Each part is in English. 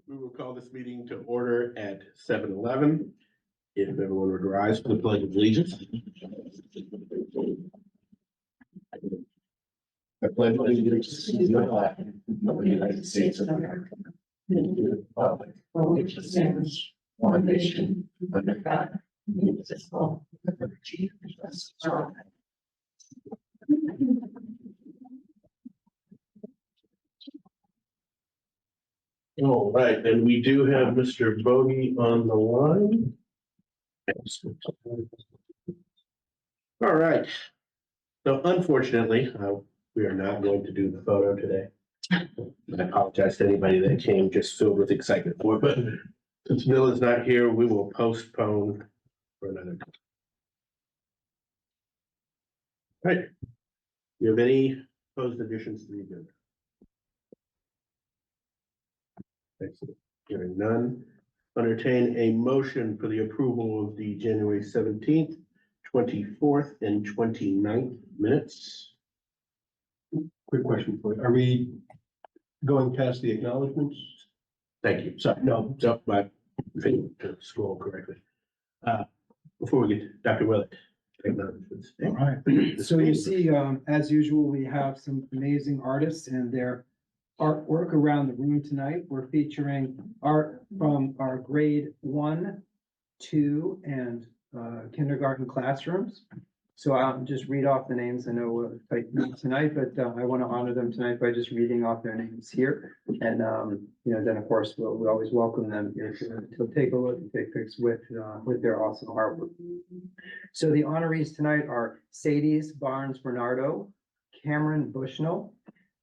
We will call this meeting to order at 7:11. If everyone would rise for the pledge of allegiance. I pledge allegiance to the flag of the United States of America, and to the republic for which it stands, one nation, under God, indivisible, with liberty and justice for all. All right, and we do have Mr. Bodie on the line. All right. So unfortunately, we are not going to do the photo today. I apologize to anybody that came just filled with excitement for it, but since Bill is not here, we will postpone for another time. All right. Do you have any proposed additions to the agenda? Excellent. Hearing none. Entertain a motion for the approval of the January 17th, 24th, and 29th minutes. Quick question for you. Are we going past the acknowledgements? Thank you. Sorry, no, my failed to scroll correctly. Before we get to Dr. Willett, acknowledgements. All right. So you see, as usual, we have some amazing artists and their artwork around the room tonight. We're featuring art from our grade 1, 2, and kindergarten classrooms. So I'll just read off the names. I know we're tight tonight, but I want to honor them tonight by just reading off their names here. And then of course we always welcome them here to take a look and take pics with their awesome artwork. So the honorees tonight are Sadie's Barnes Bernardo, Cameron Bushnell,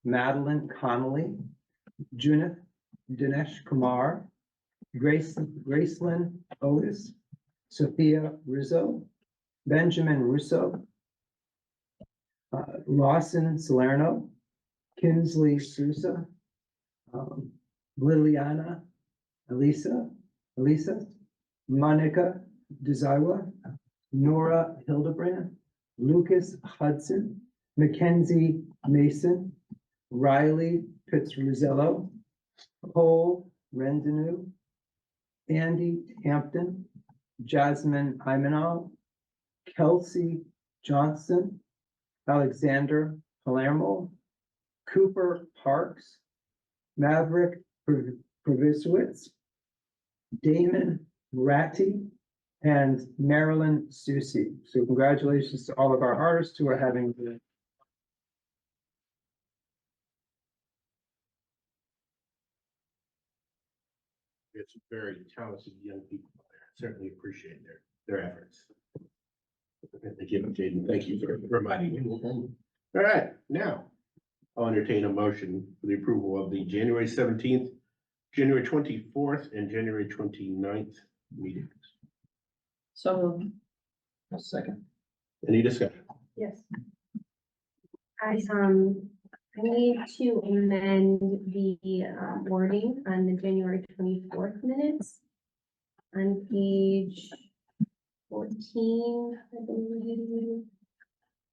Madeline Connolly, Junith Dinesh Kumar, Gracelyn Otis, Sophia Rizzo, Benjamin Russo, Lawson Salerno, Kinsley Sousa, Liliana Elisa, Monica Deziwa, Nora Hildebrand, Lucas Hudson, Mackenzie Mason, Riley Pizzruzzello, Cole Rendenu, Andy Hampton, Jasmine Imanov, Kelsey Johnson, Alexander Palermo, Cooper Parks, Maverick Provisowitz, Damon Ratti, and Marilyn Susi. So congratulations to all of our artists who are having the It's very talented young people there. Certainly appreciate their efforts. Thank you, Jaden. Thank you for reminding me. All right, now I'll entertain a motion for the approval of the January 17th, January 24th, and January 29th meetings. So a second. Any discussion? Yes. I need to amend the wording on the January 24th minutes. On page 14, I believe.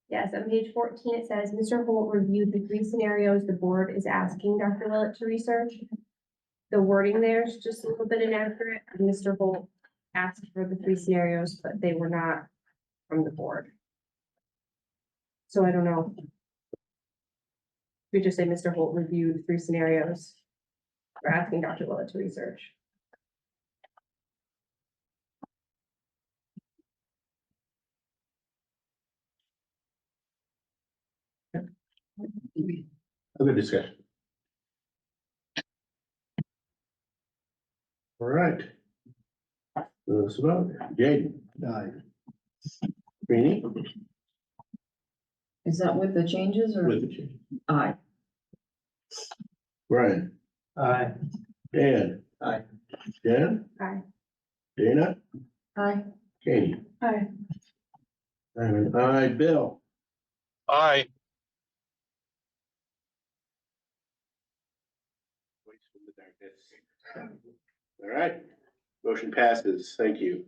Yes, on page 14, it says, Mr. Holt reviewed the 3 scenarios the board is asking Dr. Willett to research. The wording there is just a little bit inaccurate. Mr. Holt asked for the 3 scenarios, but they were not from the board. So I don't know. We just say Mr. Holt reviewed 3 scenarios. We're asking Dr. Willett to research. Other discussion? All right. Let's vote. Jaden. Aye. Greenie. Is that with the changes or? With the change. Aye. Brian. Aye. Dan. Aye. Jen. Aye. Dana. Aye. Katie. Aye. I'm an aye. Bill. Aye. Voice from the darkness. All right, motion passes. Thank you.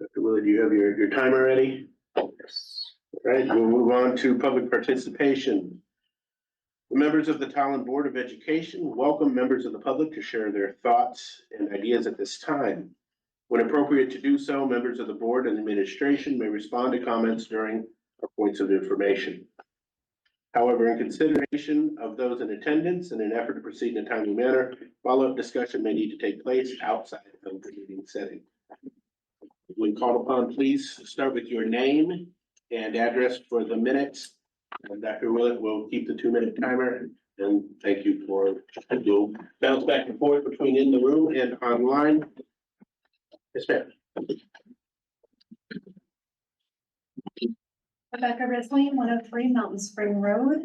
Dr. Willett, do you have your timer ready? Yes. All right, we'll move on to public participation. The members of the Tolland Board of Education welcome members of the public to share their thoughts and ideas at this time. When appropriate to do so, members of the board and administration may respond to comments during our points of information. However, in consideration of those in attendance and in an effort to proceed in a timely manner, follow-up discussion may need to take place outside of the meeting setting. When called upon, please start with your name and address for the minutes. And Dr. Willett will keep the 2-minute timer. And thank you for, you'll bounce back and forth between in the room and online. Yes, ma'am. Rebecca Risley, 103 Mountain Spring Road.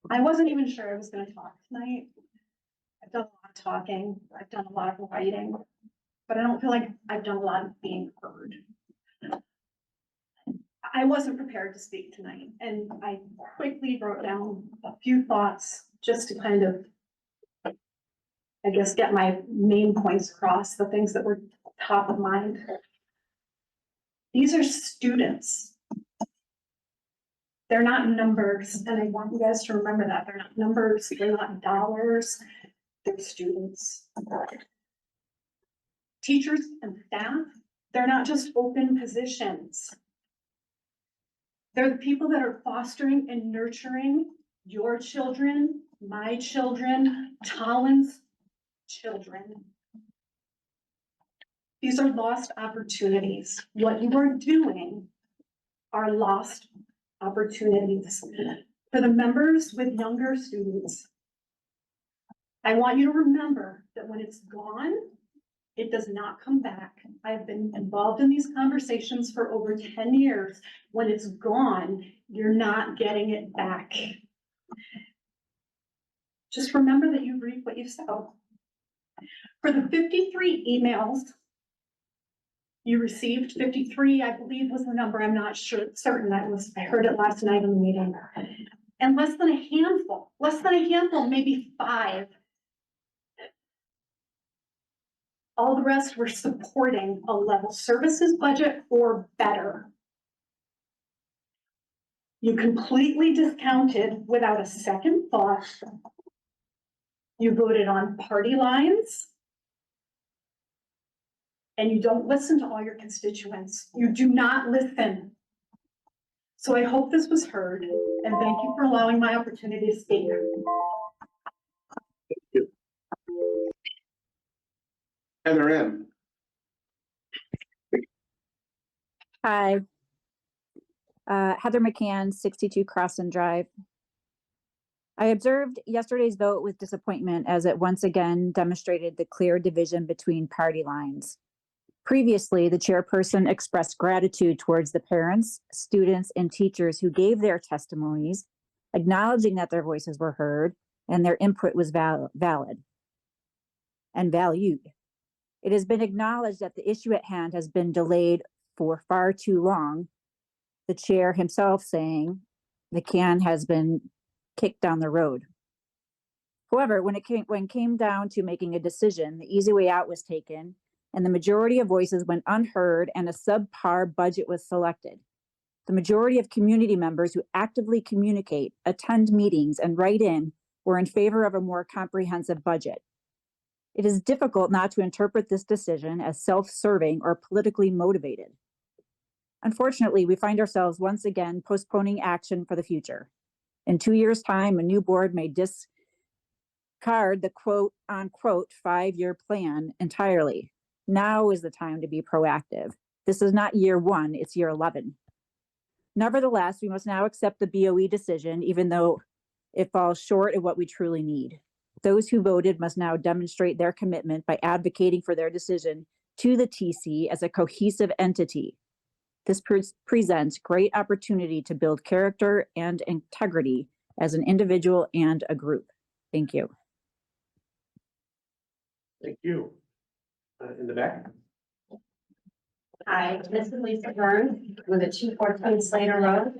I wasn't even sure I was gonna talk tonight. I've done a lot of talking, I've done a lot of writing, but I don't feel like I've done a lot of being heard. I wasn't prepared to speak tonight, and I quickly wrote down a few thoughts just to kind of, I guess, get my main points across, the things that were top of mind. These are students. They're not numbers, and I want you guys to remember that. They're not numbers, they're not dollars, they're students. Teachers and staff, they're not just open positions. They're the people that are fostering and nurturing your children, my children, Tolland's children. These are lost opportunities. What you are doing are lost opportunities. For the members with younger students, I want you to remember that when it's gone, it does not come back. I've been involved in these conversations for over 10 years. When it's gone, you're not getting it back. Just remember that you reap what you sow. For the 53 emails you received, 53, I believe was the number, I'm not sure, certain, I heard it last night in the meeting. And less than a handful, maybe 5. All the rest were supporting a level services budget or better. You completely discounted without a second thought. You voted on party lines. And you don't listen to all your constituents. You do not listen. So I hope this was heard, and thank you for allowing my opportunity to speak. Heather M. Hi. Heather McCann, 62 Crossan Drive. I observed yesterday's vote with disappointment as it once again demonstrated the clear division between party lines. Previously, the chairperson expressed gratitude towards the parents, students, and teachers who gave their testimonies, acknowledging that their voices were heard and their input was valid and valued. It has been acknowledged that the issue at hand has been delayed for far too long, the chair himself saying the can has been kicked down the road. However, when it came down to making a decision, the easy way out was taken, and the majority of voices went unheard and a subpar budget was selected. The majority of community members who actively communicate, attend meetings, and write in were in favor of a more comprehensive budget. It is difficult not to interpret this decision as self-serving or politically motivated. Unfortunately, we find ourselves once again postponing action for the future. In 2 years' time, a new board may discard the quote-unquote 5-year plan entirely. Now is the time to be proactive. This is not year 1, it's year 11. Nevertheless, we must now accept the BOE decision, even though it falls short of what we truly need. Those who voted must now demonstrate their commitment by advocating for their decision to the TC as a cohesive entity. This presents great opportunity to build character and integrity as an individual and a group. Thank you. Thank you. In the back. Hi, this is Lisa Burns with the 214 Slater Road.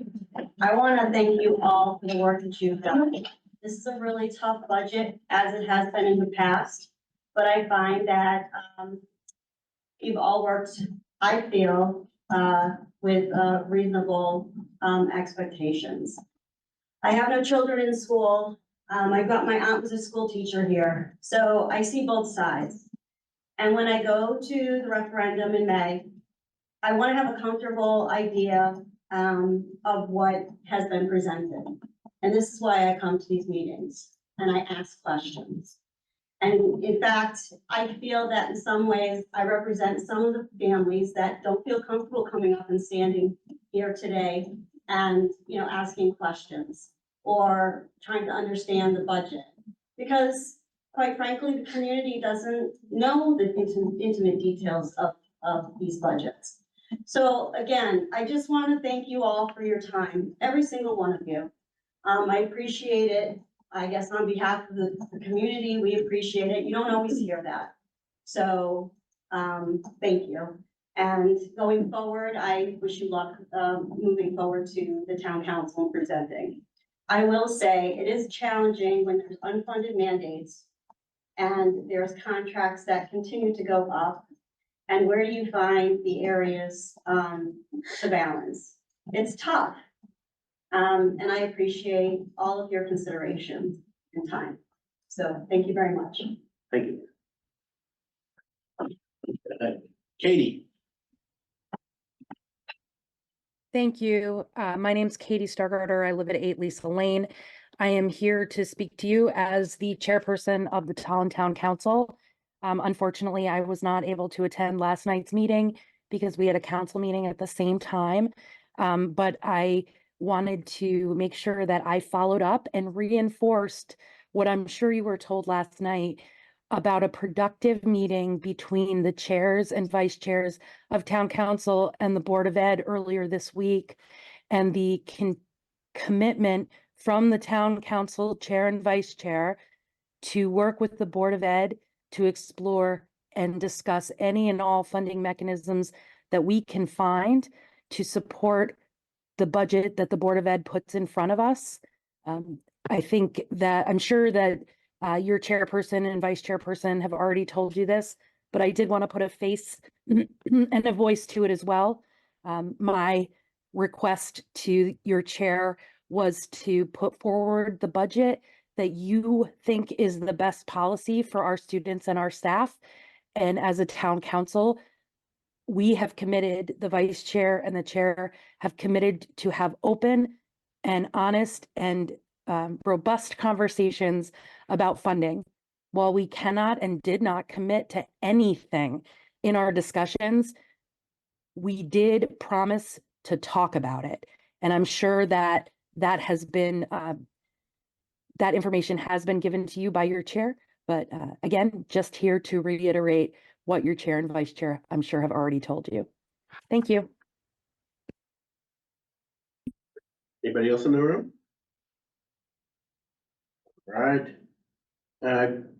I want to thank you all for the work that you've done. This is a really tough budget, as it has been in the past, but I find that you've all worked, I feel, with reasonable expectations. I have no children in school. I've got my aunt was a school teacher here, so I see both sides. And when I go to the referendum in May, I want to have a comfortable idea of what has been presented. And this is why I come to these meetings and I ask questions. And in fact, I feel that in some ways I represent some of the families that don't feel comfortable coming up and standing here today and, you know, asking questions or trying to understand the budget. Because quite frankly, the community doesn't know the intimate details of these budgets. So again, I just want to thank you all for your time, every single one of you. I appreciate it. I guess on behalf of the community, we appreciate it. You don't always hear that. So, thank you. And going forward, I wish you luck, moving forward to the town council and presenting. I will say it is challenging when there's unfunded mandates and there's contracts that continue to go up. And where do you find the areas, to balance? It's tough. And I appreciate all of your consideration and time. So thank you very much. Thank you. Katie, Thank you. My name's Katie Stargarter. I live at 8 Lisa Lane. I am here to speak to you as the chairperson of the Tolland Town Council. Unfortunately, I was not able to attend last night's meeting because we had a council meeting at the same time. But I wanted to make sure that I followed up and reinforced what I'm sure you were told last night about a productive meeting between the chairs and vice chairs of town council and the Board of Ed earlier this week, and the commitment from the town council chair and vice chair to work with the Board of Ed to explore and discuss any and all funding mechanisms that we can find to support the budget that the Board of Ed puts in front of us. I think that I'm sure that your chairperson and vice chairperson have already told you this, but I did want to put a face and a voice to it as well. My request to your chair was to put forward the budget that you think is the best policy for our students and our staff. And as a town council, we have committed, the vice chair and the chair have committed to have open and honest and robust conversations about funding. While we cannot and did not commit to anything in our discussions, we did promise to talk about it. And I'm sure that that has been, that information has been given to you by your chair. But again, just here to reiterate what your chair and vice chair, I'm sure, have already told you. Thank you. anybody else in the room? All right.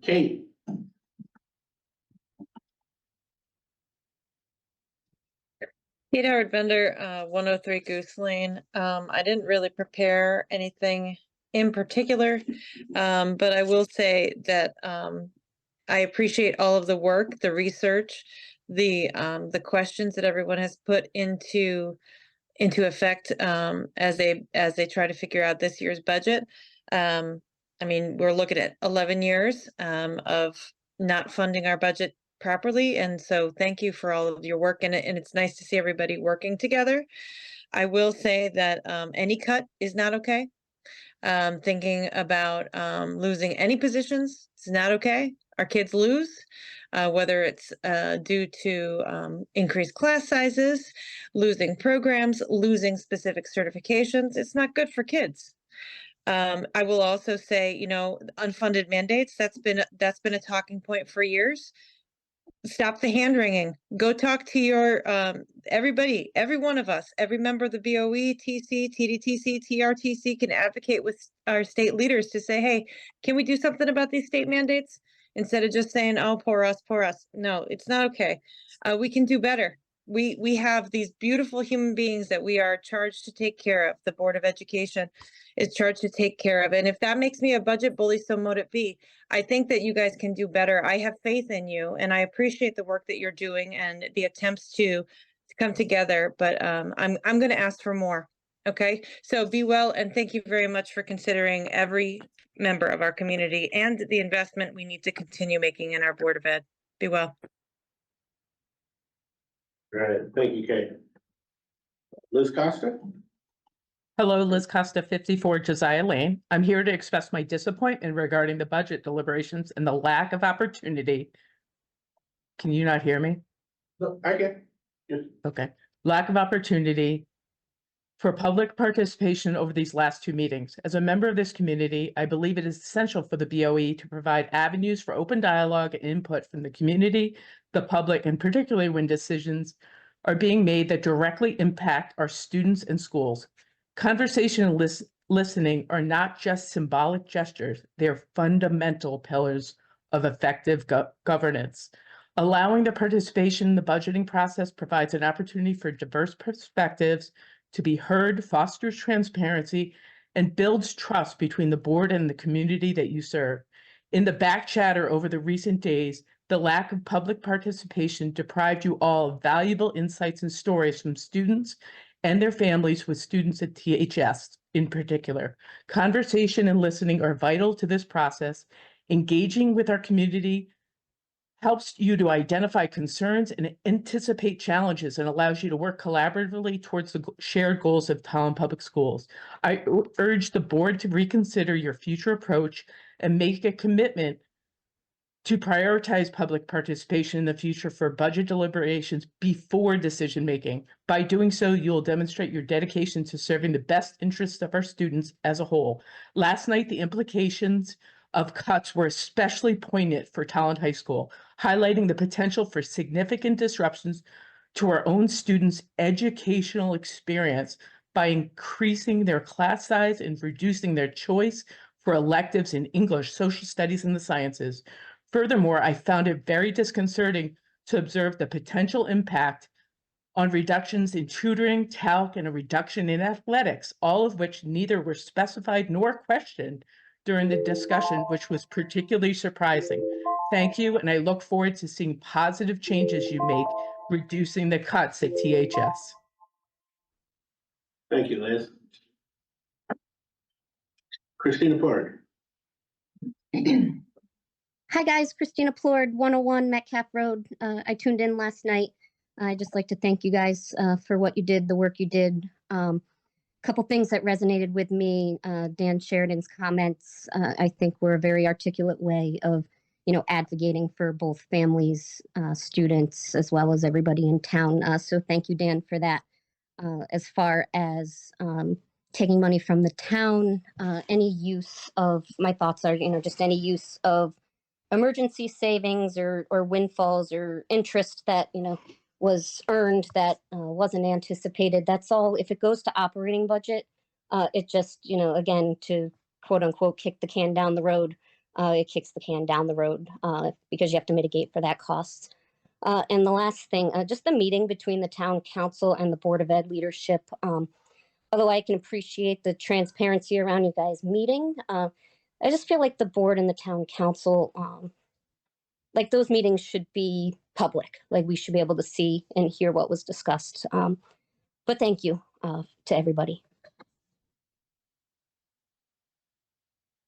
Kate, Kate Howard Bender, 103 Goose Lane. I didn't really prepare anything in particular, but I will say that I appreciate all of the work, the research, the questions that everyone has put into effect as they try to figure out this year's budget. I mean, we're looking at 11 years of not funding our budget properly, and so thank you for all of your work, and it's nice to see everybody working together. I will say that any cut is not okay. Thinking about losing any positions, it's not okay. Our kids lose, whether it's due to increased class sizes, losing programs, losing specific certifications. It's not good for kids. I will also say, you know, unfunded mandates, that's been a talking point for years. Stop the hand wringing. Go talk to your everybody, every one of us, every member of the BOE, TC, TDTC, TRTC can advocate with our state leaders to say, hey, can we do something about these state mandates? Instead of just saying, oh, poor us, poor us. No, it's not okay. We can do better. We have these beautiful human beings that we are charged to take care of. The Board of Education is charged to take care of. And if that makes me a budget bully, so mote it be. I think that you guys can do better. I have faith in you, and I appreciate the work that you're doing and the attempts to come together. But I'm going to ask for more. Okay, so be well, and thank you very much for considering every member of our community and the investment we need to continue making in our Board of Ed. Be well. All right, thank you, Kate. Liz Costa? Hello, Liz Costa, 54 Josiah Lane. I'm here to express my disappointment regarding the budget deliberations and the lack of opportunity. Can you not hear me? No, I get. Okay. Lack of opportunity for public participation over these last two meetings. As a member of this community, I believe it is essential for the BOE to provide avenues for open dialogue and input from the community, the public, and particularly when decisions are being made that directly impact our students and schools. Conversation and listening are not just symbolic gestures, they're fundamental pillars of effective governance. Allowing the participation in the budgeting process provides an opportunity for diverse perspectives to be heard, fosters transparency, and builds trust between the board and the community that you serve. In the back chatter over the recent days, the lack of public participation deprived you all of valuable insights and stories from students and their families, with students at THS in particular. Conversation and listening are vital to this process. Engaging with our community helps you to identify concerns and anticipate challenges, and allows you to work collaboratively towards the shared goals of Tolland Public Schools. I urge the board to reconsider your future approach and make a commitment to prioritize public participation in the future for budget deliberations before decision-making. By doing so, you will demonstrate your dedication to serving the best interests of our students as a whole. Last night, the implications of cuts were especially poignant for Tolland High School, highlighting the potential for significant disruptions to our own students' educational experience by increasing their class size and reducing their choice for electives in English, social studies, and the sciences. Furthermore, I found it very disconcerting to observe the potential impact on reductions in tutoring, talc, and a reduction in athletics, all of which neither were specified nor questioned during the discussion, which was particularly surprising. Thank you, and I look forward to seeing positive changes you make, reducing the cuts at THS. Thank you, Liz. Christina Porter. Hi guys, Christina Plord, 101 Metcalf Road. I tuned in last night. I'd just like to thank you guys for what you did, the work you did. Couple things that resonated with me. Dan Sheridan's comments, I think, were a very articulate way of, advocating for both families, students, as well as everybody in town. So thank you, Dan, for that. As far as taking money from the town, any use of, my thoughts are, just any use of emergency savings or windfalls or interest that, was earned that wasn't anticipated. That's all. If it goes to operating budget, it just, again, to quote unquote, kick the can down the road. It kicks the can down the road because you have to mitigate for that cost. And the last thing, just the meeting between the town council and the Board of Ed leadership. Although I can appreciate the transparency around you guys meeting, I just feel like the board and the town council, like those meetings should be public. Like we should be able to see and hear what was discussed. But thank you to everybody.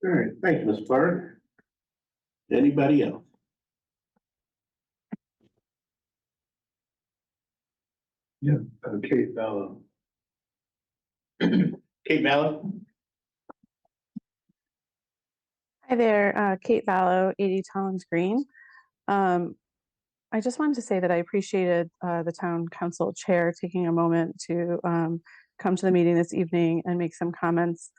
All right, thank you, Ms. Porter. Anybody else? Yeah, Kate Ballo. Kate Ballard? Hi there, Kate Vallow, 80 Tolland Green. I just wanted to say that I appreciated the town council chair taking a moment to come to the meeting this evening and make some comments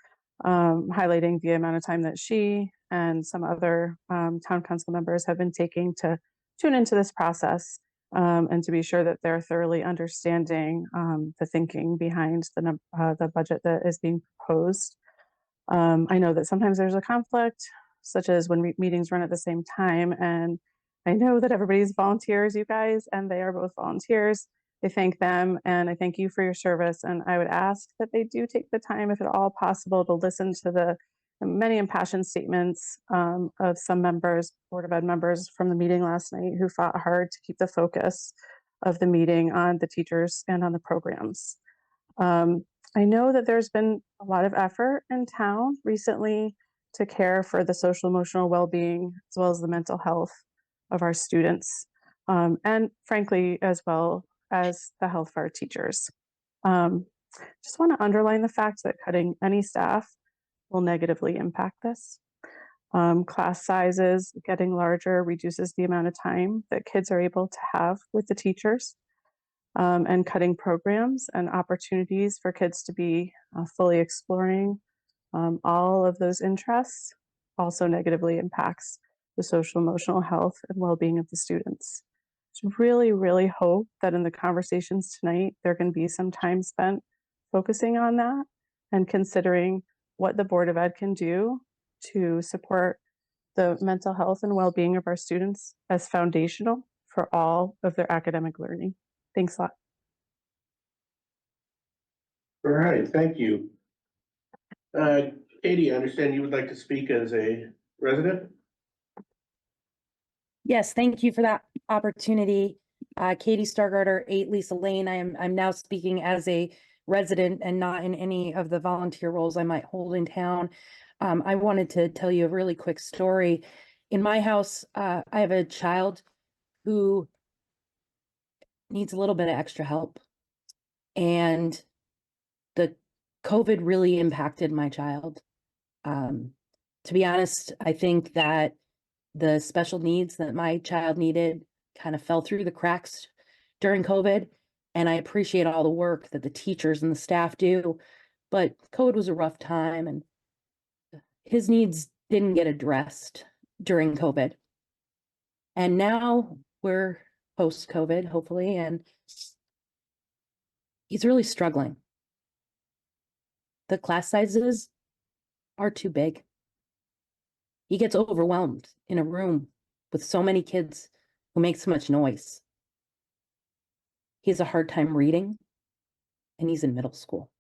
highlighting the amount of time that she and some other town council members have been taking to tune into this process and to be sure that they're thoroughly understanding the thinking behind the budget that is being proposed. I know that sometimes there's a conflict, such as when meetings run at the same time. And I know that everybody's volunteers, you guys, and they are both volunteers. I thank them and I thank you for your service. And I would ask that they do take the time, if at all possible, to listen to the many impassioned statements of some members, Board of Ed members from the meeting last night, who fought hard to keep the focus of the meeting on the teachers and on the programs. I know that there's been a lot of effort in town recently to care for the social emotional well-being as well as the mental health of our students, and frankly, as well as the health of our teachers. Um, just want to underline the fact that cutting any staff will negatively impact this. Class sizes getting larger reduces the amount of time that kids are able to have with the teachers, and cutting programs and opportunities for kids to be fully exploring all of those interests also negatively impacts the social emotional health and well-being of the students. So really, really hope that in the conversations tonight, there can be some time spent focusing on that and considering what the Board of Ed can do to support the mental health and well-being of our students as foundational for all of their academic learning. Thanks a lot. All right, thank you. Katie, I understand you would like to speak as a resident? Yes, thank you for that opportunity. Katie Stargarter, 8 Lisa Lane. I'm now speaking as a resident and not in any of the volunteer roles I might hold in town. I wanted to tell you a really quick story. In my house, I have a child who needs a little bit of extra help. And the COVID really impacted my child. To be honest, I think that the special needs that my child needed kind of fell through the cracks during COVID. And I appreciate all the work that the teachers and the staff do, but COVID was a rough time and his needs didn't get addressed during COVID. And now we're post-COVID, hopefully, and he's really struggling. The class sizes are too big. He gets overwhelmed in a room with so many kids who make so much noise. He has a hard time reading, and he's in middle school.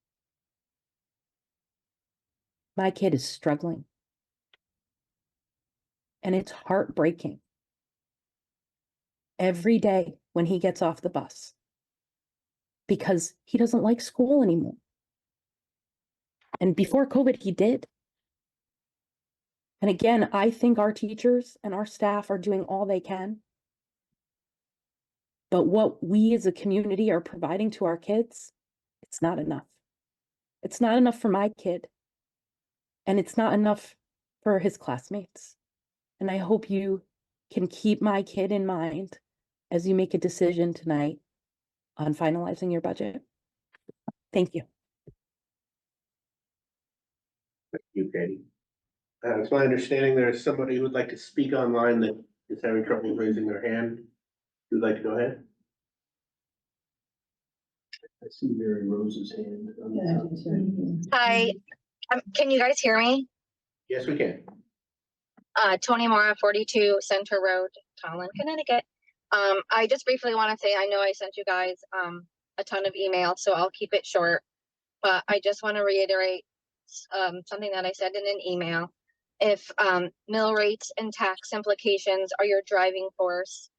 My kid is struggling, and it's heartbreaking. Every day when he gets off the bus, because he doesn't like school anymore. And before COVID, he did. And again, I think our teachers and our staff are doing all they can. But what we as a community are providing to our kids, it's not enough. It's not enough for my kid. And it's not enough for his classmates. And I hope you can keep my kid in mind as you make a decision tonight on finalizing your budget. Thank you. Thank you, Katie. It's my understanding there's somebody who would like to speak online that is having trouble raising their hand. Who'd like to go ahead? I see Mary Rose's hand. on the top. Hi, can you guys hear me? Yes, we can. Tony Mora, 42 Center Road, Tolland, Connecticut. I just briefly want to say, I know I sent you guys a ton of emails, so I'll keep it short. But I just want to reiterate something that I said in an email. If mill rates and tax implications are your driving force,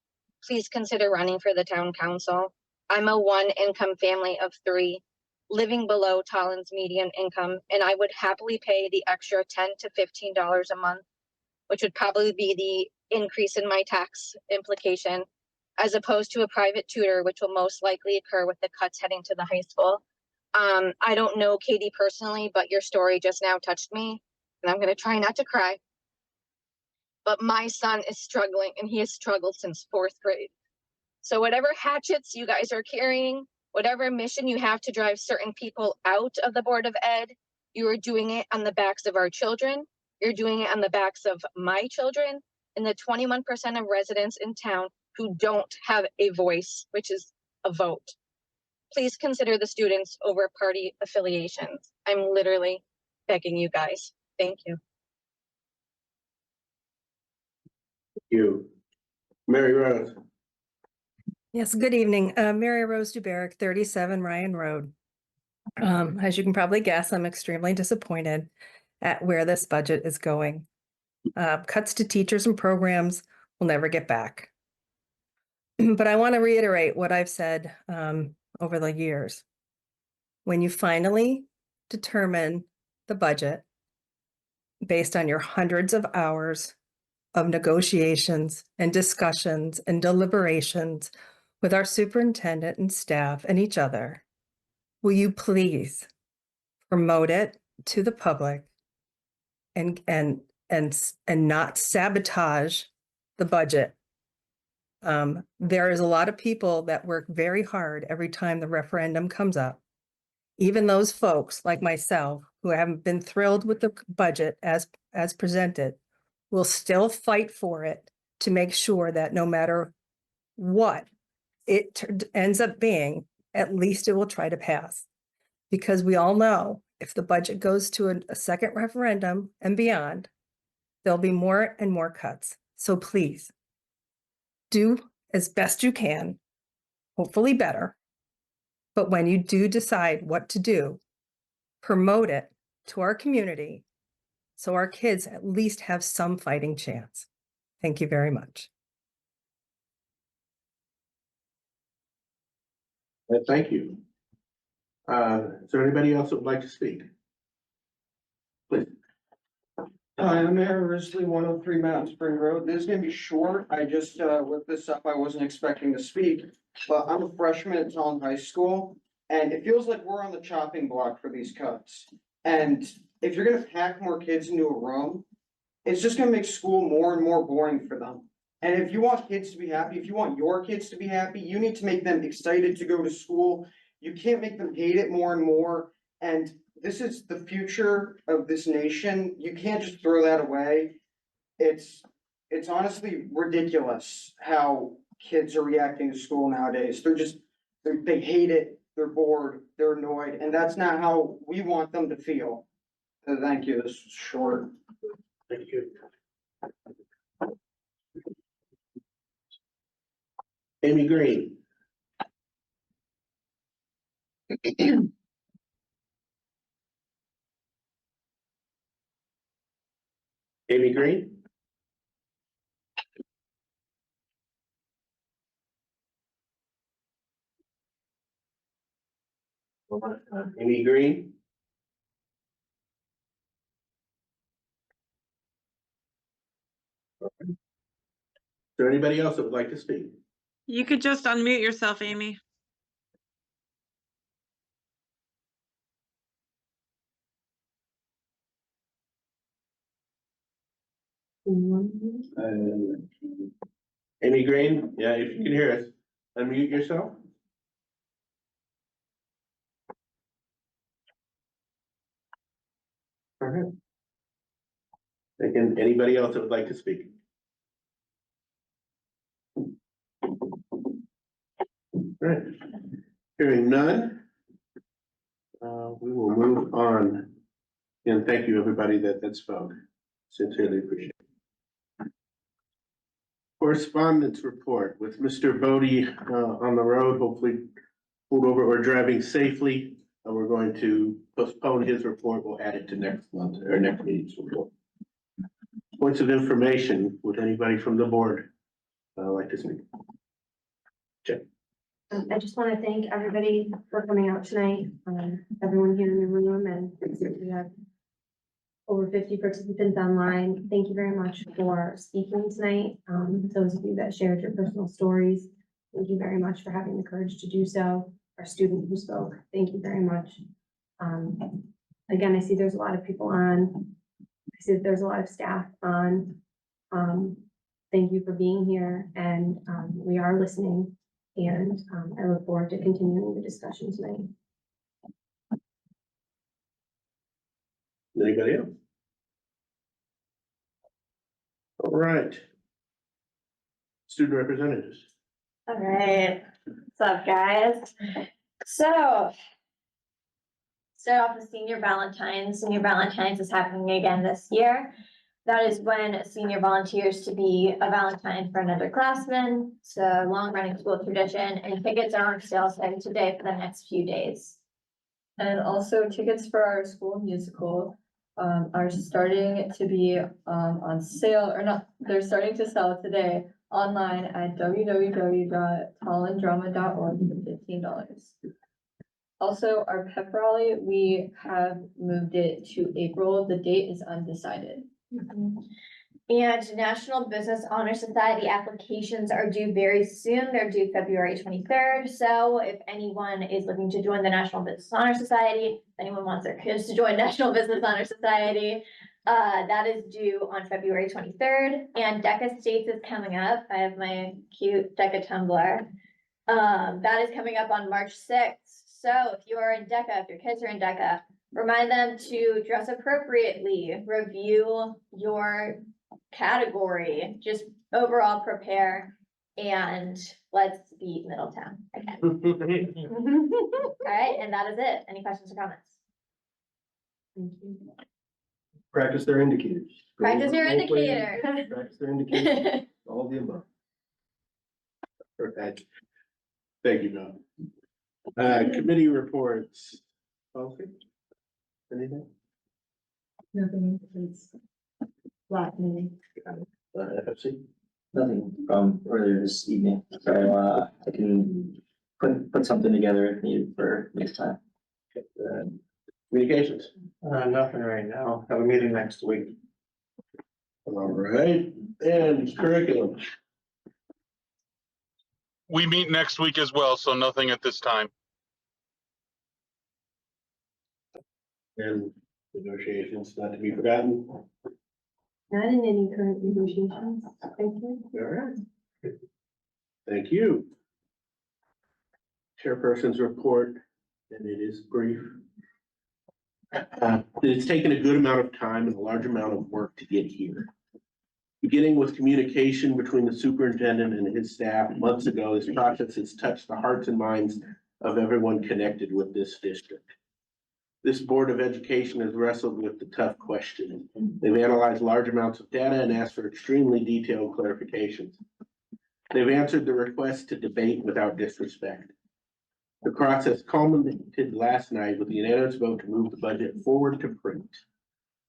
please consider running for the town council. I'm a one-income family of 3 living below Tolland's median income, and I would happily pay the extra $10 to $15 a month, which would probably be the increase in my tax implication, as opposed to a private tutor, which will most likely occur with the cuts heading to the high school. I don't know Katie personally, but your story just now touched me, and I'm going to try not to cry. But my son is struggling, and he has struggled since 4th grade. So whatever hatchets you guys are carrying, whatever mission you have to drive certain people out of the Board of Ed, you are doing it on the backs of our children. You're doing it on the backs of my children and the 21% of residents in town who don't have a voice, which is a vote. Please consider the students over party affiliations. I'm literally begging you guys. Thank you. Thank you. Mary Rose. Yes, good evening. Mary Rose Duberic, 37 Ryan Road. As you can probably guess, I'm extremely disappointed at where this budget is going. Cuts to teachers and programs will never get back. But I want to reiterate what I've said over the years. when you finally determine the budget based on your hundreds of hours of negotiations and discussions and deliberations with our superintendent and staff and each other, will you please promote it to the public and not sabotage the budget? There is a lot of people that work very hard every time the referendum comes up. Even those folks like myself who haven't been thrilled with the budget as presented will still fight for it to make sure that no matter what it ends up being, at least it will try to pass. Because we all know if the budget goes to a second referendum and beyond, there'll be more and more cuts. So please do as best you can, hopefully better. But when you do decide what to do, promote it to our community so our kids at least have some fighting chance. Thank you very much. Thank you. Is there anybody else that would like to speak? Please. Hi, I'm Mayor Risley, 103 Mountain Spring Road. This is gonna be short. I just looked this up. I wasn't expecting to speak, but I'm a freshman at Tolland High School, and it feels like we're on the chopping block for these cuts. And if you're gonna pack more kids into a room, it's just gonna make school more and more boring for them. And if you want kids to be happy, if you want your kids to be happy, you need to make them excited to go to school. You can't make them hate it more and more. And this is the future of this nation. You can't just throw that away. It's honestly ridiculous how kids are reacting to school nowadays. They hate it, they're bored, they're annoyed, and that's not how we want them to feel. So thank you, this is short. Thank you. Amy Green. Amy Green? Amy Green? Is there anybody else that would like to speak? You could just unmute yourself, Amy. Amy Green, yeah, if you can hear us, unmute yourself. All right. Again, anybody else that would like to speak? All right, hearing none. We will move on. And thank you, everybody that spoke. Sincerely appreciate it. Correspondence report with Mr. Bodie on the road, hopefully pulled over or driving safely. We're going to postpone his report. We'll add it to next month or next meeting's report. Points of information, would anybody from the board like to speak? Check. I just want to thank everybody for coming out tonight, everyone here in the room, and we have over 50 participants online. Thank you very much for speaking tonight. Those of you that shared your personal stories, thank you very much for having the courage to do so. Our student who spoke, thank you very much. Again, I see there's a lot of people on. I see that there's a lot of staff on. Thank you for being here, and we are listening. And I look forward to continuing the discussion tonight. Anybody else? All right. Student representatives. All right, what's up, guys? So, start off with Senior Valentine's. Senior Valentine's is happening again this year. That is when a senior volunteers to be a Valentine for an underclassman. It's a long-running school tradition, and tickets are on sale starting today for the next few days. And also tickets for our school musical are starting to be on sale, or not, they're starting to sell today online at www.tollanddrama.org for $15. Also, our pep rally, we have moved it to April. The date is undecided. And National Business Honor Society applications are due very soon. They're due February 23rd. So if anyone is looking to join the National Business Honor Society, if anyone wants their kids to join National Business Honor Society, that is due on February 23rd. And DECA States is coming up. I have my cute DECA tumbler. That is coming up on March 6th. So if you are in DECA, if your kids are in DECA, remind them to dress appropriately, review your category, just overall prepare, and let's beat Middletown again. All right, and that is it. Any questions or comments? Practice their indicators. Practice your Role play, indicator. Practice their indicators, all of the above. Perfect. Thank you, Don. Committee reports. Okay. Anything? Nothing, it's flat meeting. FFC? Nothing from earlier this evening, so I can put something together if needed for next time. Communications? Nothing right now. Have a meeting next week. All right, and curriculum. We meet next week as well, so nothing at this time. And negotiations not to be forgotten. Not in any current negotiations, thank you. All right. Thank you. Chairperson's report, and it is brief. It's taken a good amount of time and a large amount of work to get here. Beginning with communication between the superintendent and his staff months ago, this process has touched the hearts and minds of everyone connected with this district. This Board of Education has wrestled with the tough question. They've analyzed large amounts of data and asked for extremely detailed clarifications. They've answered the request to debate without disrespect. The process culminated last night with the unanimous vote to move the budget forward to print.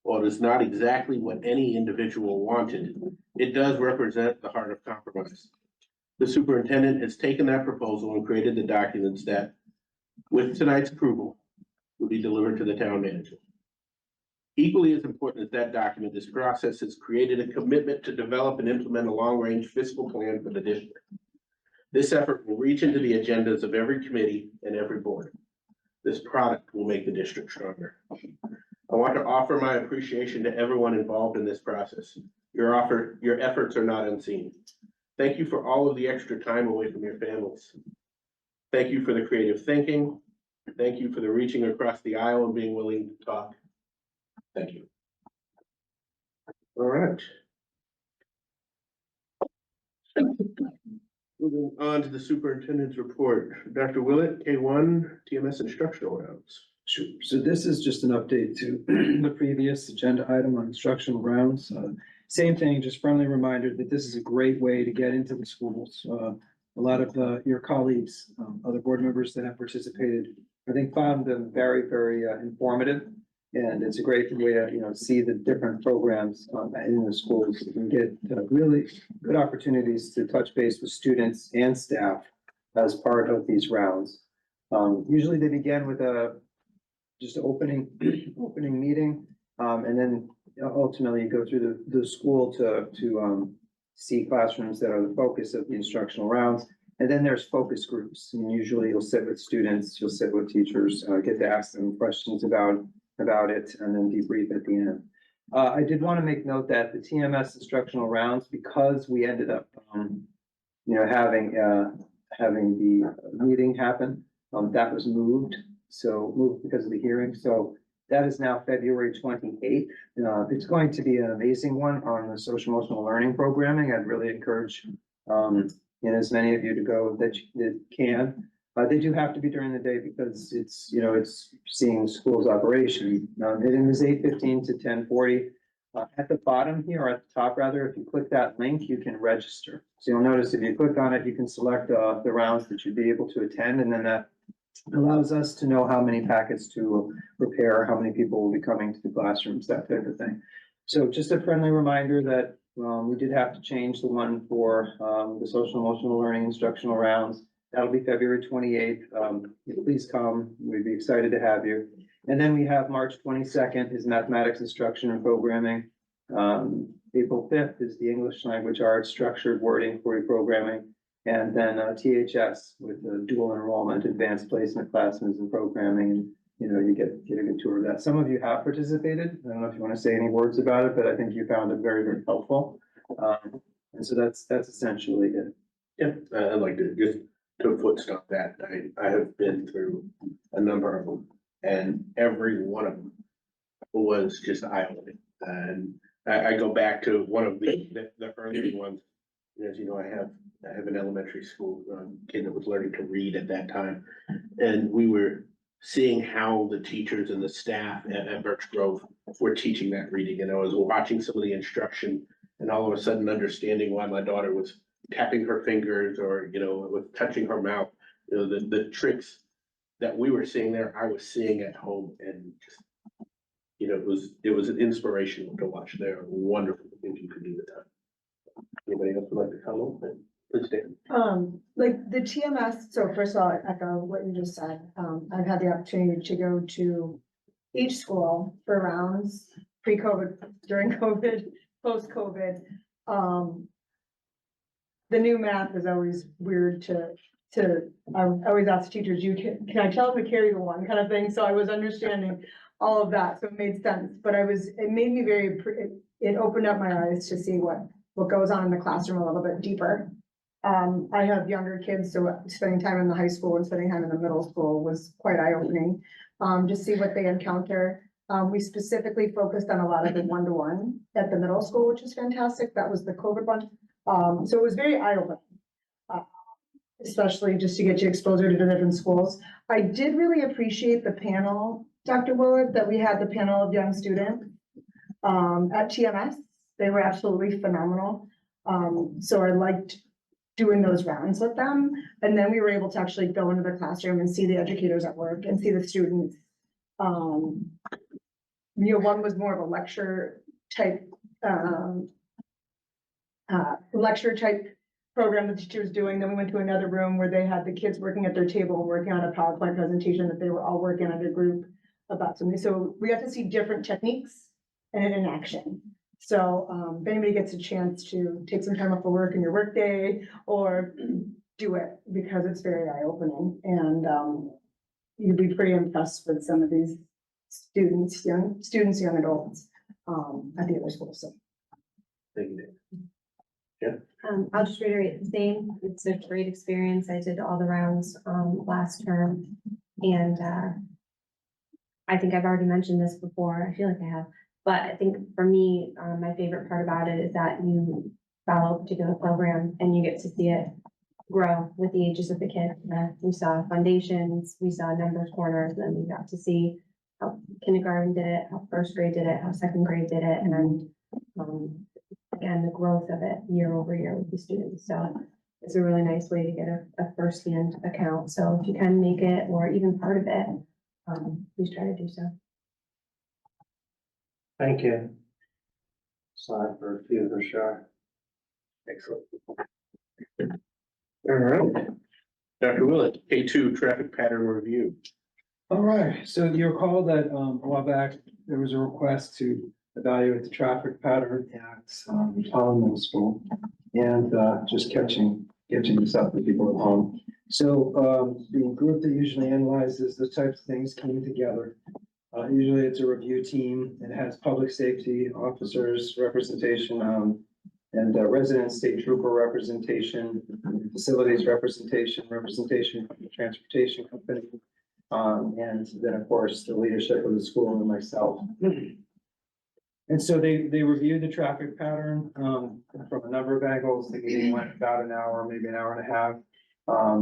While it is not exactly what any individual wanted, it does represent the heart of compromise. The superintendent has taken that proposal and created the documents that, with tonight's approval, will be delivered to the town manager. Equally as important as that document, this process has created a commitment to develop and implement a long-range fiscal plan for the district. This effort will reach into the agendas of every committee and every board. This product will make the district stronger. I want to offer my appreciation to everyone involved in this process. Your efforts are not unseen. Thank you for all of the extra time away from your families. Thank you for the creative thinking. Thank you for the reaching across the aisle and being willing to talk. Thank you. All right. Moving on to the superintendent's report. Dr. Willett, K1 TMS instructional rounds. Sure. So this is just an update to the previous agenda item on instructional rounds. Same thing, just friendly reminder that this is a great way to get into the schools. A lot of your colleagues, other board members that have participated, I think found them very, very informative. And it's a great way to, see the different programs in the schools and get really good opportunities to touch base with students and staff as part of these rounds. Usually they begin with just an opening meeting, and then ultimately you go through the school to see classrooms that are the focus of the instructional rounds. And then there's focus groups, and usually you'll sit with students, you'll sit with teachers, get to ask them questions about it, and then debrief at the end. I did want to make note that the TMS instructional rounds, because we ended up, having the meeting happen, that was moved. So moved because of the hearing. So that is now February 28th. It's going to be an amazing one on the social emotional learning programming. I'd really encourage, as many of you to go that can. They do have to be during the day because it's seeing schools operation. It is 8:15 to 10:40. At the bottom here, or at the top rather, if you click that link, you can register. So you'll notice if you click on it, you can select the rounds that you'd be able to attend, and then that allows us to know how many packets to prepare, how many people will be coming to the classrooms, that type of thing. So just a friendly reminder that we did have to change the one for the social emotional learning instructional rounds. That'll be February 28th. Please come. We'd be excited to have you. And then we have March 22nd is mathematics instruction and programming. April 5th is the English language arts structured word inquiry programming. And then THS with the dual enrollment, advanced placement classes and programming. And, you get a good tour of that. Some of you have participated. I don't know if you want to say any words about it, but I think you found it very, very helpful. And so that's essentially it. Yeah, I'd like to just to footstep that. I have been through a number of them, and every one of them was just eye-opening. And I go back to one of the early ones. As you know, I have an elementary school kid that was learning to read at that time, and we were seeing how the teachers and the staff at Birch Grove were teaching that reading, and I was watching some of the instruction, and all of a sudden understanding why my daughter was tapping her fingers or was touching her mouth. The tricks that we were seeing there, I was seeing at home, and just it was inspirational to watch. They're wonderful things you could do with that. Anybody else would like to comment? Please, Dan. Like the TMS, so first of all, I echo what you just said. I've had the opportunity to go to each school for rounds, pre-COVID, during COVID, post-COVID. The new math is always weird I always ask teachers, can I tell them to carry the one kind of thing? So I was understanding all of that, so it made sense, but it made me it opened up my eyes to see what goes on in the classroom a little bit deeper. I have younger kids, so spending time in the high school and spending time in the middle school was quite eye-opening. To see what they encounter. We specifically focused on a lot of the one-to-one at the middle school, which is fantastic. That was the COVID one. So it was very eye-opening. Especially just to get you exposure to the different schools. I did really appreciate the panel, Dr. Willard, that we had the panel of young students at TMS. They were absolutely phenomenal. So I liked doing those rounds with them. And then we were able to actually go into the classroom and see the educators at work and see the students. One was more of a lecture type program the teacher was doing. Then we went to another room where they had the kids working at their table and working on a PowerPoint presentation that they were all working on a group about something. So we got to see different techniques and in action. So if anybody gets a chance to take some time off of work in your work day or do it, because it's very eye-opening, and you'd be pretty impressed with some of these young adults at the other school. So Thank you, Dave. I'll just reiterate the same. It's a great experience. I did all the rounds last term, and I think I've already mentioned this before. I feel like I have, but I think for me, my favorite part about it is that you follow a particular program and you get to see it grow with the ages of the kids. We saw foundations, we saw numbers corners, and then we got to see how kindergarten did it, how first grade did it, how second grade did it, and again, the growth of it year over year with the students. So it's a really nice way to get a first-hand account. So if you can make it, or even part of it, please try to do so. Thank you. Slide for a few for sure. Excellent. All right. Dr. Willett, A2 traffic pattern review. All right, so you recall that a while back, there was a request to evaluate the traffic pattern at Tolland Middle School, and just catching this up with people at home. So the group that usually analyzes those types of things came together. Usually it's a review team. It has public safety officers representation, and resident state trooper representation, facilities representation from the transportation company, and then of course the leadership of the school and myself. And so they reviewed the traffic pattern from a number of angles. The meeting went about an hour, maybe an hour and a half.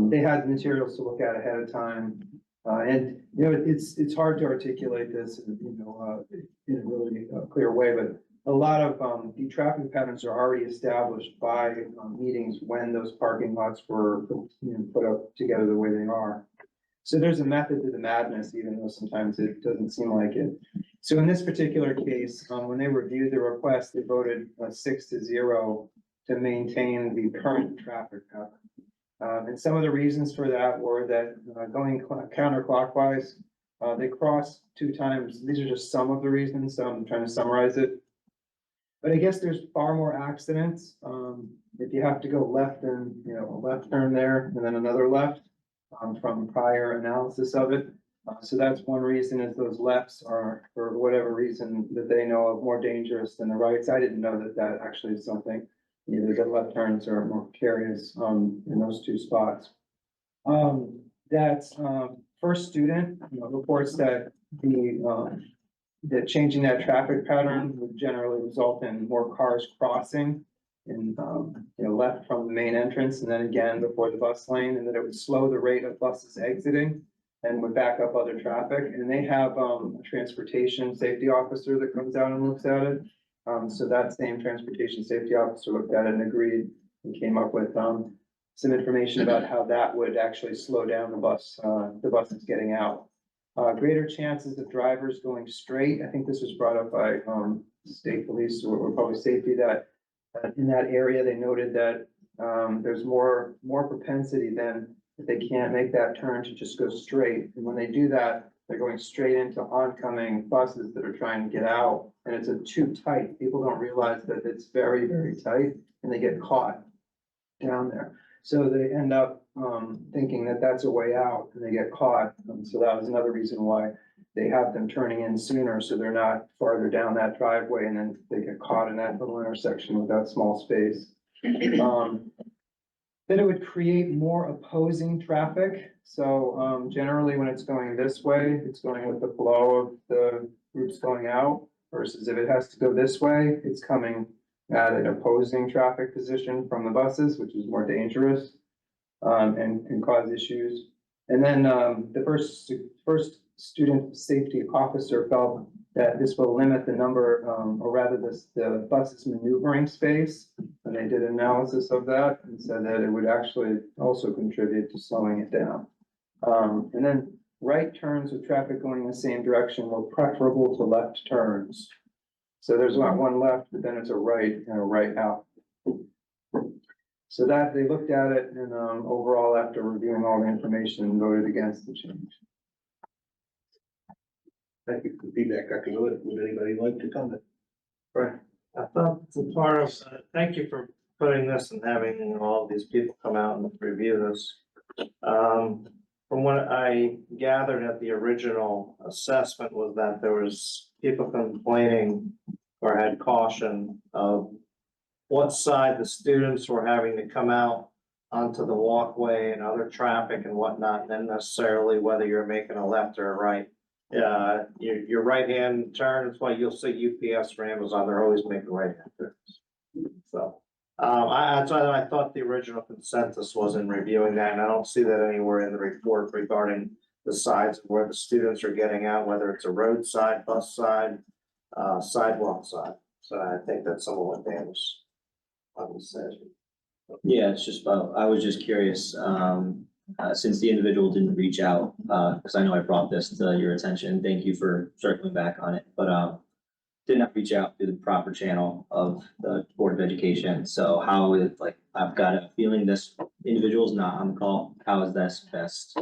They had materials to look at ahead of time. And it's hard to articulate this in a really clear way, but a lot of the traffic patterns are already established by meetings when those parking lots were put up together the way they are. So there's a method to the madness, even though sometimes it doesn't seem like it. So in this particular case, when they reviewed the request, they voted 6-0 to maintain the current traffic pattern. And some of the reasons for that were that going counterclockwise, they cross 2 times. These are just some of the reasons, so I'm trying to summarize it. But I guess there's far more accidents. If you have to go left and, a left turn there and then another left, from prior analysis of it. So that's one reason is those lefts are, for whatever reason that they know of, more dangerous than the rights. I didn't know that that actually is something. Either the left turns are more precarious, in those 2 spots. First student, reports that that changing that traffic pattern would generally result in more cars crossing and, left from the main entrance and then again before the bus lane, and that it would slow the rate of buses exiting and would back up other traffic. And they have, a transportation safety officer that comes out and looks at it. So that same transportation safety officer looked at it and agreed and came up with, some information about how that would actually slow down the buses getting out. Greater chances of drivers going straight. I think this was brought up by, state police or public safety that in that area, they noted that, there's more propensity than if they can't make that turn to just go straight. And when they do that, they're going straight into oncoming buses that are trying to get out. And it's too tight. People don't realize that it's very, very tight and they get caught down there. So they end up, thinking that that's a way out and they get caught. So that was another reason why they have them turning in sooner. So they're not farther down that driveway and then they get caught in that little intersection with that small space. Then it would create more opposing traffic. So, generally when it's going this way, it's going with the flow of the groups going out versus if it has to go this way, it's coming at an opposing traffic position from the buses, which is more dangerous, and can cause issues. And then, the first student safety officer felt that this will limit the number, or rather the bus's maneuvering space. And they did analysis of that and said that it would actually also contribute to slowing it down. And then right turns with traffic going in the same direction were preferable to left turns. So there's not one left, but then it's a right and a right out. So that they looked at it and, overall, after reviewing all the information, voted against the change. Thank you for the feedback, Dr. Willett. Would anybody like to comment? Right. I thought the part of, thank you for putting this and having all of these people come out and review this. From what I gathered at the original assessment was that there was people complaining or had caution of what side the students were having to come out onto the walkway and other traffic and whatnot, than necessarily whether you're making a left or a right. Your right-hand turn, that's why you'll see UPS or Amazon, they're always making right-hand turns. So, that's why I thought the original consensus was in reviewing that, and I don't see that anywhere in the report regarding the sides of where the students are getting out, whether it's a roadside, bus side, sidewalk side. So I think that's some of what Dan was saying. Yeah, it's just, I was just curious, since the individual didn't reach out, because I know I brought this to your attention, thank you for circling back on it, but did not reach out through the proper channel of the Board of Education. So how is, like, I've got a feeling this individual is not on the call. How is this best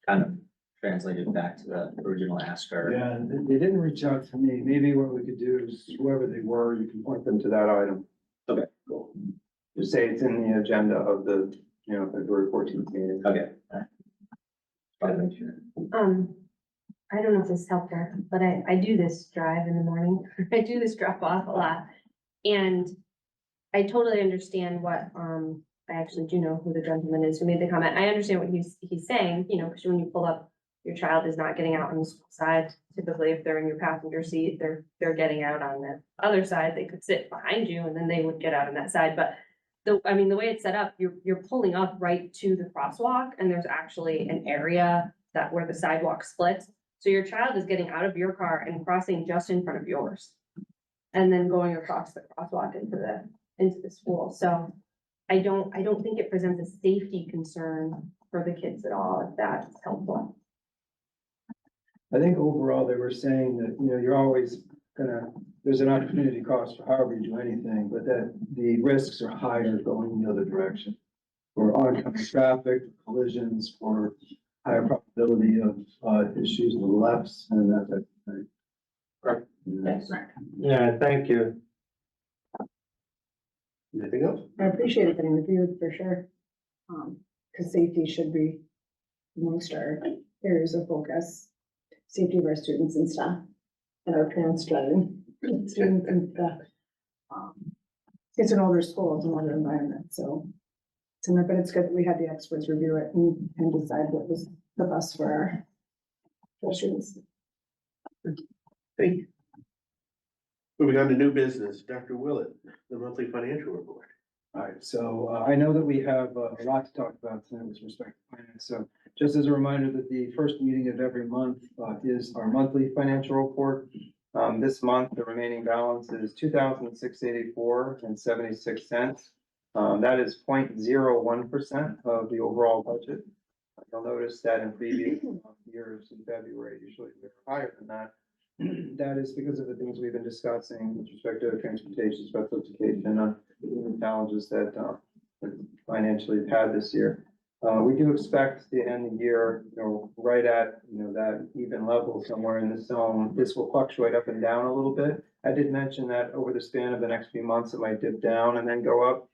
kind of translated back to the original asker? Yeah, they didn't reach out to me. Maybe what we could do is whoever they were, you can point them to that item. Okay, cool. Just say it's in the agenda of the, February 14th meeting. Okay. I don't know if this helped her, but I do this drive in the morning. I do this drop off a lot. And I totally understand what, I actually do know who the gentleman is who made the comment. I understand what he's saying, because when you pull up, your child is not getting out on the school side. Typically, if they're in your passenger seat, they're getting out on the other side. They could sit behind you and then they would get out on that side. But the way it's set up, you're pulling up right to the crosswalk and there's actually an area where the sidewalk splits. So your child is getting out of your car and crossing just in front of yours. And then going across the crosswalk into the school. So I don't think it presents a safety concern for the kids at all, if that's helpful. I think overall they were saying that, you're always there's an opportunity cost for however you do anything, but that the risks are higher going the other direction. for oncoming traffic, collisions, for higher probability of, issues with lefts and that type of thing. Correct. Yes. Yeah, thank you. Anything else? I appreciate it getting reviewed for sure. Cause safety should be amongst our areas of focus. Safety of our students and staff and our parents driving students and stuff. It's an older school, it's an older environment, so. But it's good that we had the experts review it and decide what was the best for our students. Thank you. Moving on to new business, Dr. Willett, the monthly financial report. All right, so I know that we have a lot to talk about tonight with respect to finance. So just as a reminder that the first meeting of every month is our monthly financial report. This month, the remaining balance is $2,684.76. That is 0.01% of the overall budget. You'll notice that in previous years in February, usually they're higher than that. That is because of the things we've been discussing with respect to transportation, special education, the challenges that financially we've had this year. We do expect to end the year, right at, that even level somewhere in the zone. This will fluctuate up and down a little bit. I did mention that over the span of the next few months, it might dip down and then go up.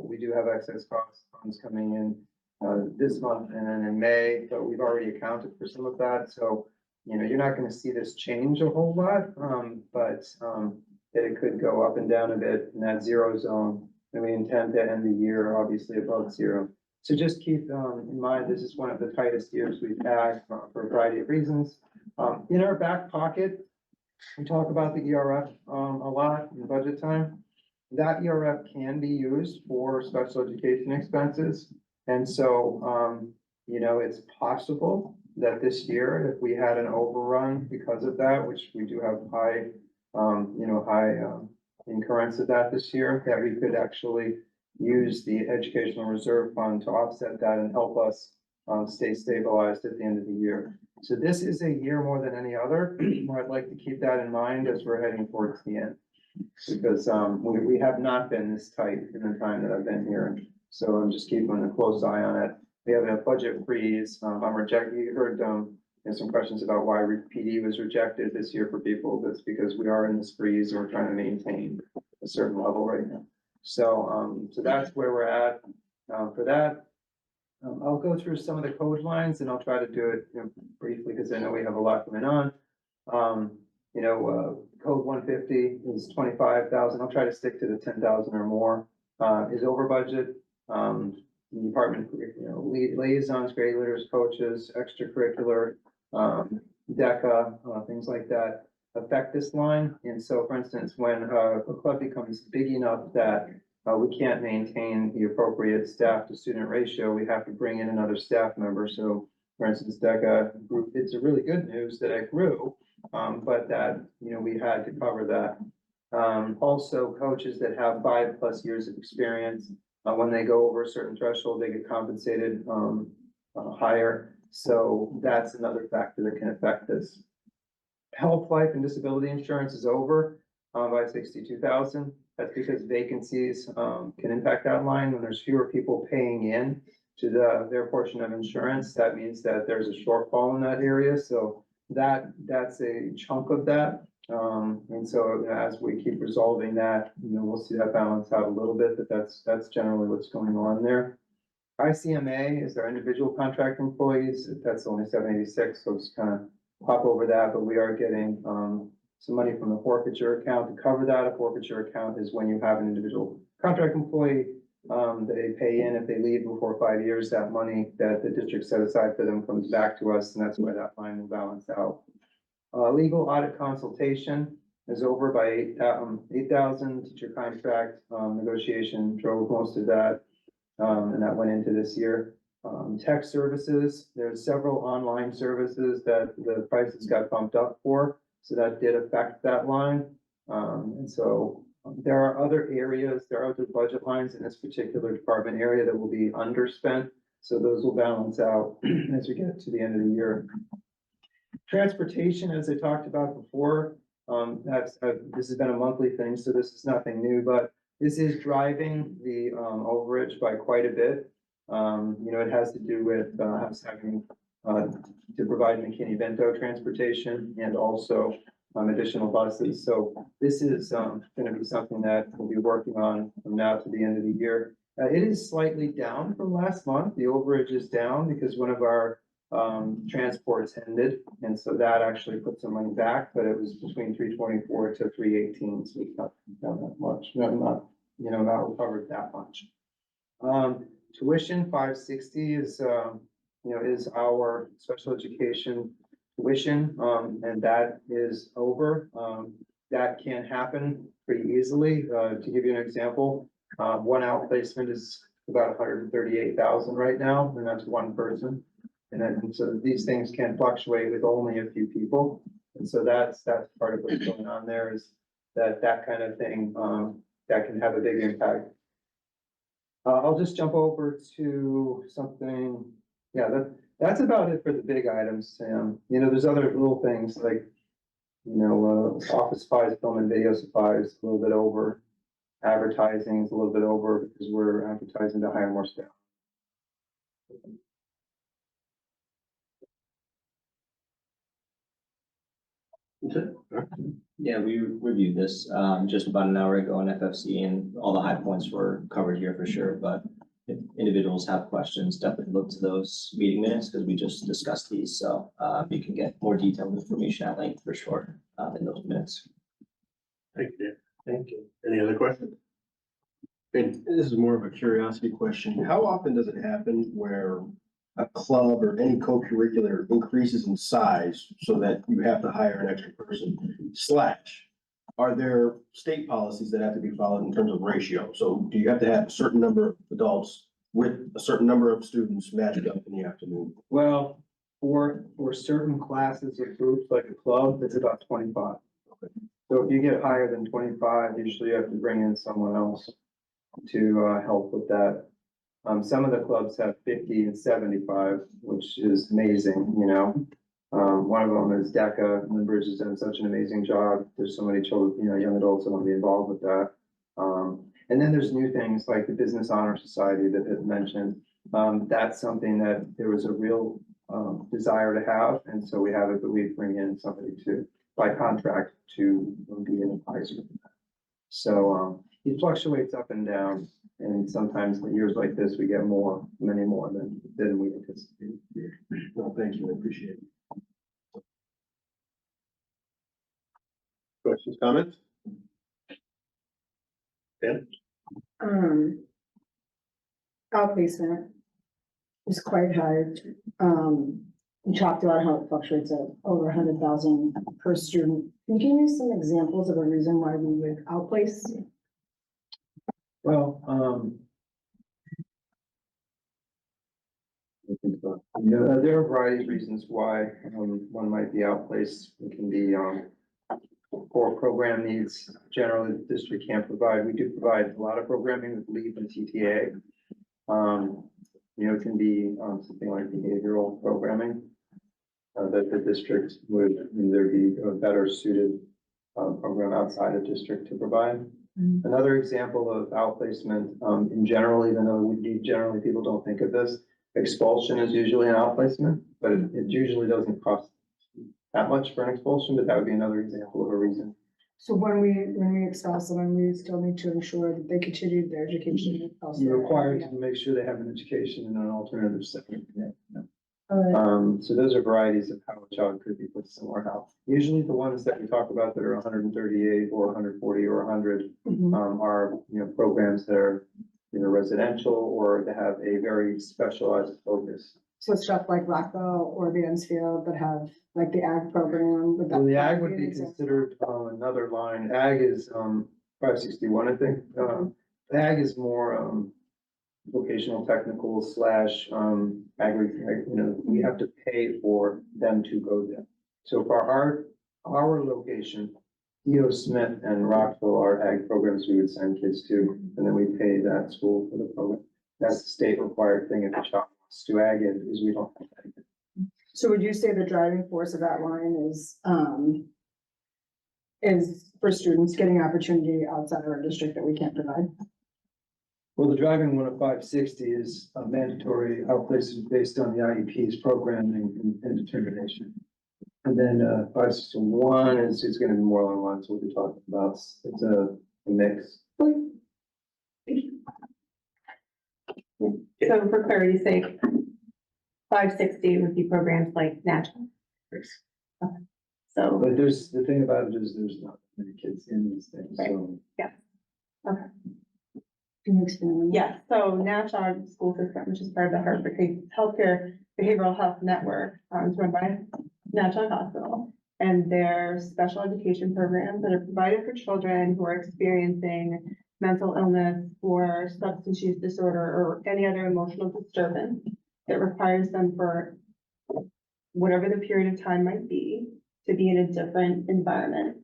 We do have excess cost funds coming in this month and then in May, but we've already accounted for some of that. So, you're not going to see this change a whole lot, but that it could go up and down a bit in that zero zone. And we intend to end the year obviously above zero. So just keep in mind, this is one of the tightest years we've had for a variety of reasons. In our back pocket, we talk about the ERF a lot in budget time. That ERF can be used for special education expenses. And so, it's possible that this year, if we had an overrun because of that, which we do have high incurrence of that this year, that we could actually use the educational reserve fund to offset that and help us stay stabilized at the end of the year. So this is a year more than any other, where I'd like to keep that in mind as we're heading towards the end. Because we have not been this tight in the time that I've been here. So I'm just keeping a close eye on it. We have a budget freeze. I'm rejecting, you heard some questions about why PD was rejected this year for people. That's because we are in this freeze and we're trying to maintain a certain level right now. So, so that's where we're at for that. I'll go through some of the code lines and I'll try to do it briefly because I know we have a lot going on. Code 150 is 25,000. I'll try to stick to the 10,000 or more. Is over budget. The department, liaisons, grade leaders, coaches, extracurricular, DECA, things like that affect this line. And so, for instance, when a club becomes big enough that we can't maintain the appropriate staff to student ratio, we have to bring in another staff member. So, for instance, DECA group, it's a really good news that it grew, but that, we had to cover that. Also, coaches that have 5+ years of experience, when they go over a certain threshold, they get compensated higher. So that's another factor that can affect this. Health, life, and disability insurance is over by 62,000. That's because vacancies can impact that line. When there's fewer people paying in to their portion of insurance, that means that there's a shortfall in that area. So that's a chunk of that. And so as we keep resolving that, we'll see that balance out a little bit, but that's generally what's going on there. ICMA is our individual contract employees. That's only 786, so it's kind of pop over that, but we are getting some money from the forfeiture account to cover that. A forfeiture account is when you have an individual contract employee, they pay in if they leave before 5 years, that money that the district set aside for them comes back to us, and that's why that line will balance out. Legal audit consultation is over by 8,000. Teacher contract negotiation drove most of that, and that went into this year. Tech services, there's several online services that the prices got bumped up for, so that did affect that line. And so there are other areas, there are other budget lines in this particular department area that will be underspent, so those will balance out as we get to the end of the year. Transportation, as I talked about before, this has been a monthly thing, so this is nothing new, but this is driving the overage by quite a bit. It has to do with us having to provide McKinney-Vento transportation and also additional buses. So this is gonna be something that we'll be working on from now to the end of the year. It is slightly down from last month. The overage is down because one of our transports ended, and so that actually put some money back, but it was between 324 to 318, so it's not down that much, not recovered that much. Tuition 560 is is our special education tuition, and that is over. That can happen pretty easily. To give you an example, one outplacement is about 138,000 right now, and that's one person. And so these things can fluctuate with only a few people. And so that's part of what's going on there, is that kind of thing, that can have a big impact. I'll just jump over to something, that's about it for the big items, Sam. There's other little things like, office supplies, film and video supplies, a little bit over. Advertising is a little bit over because we're advertising to hire more staff. Yeah, we reviewed this, just about an hour ago in FFC, and all the high points were covered here for sure, but if individuals have questions, definitely look to those meeting minutes, because we just discussed these, so, you can get more detailed information at length for sure, in those minutes. Thank you, Dan. Thank you. Any other questions? And this is more of a curiosity question. How often does it happen where a club or any co-curricular increases in size so that you have to hire an extra person? Are there state policies that have to be followed in terms of ratio? So do you have to have a certain number of adults with a certain number of students matched up in the afternoon? Well, for certain classes or groups like a club, it's about 25. Okay. So if you get higher than 25, usually you have to bring in someone else to help with that. Some of the clubs have 50 and 75, which is amazing, one of them is DECA, and Bridge has done such an amazing job. There's so many children, young adults that want to be involved with that. And then there's new things like the Business Honor Society that it mentioned. That's something that there was a real desire to have, and so we have it, but we bring in somebody by contract to be an advisor. So it fluctuates up and down, and sometimes in years like this, we get many more than we anticipated. Well, thank you. I appreciate it. Questions, comments? Dan? Outplacement is quite high. You talked about how it fluctuates at over 100,000 per student. Can you give me some examples of a reason why we would outplace? Well, there are a variety of reasons why one might be outplaced. It can be for program needs generally the district can't provide. We do provide a lot of programming with LEAP and TTA. It can be something like behavioral programming that the district would either be a better suited program outside of district to provide. Another example of outplacement in general, even though generally people don't think of this, expulsion is usually an outplacement, but it usually doesn't cost that much for an expulsion, but that would be another example of a reason. So when we expel someone, we still need to ensure that they continue their education elsewhere. You're required to make sure they have an education in an alternative setting. Alright. So those are varieties of how a child could be put somewhere else. Usually the ones that we talk about that are 138 or 140 or 100 are, programs that are either residential or that have a very specialized focus. So stuff like Rockville or Mansfield that have like the ag program. Would that Well, the ag would be an be example? considered another line. Ag is 561, I think. Ag is more vocational technical / we have to pay for them to go there. So for our location, E.O. Smith and Rockville are ag programs we would send kids to, and then we pay that school for the program. That's the state required thing if the child wants to ag it, is we don't have that. So would you say the driving force of that line is is for students getting opportunity outside of our district that we can't provide. Well, the driving one of 560 is a mandatory outplacement based on the IEP's programming and determination. And then 561 is going to be more along the lines of what you're talking about. It's a mix. So for clarity's sake, 560 would be programs like natural. Okay. So, But there's, the thing about it is there's not many kids in these things, so. yeah. Okay. Can you explain? Yeah, so Natchog School System, which is part of the Hartford Healthcare Behavioral Health Network, is run by Natchog Hospital. And their special education programs that are provided for children who are experiencing mental illness or substance use disorder or any other emotional disturbance that requires them for whatever the period of time might be, to be in a different environment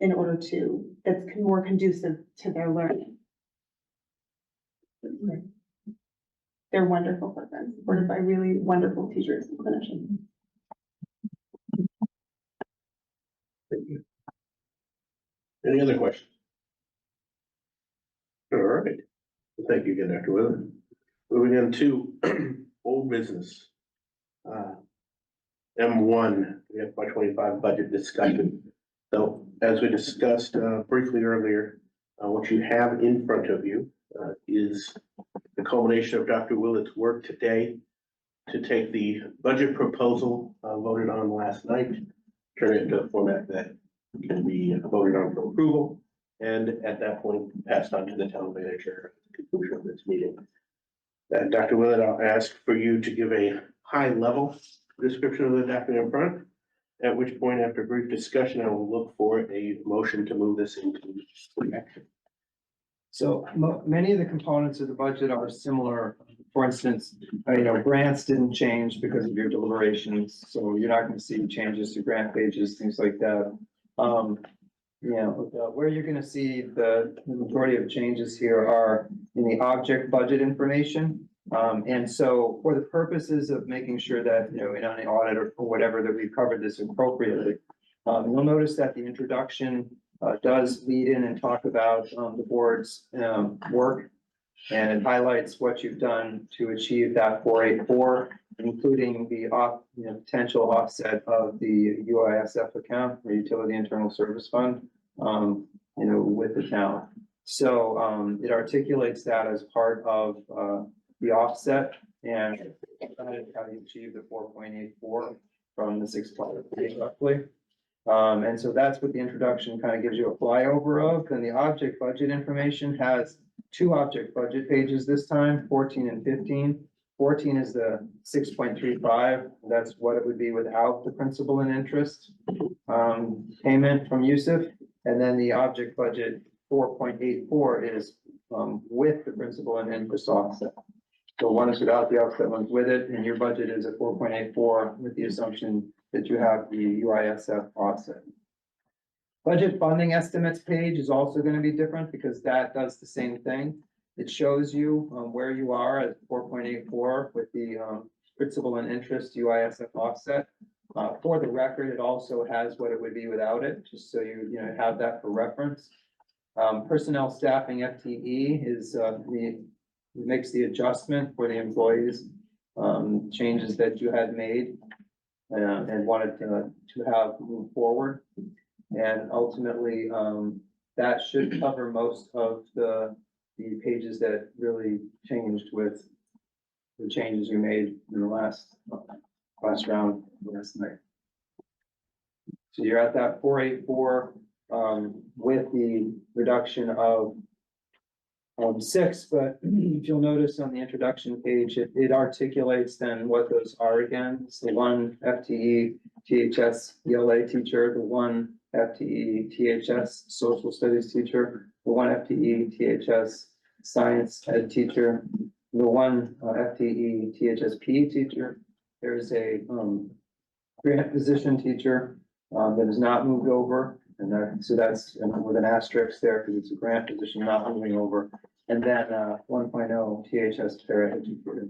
in order to, that's more conducive to their learning. They're wonderful programs, supported by really wonderful teachers and clinicians. Any other questions? All right. Thank you again, Dr. Withers. Moving on to old business. M1, the FY25 budget discussion. So as we discussed briefly earlier, what you have in front of you is the culmination of Dr. Willett's work today to take the budget proposal voted on last night, turn it into a format that can be voted on for approval, and at that point passed on to the town manager at the conclusion of this meeting. Dr. Willett, I'll ask for you to give a high level description of the document in front, at which point, after a brief discussion, I will look for a motion to move this into action. So many of the components of the budget are similar. For instance, grants didn't change because of your deliberations, so you're not going to see changes to grant pages, things like that. Where you're going to see the majority of changes here are in the object budget information. And so for the purposes of making sure that, in any audit or whatever, that we've covered this appropriately, you'll notice that the introduction does lead in and talk about the board's work, and it highlights what you've done to achieve that 484, including the potential offset of the UISF account, or Utility Internal Service Fund, with the town. So it articulates that as part of the offset, and that is how you achieve the 4.84 from the 6.8 roughly. And so that's what the introduction kind of gives you a flyover of. And the object budget information has two object budget pages this time, 14 and 15. 14 is the 6.35. That's what it would be without the principal and interest payment from Yusuf. And then the object budget 4.84 is with the principal and interest offset. So one is without the offset, one's with it, and your budget is at 4.84 with the assumption that you have the UISF offset. Budget funding estimates page is also going to be different because that does the same thing. It shows you where you are at 4.84 with the principal and interest UISF offset. For the record, it also has what it would be without it, just so you have that for reference. Personnel staffing FTE is makes the adjustment for the employees changes that you had made and wanted to have move forward. And ultimately, that should cover most of the pages that really changed with the changes you made in the last round last night. So you're at that 484 with the reduction of 6, but if you'll notice on the introduction page, it articulates then what those are again. It's the one FTE THS ELA teacher, the one FTE THS social studies teacher, the one FTE THS science ed teacher, the one FTE THS PE teacher. There's a grant position teacher that is not moved over. And so that's with an asterisk there because it's a grant position not moving over. And then 1.0 THS para teacher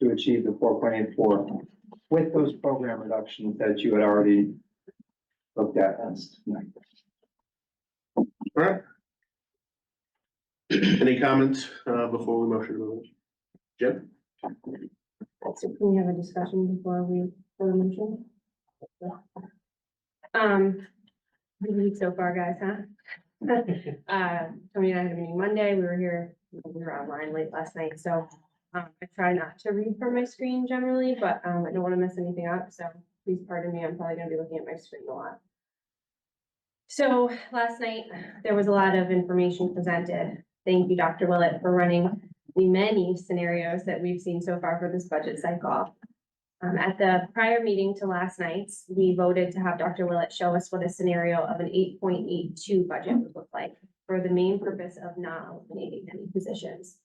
to achieve the 4.84 with those program reductions that you had already looked at as tonight. All right. Any comments, before we motion to move? Jim? So can we have a discussion before we, for the motion? Good week so far, guys, huh? Tony and I had a meeting Monday, we were online late last night, so, I try not to read from my screen generally, but, I don't wanna mess anything up, so please pardon me, I'm probably gonna be looking at my screen a lot. So last night, there was a lot of information presented. Thank you, Dr. Willett, for running the many scenarios that we've seen so far for this budget cycle. At the prior meeting to last night's, we voted to have Dr. Willett show us what a scenario of an 8.82 budget would look like for the main purpose of not eliminating any positions.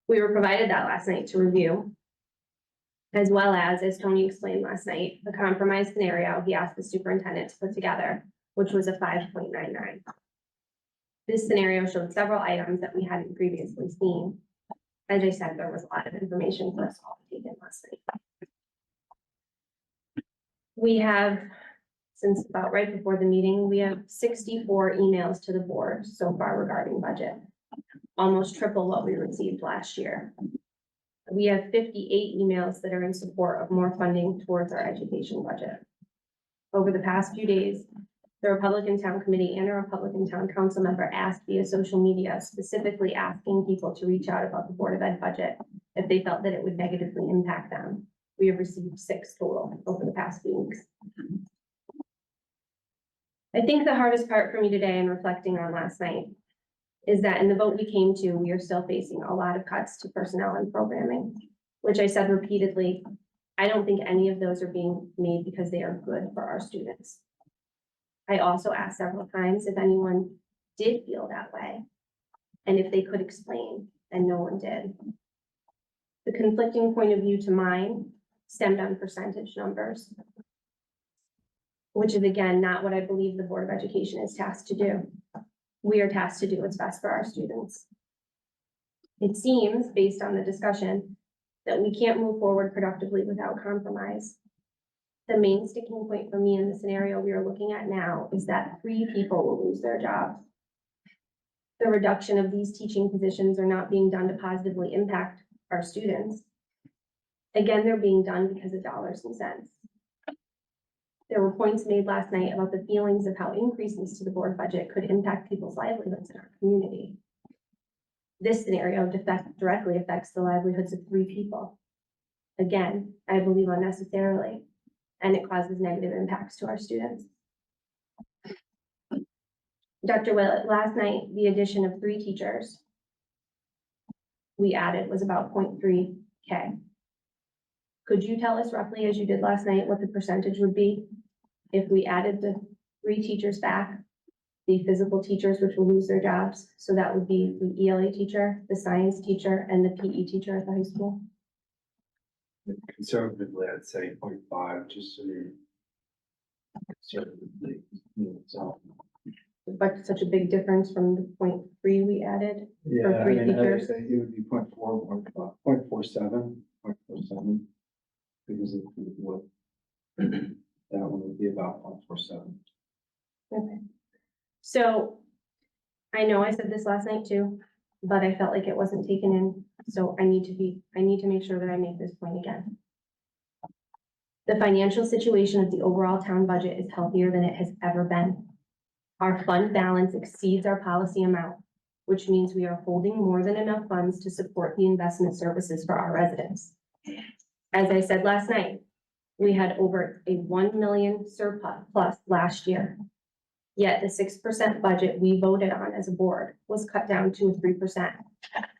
We were provided that last night to review, as well as Tony explained last night, the compromise scenario he asked the superintendent to put together, which was a 5.99. This scenario showed several items that we hadn't previously seen. As I said, there was a lot of information for us all to take in last night. We have, since about right before the meeting, we have 64 emails to the board so far regarding budget, almost triple what we received last year. We have 58 emails that are in support of more funding towards our education budget. Over the past few days, the Republican Town Committee and a Republican Town Council member asked via social media, specifically asking people to reach out about the Board of Ed budget if they felt that it would negatively impact them. We have received 6 total over the past few weeks. I think the hardest part for me today in reflecting on last night is that in the vote we came to, we are still facing a lot of cuts to personnel and programming, which I said repeatedly, I don't think any of those are being made because they are good for our students. I also asked several times if anyone did feel that way and if they could explain, and no one did. The conflicting point of view to mine stemmed on percentage numbers, which is again, not what I believe the Board of Education is tasked to do. We are tasked to do what's best for our students. It seems, based on the discussion, that we can't move forward productively without compromise. The main sticking point for me in the scenario we are looking at now is that 3 people will lose their jobs. The reduction of these teaching positions are not being done to positively impact our students. Again, they're being done because of dollars and cents. There were points made last night about the feelings of how increases to the board budget could impact people's livelihoods in our community. This scenario directly affects the livelihoods of 3 people. Again, I believe unnecessarily, and it causes negative impacts to our students. Dr. Willett, last night, the addition of 3 teachers we added was about 0.3K. Could you tell us roughly, as you did last night, what the percentage would be if we added the 3 teachers back, the physical teachers, which will lose their jobs? So that would be the ELA teacher, the science teacher, and the PE teacher at the high school. Conservatively, I'd say 0.5, just so you're conservatively, so. But such a big difference from the 0.3 we added Yeah, for I 3 mean, I would teachers. say it would be 0.4, 0.47, because of what, that one would be about 0.47. Okay. So I know I said this last night too, but I felt like it wasn't taken in. So I need to make sure that I make this point again. The financial situation of the overall town budget is healthier than it has ever been. Our fund balance exceeds our policy amount, which means we are holding more than enough funds to support the investment services for our residents. As I said last night, we had over a 1 million surplus last year. Yet the 6% budget we voted on as a board was cut down to 3%,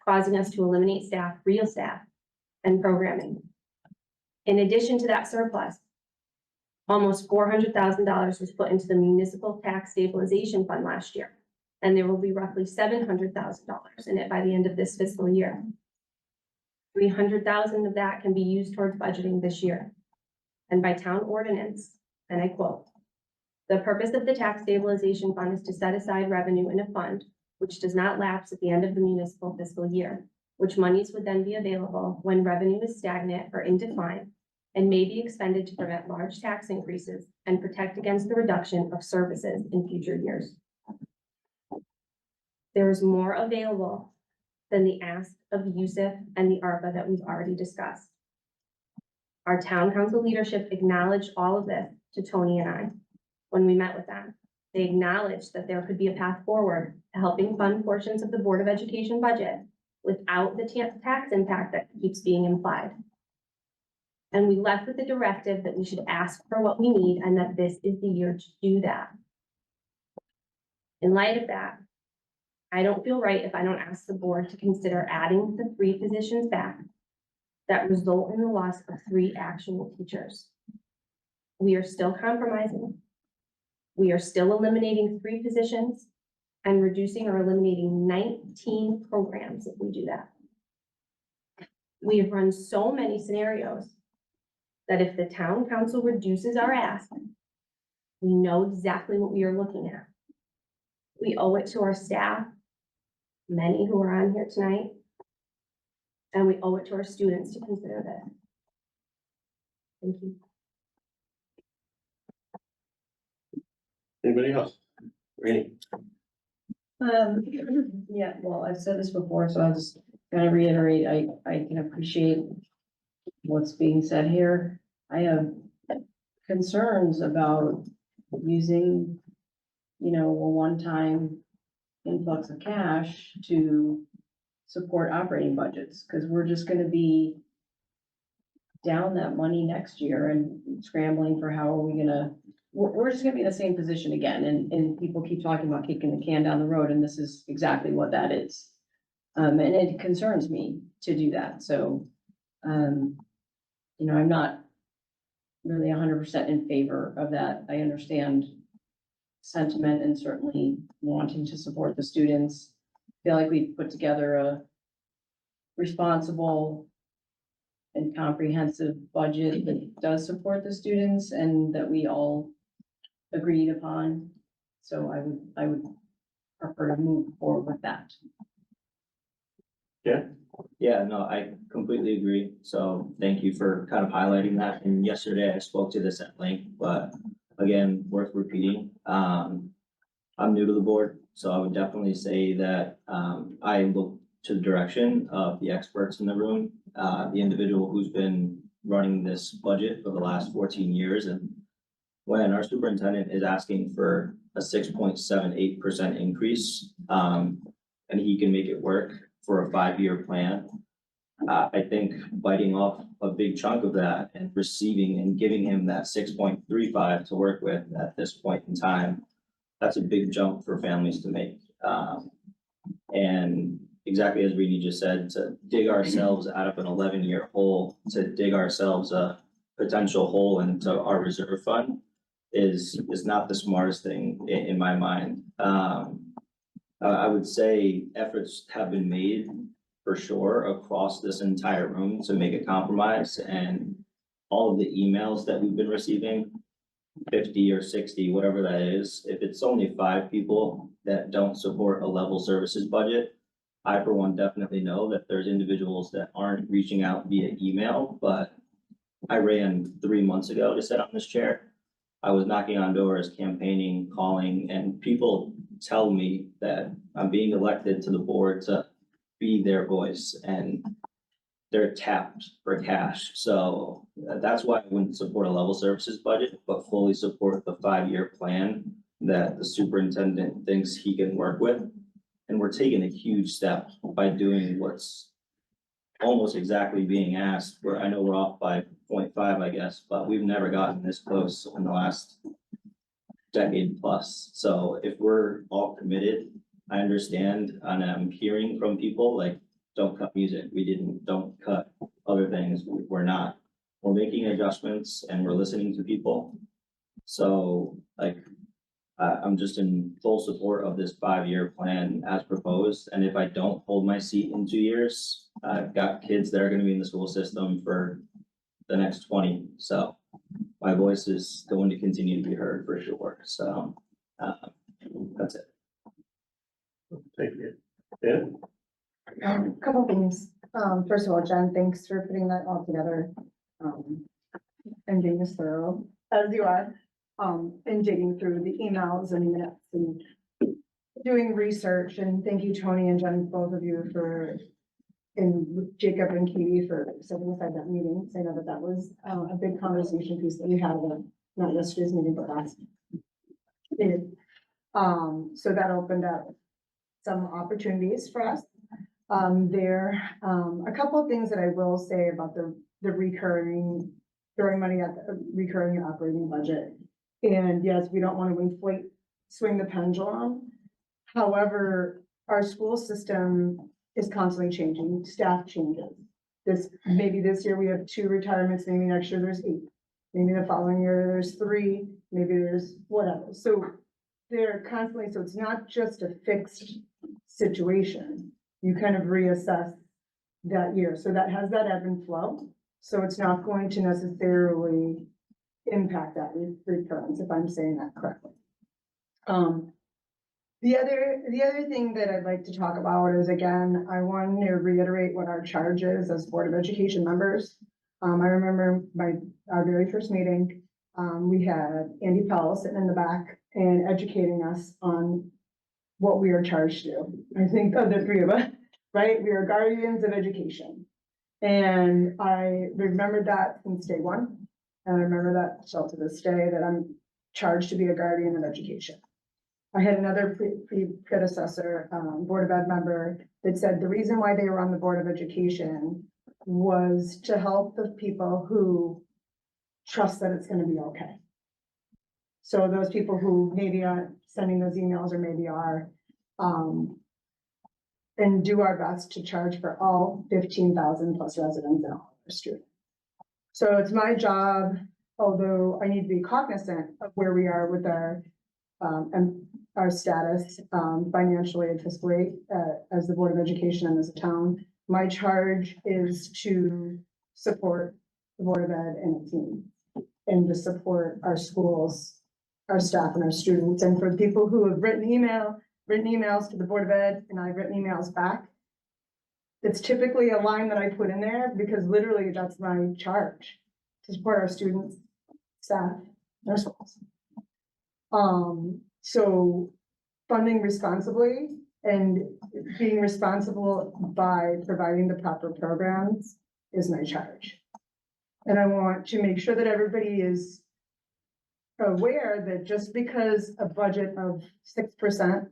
causing us to eliminate staff, real staff, and programming. In addition to that surplus, almost $400,000 was put into the municipal tax stabilization fund last year, and there will be roughly $700,000 in it by the end of this fiscal year. $300,000 of that can be used towards budgeting this year. And by town ordinance, and I quote, "The purpose of the tax stabilization fund is to set aside revenue in a fund which does not lapse at the end of the municipal fiscal year, which monies would then be available when revenue is stagnant or in decline, and may be expended to prevent large tax increases and protect against the reduction of services in future years. There is more available than the ask of Yusuf and the ARPA that we've already discussed. Our town council leadership acknowledged all of this to Tony and I when we met with them. They acknowledged that there could be a path forward to helping fund portions of the Board of Education budget without the tax impact that keeps being implied. And we left with the directive that we should ask for what we need and that this is the year to do that. In light of that, I don't feel right if I don't ask the board to consider adding the 3 positions back that result in the loss of 3 actual teachers. We are still compromising. We are still eliminating 3 positions and reducing or eliminating 19 programs if we do that. We have run so many scenarios that if the town council reduces our ask, we know exactly what we are looking at. We owe it to our staff, many who are on here tonight, and we owe it to our students to consider this. Thank you. Anybody else? Randy? Yeah, well, I've said this before, so I'll just kind of reiterate, I can appreciate what's being said here. I have concerns about using, a one-time influx of cash to support operating budgets, because we're just gonna be down that money next year and scrambling for how are we gonna, we're just gonna be in the same position again, and people keep talking about kicking the can down the road, and this is exactly what that is. And it concerns me to do that, so, I'm not really 100% in favor of that. I understand sentiment and certainly wanting to support the students. Feel like we put together a responsible and comprehensive budget that does support the students and that we all agreed upon. So I would prefer to move forward with that. Yeah. Yeah, no, I completely agree. So thank you for kind of highlighting that. And yesterday I spoke to this at length, but again, worth repeating. I'm new to the board, so I would definitely say that I look to the direction of the experts in the room, the individual who's been running this budget for the last 14 years. And when our superintendent is asking for a 6.78% increase, and he can make it work for a 5-year plan, I think biting off a big chunk of that and receiving and giving him that 6.35 to work with at this point in time, that's a big jump for families to make. And exactly as Reedy just said, to dig ourselves out of an 11-year hole, to dig ourselves a potential hole into our reserve fund is not the smartest thing in my mind. I would say efforts have been made for sure across this entire room to make a compromise, and all of the emails that we've been receiving, 50 or 60, whatever that is, if it's only 5 people that don't support a level services budget, I for one definitely know that there's individuals that aren't reaching out via email, but I ran 3 months ago to sit on this chair. I was knocking on doors, campaigning, calling, and people tell me that I'm being elected to the board to be their voice, and they're tapped for cash. So that's why I wouldn't support a level services budget, but fully support the 5-year plan that the superintendent thinks he can work with. And we're taking a huge step by doing what's almost exactly being asked, where I know we're off by 0.5, I guess, but we've never gotten this close in the last decade plus. So if we're all committed, I understand, and I'm hearing from people like, don't cut music. Don't cut other things. We're not. We're making adjustments and we're listening to people. So like, I'm just in full support of this 5-year plan as proposed. And if I don't hold my seat in 2 years, I've got kids that are going to be in the school system for the next 20. So my voice is going to continue to be heard for sure. So that's it. Thank you. Yeah. Couple things. First of all, Jen, thanks for putting that all together. and being as thorough as you are, and digging through the emails and minutes and doing research. And thank you, Tony and Jen, both of you and Jacob and Katie for setting aside that meeting. So I know that that was a big conversation piece that we had, not yesterday's meeting, but last. So that opened up some opportunities for us. A couple of things that I will say about the recurring, throwing money at the recurring operating budget. And yes, we don't want to swing the pendulum. However, our school system is constantly changing, staff changes. Maybe this year we have 2 retirements, maybe next year there's 8. Maybe the following year there's 3, maybe there's whatever. So they're constantly, so it's not just a fixed situation. You kind of reassess that year. So that has that ebb and flow. So it's not going to necessarily impact that recurrence, if I'm saying that correctly. The other thing that I'd like to talk about is, again, I want to reiterate what our charge is as Board of Education members. I remember our very first meeting, we had Andy Powell sitting in the back and educating us on what we are charged to. I think of the 3 of us, right? We are guardians of education. And I remembered that since day one. And I remember that still to this day, that I'm charged to be a guardian of education. I had another predecessor, Board of Ed member that said the reason why they were on the Board of Education was to help the people who trust that it's gonna be okay. So those people who maybe aren't sending those emails or maybe are, and do our best to charge for all 15,000 plus residents and all our students. So it's my job, although I need to be cognizant of where we are with our status financially and fiscally as the Board of Education and as a town. My charge is to support the Board of Ed and its team, and to support our schools, our staff and our students. And for people who have written emails to the Board of Ed, and I've written emails back, it's typically a line that I put in there because literally that's my charge, to support our students, staff, and our schools. So funding responsibly and being responsible by providing the proper programs is my charge. And I want to make sure that everybody is aware that just because a budget of 6%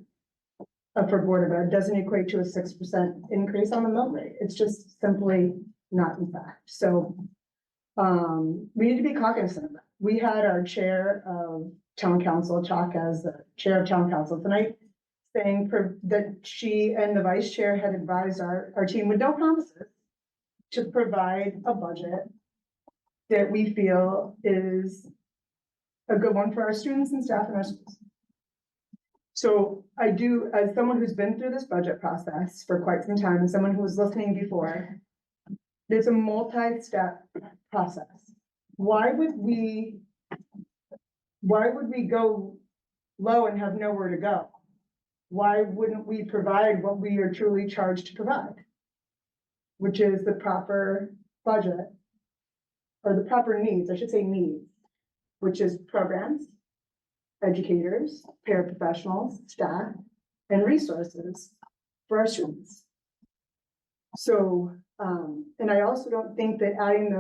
for Board of Ed doesn't equate to a 6% increase on the mill rate. It's just simply not in fact. So we need to be cognizant of that. We had our chair of town council talk as the chair of town council tonight, saying that she and the vice chair had advised our team with no promises to provide a budget that we feel is a good one for our students and staff in our schools. So I do, as someone who's been through this budget process for quite some time and someone who was listening before, there's a multi-step process. Why would we go low and have nowhere to go? Why wouldn't we provide what we are truly charged to provide? Which is the proper budget, or the proper needs, I should say needs, which is programs, educators, paraprofessionals, staff, and resources for our students. So, and I also don't think that adding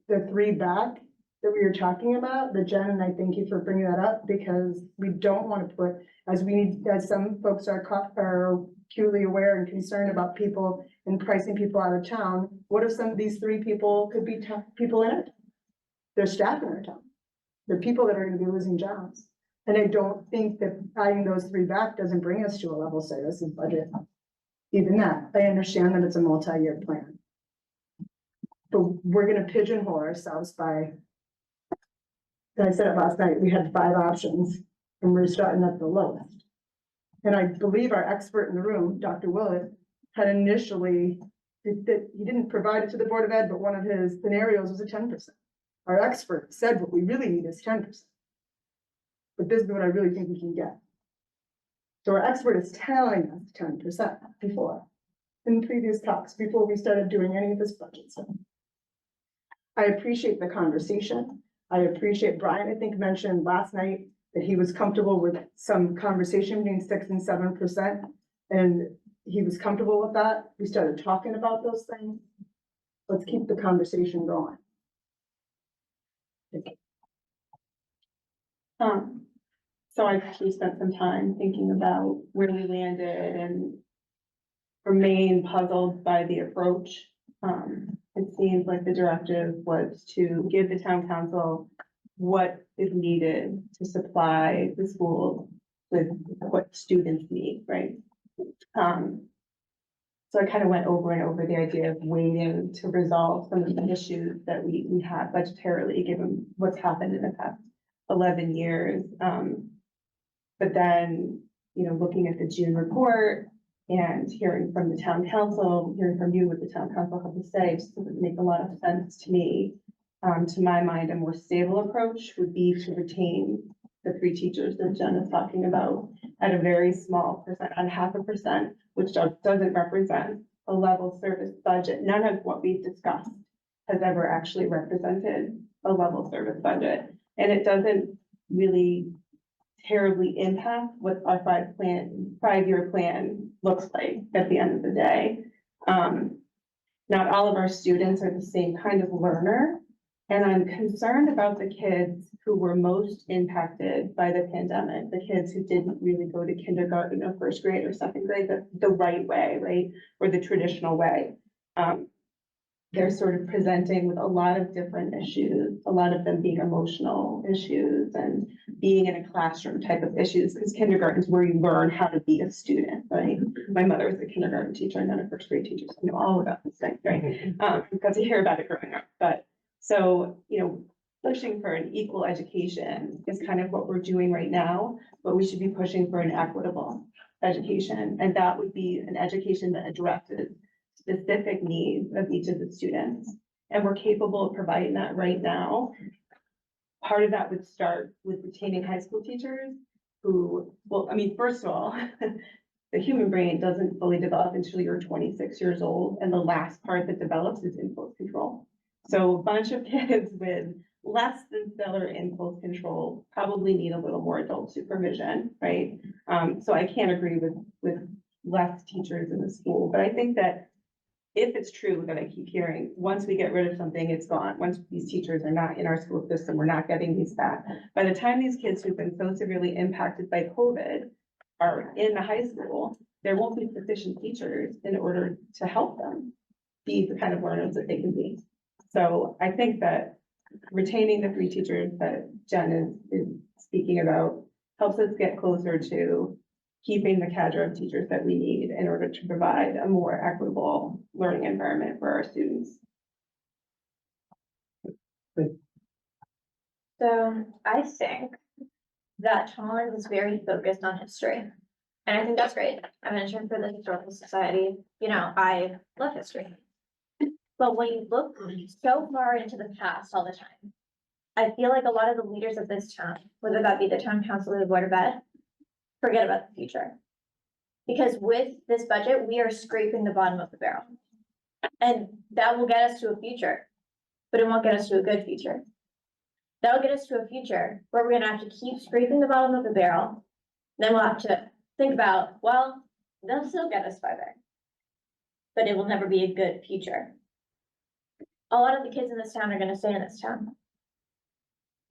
the 3 back that we were talking about, that Jen, and I thank you for bringing that up, because we don't want to put, as some folks are acutely aware and concerned about people and pricing people out of town. What if some of these 3 people could be people in it? They're staff in our town. They're people that are going to be losing jobs. And I don't think that adding those 3 back doesn't bring us to a level services budget. Even that, I understand that it's a multi-year plan. But we're going to pigeonhole ourselves by, and I said it last night, we had 5 options and we're starting at the lowest. And I believe our expert in the room, Dr. Willett, had initially, that he didn't provide it to the Board of Ed, but one of his scenarios was a 10%. Our expert said what we really need is 10%. But this is what I really think we can get. So our expert is telling us 10% before, in previous talks, before we started doing any of this budget stuff. I appreciate the conversation. I appreciate Brian, I think, mentioned last night that he was comfortable with some conversation between 6 and 7%. And he was comfortable with that. We started talking about those things. Let's keep the conversation going. So I actually spent some time thinking about where we landed and remain puzzled by the approach. It seems like the directive was to give the town council what is needed to supply the school with what students need, right? So I kind of went over and over the idea of waiting to resolve some of the issues that we have budgetarily, given what's happened in the past 11 years. But then, you know, looking at the June report and hearing from the town council, hearing from you what the town council had to say, just doesn't make a lot of sense to me. To my mind, a more stable approach would be to retain the 3 teachers that Jen is talking about at a very small percent, on 0.5%, which doesn't represent a level service budget. None of what we've discussed has ever actually represented a level service budget. And it doesn't really terribly impact what our 5-year plan looks like at the end of the day. Not all of our students are the same kind of learner. And I'm concerned about the kids who were most impacted by the pandemic, the kids who didn't really go to kindergarten or 1st grade or 2nd grade the right way, right? Or the traditional way. They're sort of presenting with a lot of different issues, a lot of them being emotional issues and being in a classroom type of issues, because kindergarten is where you learn how to be a student, right? My mother was a kindergarten teacher and then a 1st grade teacher, so I know all about this thing, right? Got to hear about it growing up, but so, you know, pushing for an equal education is kind of what we're doing right now, but we should be pushing for an equitable education. And that would be an education that addresses specific needs of each of the students. And we're capable of providing that right now. Part of that would start with retaining high school teachers who, well, I mean, first of all, the human brain doesn't fully develop until you're 26 years old. And the last part that develops is impulse control. So a bunch of kids with less than stellar impulse control probably need a little more adult supervision, right? So I can't agree with less teachers in the school, but I think that if it's true that I keep hearing, once we get rid of something, it's gone. Once these teachers are not in our school system, we're not getting these back. By the time these kids who've been so severely impacted by COVID are in the high school, there won't be sufficient teachers in order to help them be the kind of learners that they can be. So I think that retaining the 3 teachers that Jen is speaking about helps us get closer to keeping the cadre of teachers that we need in order to provide a more equitable learning environment for our students. So I think that Tolland is very focused on history. And I think that's great. I'm an intern for the Historical Society. You know, I love history. But when you look so far into the past all the time, I feel like a lot of the leaders of this town, whether that be the town council or the board of ed, forget about the future. Because with this budget, we are scraping the bottom of the barrel. And that will get us to a future, but it won't get us to a good future. That will get us to a future where we're gonna have to keep scraping the bottom of the barrel. Then we'll have to think about, well, they'll still get us farther, but it will never be a good future. A lot of the kids in this town are gonna stay in this town.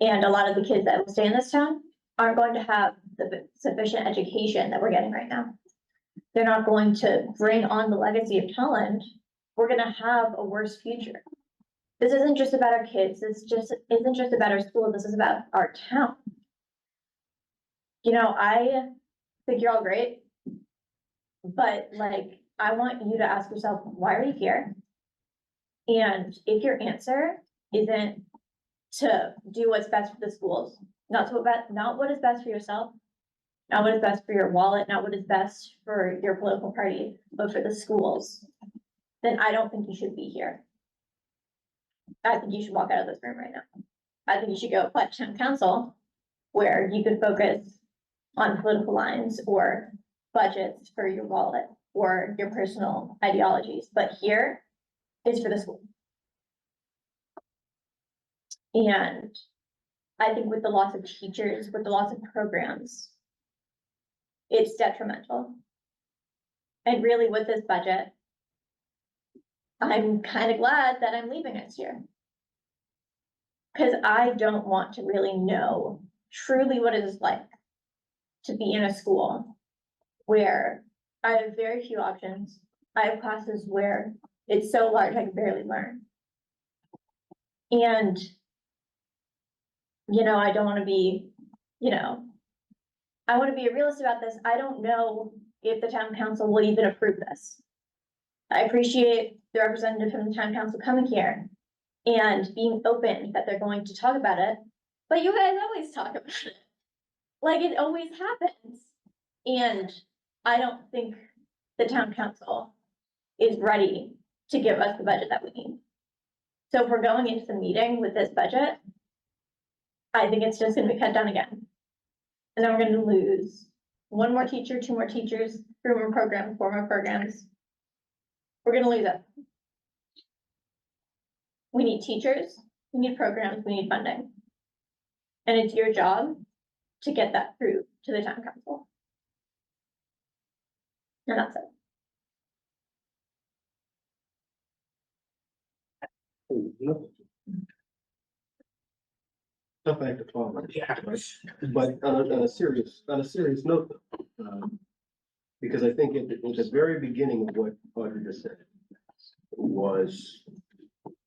And a lot of the kids that will stay in this town aren't going to have the sufficient education that we're getting right now. They're not going to bring on the legacy of Tolland. We're gonna have a worse future. This isn't just about our kids. This just isn't just about our school. This is about our town. You know, I think you're all great, but like, I want you to ask yourself, why are you here? And if your answer isn't to do what's best for the schools, not what is best for yourself, not what is best for your wallet, not what is best for your political party, but for the schools, then I don't think you should be here. I think you should walk out of this room right now. I think you should go apply to town council where you could focus on political lines or budgets for your wallet or your personal ideologies. But here is for the school. And I think with the loss of teachers, with the loss of programs, it's detrimental. And really with this budget, I'm kind of glad that I'm leaving next year. Cause I don't want to really know truly what it is like to be in a school where I have very few options. I have classes where it's so large I can barely learn. And, I don't want to be, I want to be a realist about this. I don't know if the town council will even approve this. I appreciate the representative from the town council coming here and being open that they're going to talk about it, but you guys always talk about it. Like it always happens. And I don't think the town council is ready to give us the budget that we need. So if we're going into the meeting with this budget, I think it's just gonna be cut down again. And then we're gonna lose one more teacher, two more teachers, three more programs, four more programs. We're gonna lose it. We need teachers, we need programs, we need funding. And it's your job to get that through to the town council. And that's it. Stuff back to Tolland. Yeah. But on a serious note, because I think at the very beginning of what Audrey just said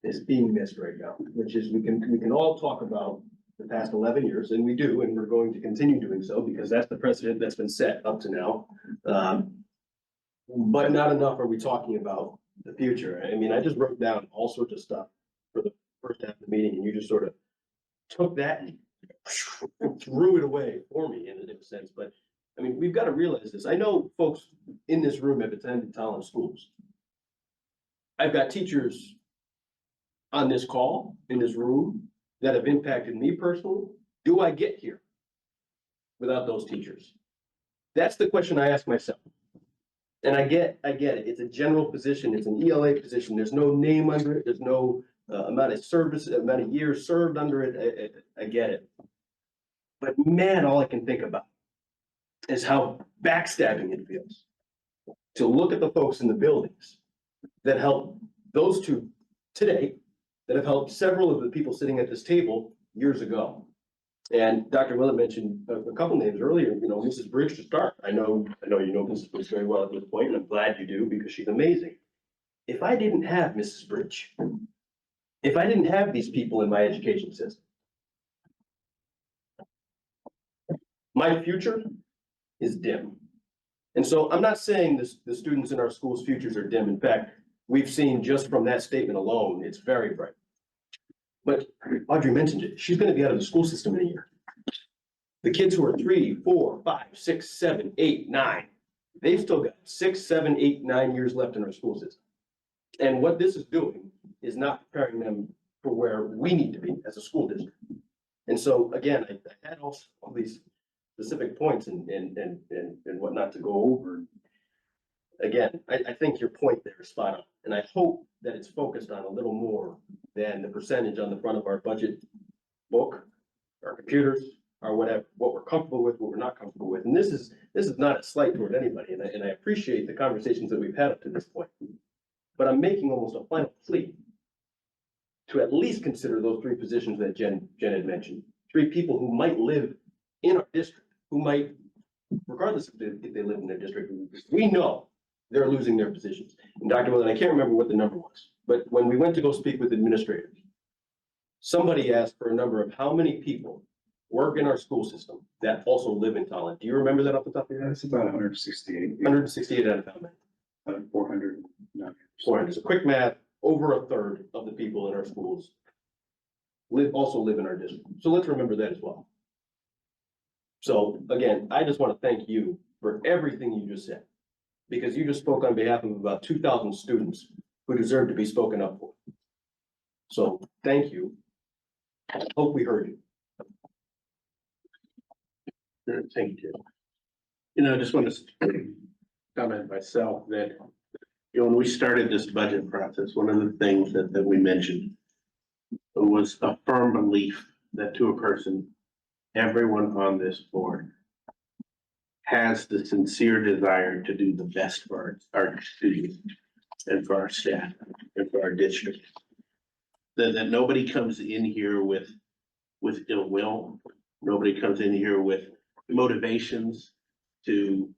is being missed right now, which is we can all talk about the past 11 years, and we do, and we're going to continue doing so because that's the precedent that's been set up to now. But not enough are we talking about the future. I mean, I just wrote down all sorts of stuff for the first half of the meeting, and you just sort of took that and threw it away for me in a sense. But I mean, we've got to realize this. I know folks in this room have attended Tolland schools. I've got teachers on this call, in this room, that have impacted me personally. Do I get here without those teachers? That's the question I ask myself. And I get it. It's a general position. It's an ELA position. There's no name under it. There's no amount of service, amount of years served under it. I get it. But man, all I can think about is how backstabbing it feels to look at the folks in the buildings that helped those two today, that have helped several of the people sitting at this table years ago. And Dr. Willett mentioned a couple names earlier, Mrs. Bridge to start. I know you know Mrs. Bridge very well at this point, and I'm glad you do because she's amazing. If I didn't have Mrs. Bridge, if I didn't have these people in my education system, my future is dim. And so I'm not saying the students in our schools' futures are dim. In fact, we've seen just from that statement alone, it's very bright. But Audrey mentioned it. She's going to be out of the school system in a year. The kids who are 3, 4, 5, 6, 7, 8, 9, they've still got 6, 7, 8, 9 years left in our school system. And what this is doing is not preparing them for where we need to be as a school district. And so, again, I had all these specific points and whatnot to go over. Again, I think your point there is spot on. And I hope that it's focused on a little more than the percentage on the front of our budget book, our computers, or whatever, what we're comfortable with, what we're not comfortable with. And this is not a slight toward anybody. And I appreciate the conversations that we've had up to this point. But I'm making almost a final plea to at least consider those 3 positions that Jen had mentioned. 3 people who might live in our district, who might, regardless if they live in their district, we know they're losing their positions. And Dr. Willett, I can't remember what the number was, but when we went to go speak with administrators, somebody asked for a number of how many people work in our school system that also live in Tolland. Do you remember that off the top of your head? It's about 168. 168 out of how many? 400. 400. So quick math, over a third of the people in our schools also live in our district. So let's remember that as well. So again, I just want to thank you for everything you just said, because you just spoke on behalf of about 2,000 students who deserve to be spoken up for. So thank you. Hope we heard you. Thank you. I just want to comment myself that, when we started this budget process, one of the things that we mentioned was a firm belief that to a person, everyone on this board has the sincere desire to do the best for our students and for our staff and for our district. That nobody comes in here with ill will. Nobody comes in here with motivations to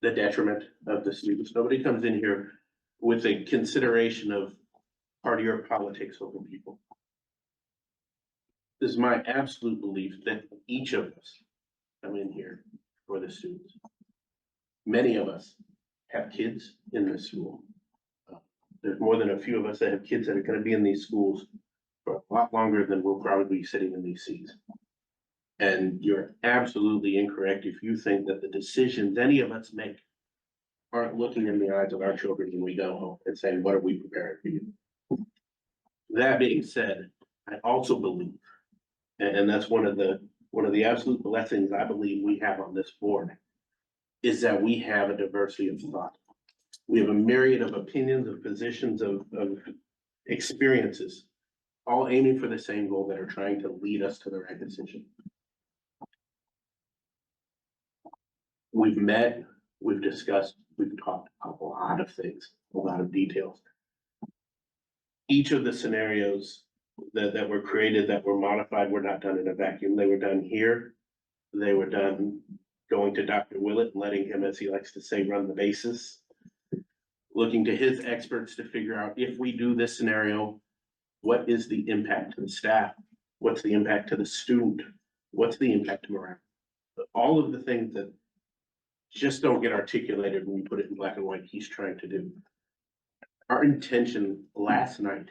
the detriment of the students. Nobody comes in here with a consideration of party or politics over people. This is my absolute belief that each of us come in here for the students. Many of us have kids in this school. There's more than a few of us that have kids that are gonna be in these schools for a lot longer than we'll probably be sitting in these seats. And you're absolutely incorrect if you think that the decisions any of us make aren't looking in the eyes of our children when we go home and saying, what are we preparing for you? That being said, I also believe, and that's one of the absolute blessings I believe we have on this board, is that we have a diversity of thought. We have a myriad of opinions, of positions, of experiences, all aiming for the same goal that are trying to lead us to the right decision. We've met, we've discussed, we've talked a lot of things, a lot of details. Each of the scenarios that were created, that were modified, were not done in a vacuum. They were done here. They were done going to Dr. Willett, letting him, as he likes to say, run the bases. Looking to his experts to figure out, if we do this scenario, what is the impact to the staff? What's the impact to the student? What's the impact to morale? All of the things that just don't get articulated when we put it in black and white, he's trying to do. Our intention last night,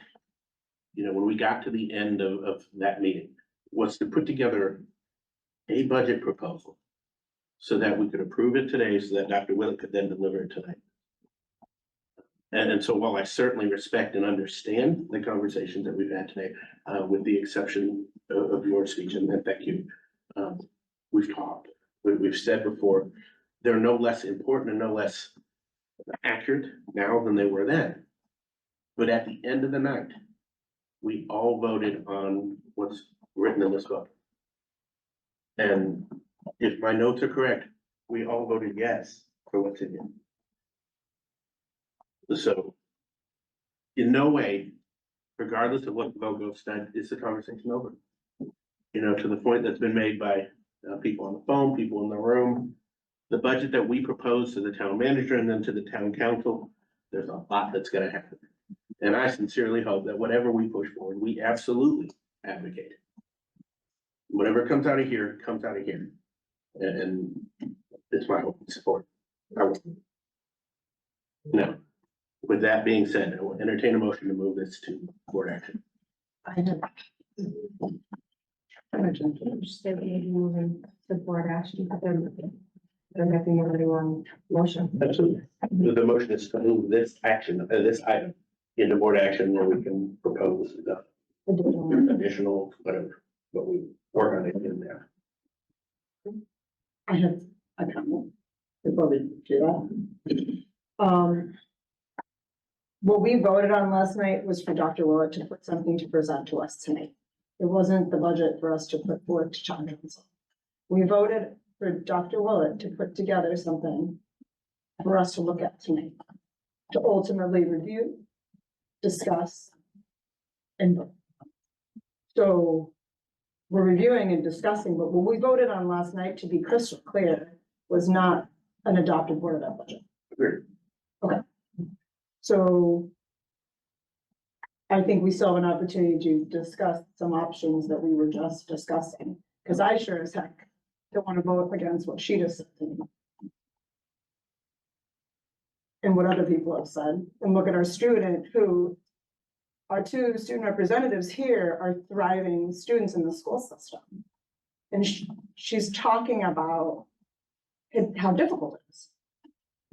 when we got to the end of that meeting, was to put together a budget proposal so that we could approve it today, so that Dr. Willett could then deliver it tonight. And so while I certainly respect and understand the conversations that we've had today, with the exception of your speech, and thank you, we've talked, we've said before, they're no less important and no less accurate now than they were then. But at the end of the night, we all voted on what's written in this book. And if my notes are correct, we all voted yes for what's in it. So in no way, regardless of what the vote goes to, is the conversation over. To the point that's been made by people on the phone, people in the room, the budget that we propose to the town manager and then to the town council, there's a lot that's gonna happen. And I sincerely hope that whatever we push forward, we absolutely advocate. Whatever comes out of here, comes out of here. And it's my hope and support. Now, with that being said, I will entertain a motion to move this to board action. Just say we need to move in to board action, but they're making already one motion. Absolutely. The motion is to move this action, this item into board action where we can propose the additional, whatever, but we work on it in there. I have a comment before we do that. What we voted on last night was for Dr. Willett to put something to present to us tonight. It wasn't the budget for us to put forward to town council. We voted for Dr. Willett to put together something for us to look at tonight, to ultimately review, discuss, and vote. So we're reviewing and discussing, but what we voted on last night, to be crystal clear, was not an adopted Board of Ed budget. Agreed. Okay. So I think we still have an opportunity to discuss some options that we were just discussing, because I sure as heck don't want to vote against what she just said to me. And what other people have said, and look at our student who, our two student representatives here are thriving students in the school system. And she's talking about how difficult it is.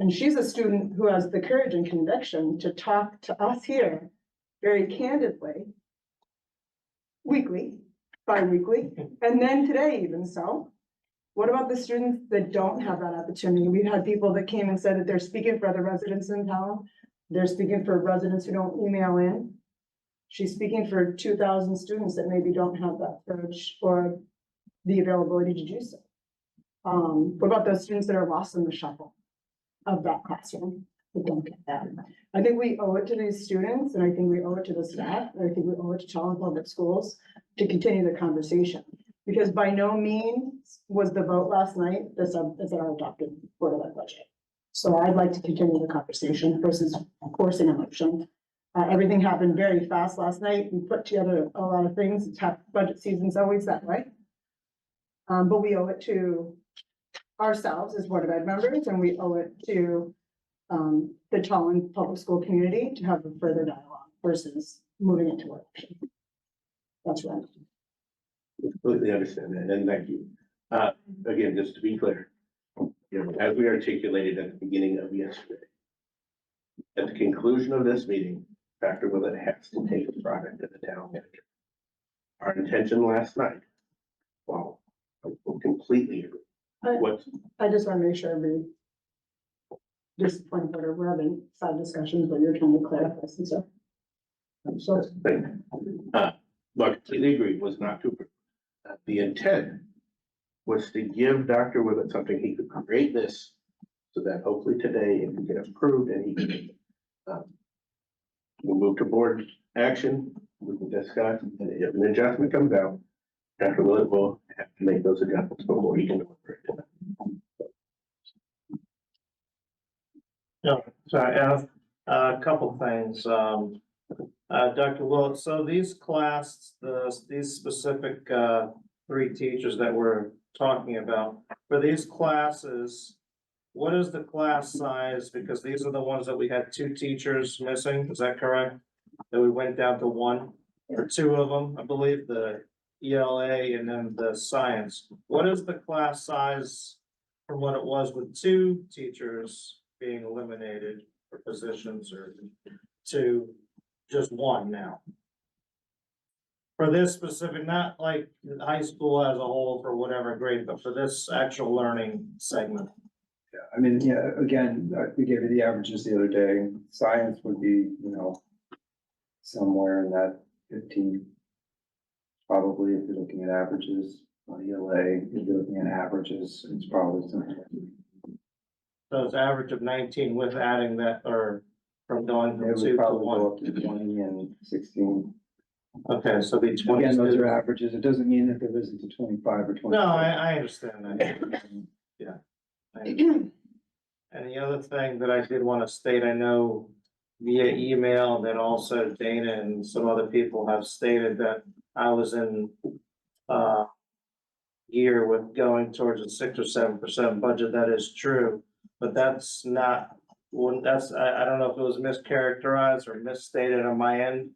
And she's a student who has the courage and conviction to talk to us here very candidly, weekly, bi-weekly, and then today even so. What about the students that don't have that opportunity? We've had people that came and said that they're speaking for other residents in town. They're speaking for residents who don't email in. she's speaking for 2,000 students that maybe don't have that urge or the availability to do so. What about those students that are lost in the shuffle of that classroom? That don't get that. I think we owe it to these students, and I think we owe it to the staff, and I think we owe it to Tolland Public Schools to continue the conversation. Because by no means was the vote last night, this is our adopted Board of Ed budget. So I'd like to continue the conversation versus forcing a motion. Everything happened very fast last night. We put together a lot of things. It's half budget season's always that way. But we owe it to ourselves as Board of Ed members, and we owe it to the Tolland Public School community to have a further dialogue versus moving it to election. That's right. Completely understand that, and thank you. Again, just to be clear, you know, as we articulated at the beginning of yesterday, at the conclusion of this meeting, Dr. Willett has to take a product to the town manager. Our intention last night, well, I completely agree. I just want to make sure everybody disappointed that we're having side discussions, but you're trying to clarify some stuff. I'm sorry. Look, completely agree, was not to, the intent was to give Dr. Willett something he could create this, so that hopefully today it can get approved and he can, we'll move to board action, we can discuss, and if an adjustment comes out, Dr. Willett will have to make those adjustments before he can deliver it to them. Yeah, so I have a couple things, Dr. Willett, so these these specific, three teachers that we're talking about, for these classes, what is the class size? Because these are the ones that we had 2 teachers missing, is that correct? That we went down to 1 or 2 of them, I believe, the ELA and then the science. What is the class size from what it was with 2 teachers being eliminated for positions, or to just 1 now? For this specific, not like high school as a whole for whatever grade, but for this actual learning segment. Yeah, I mean, yeah, again, we gave you the averages the other day. Science would be, somewhere in that 15. Probably, if you're looking at averages, on ELA, if you're looking at averages, it's probably something. So it's average of 19 with adding that, or from going It from would 2 to probably 1. go up to 20 and 16. Okay, so be 20. Again, those are averages. It doesn't mean that there isn't a 25 or 20. No, I understand that. Yeah. And the other thing that I did want to state, I know via email, and then also Dana and some other people have stated that I was in year with going towards a 6 or 7% budget. That is true, but that's not, I don't know if it was mischaracterized or misstated on my end.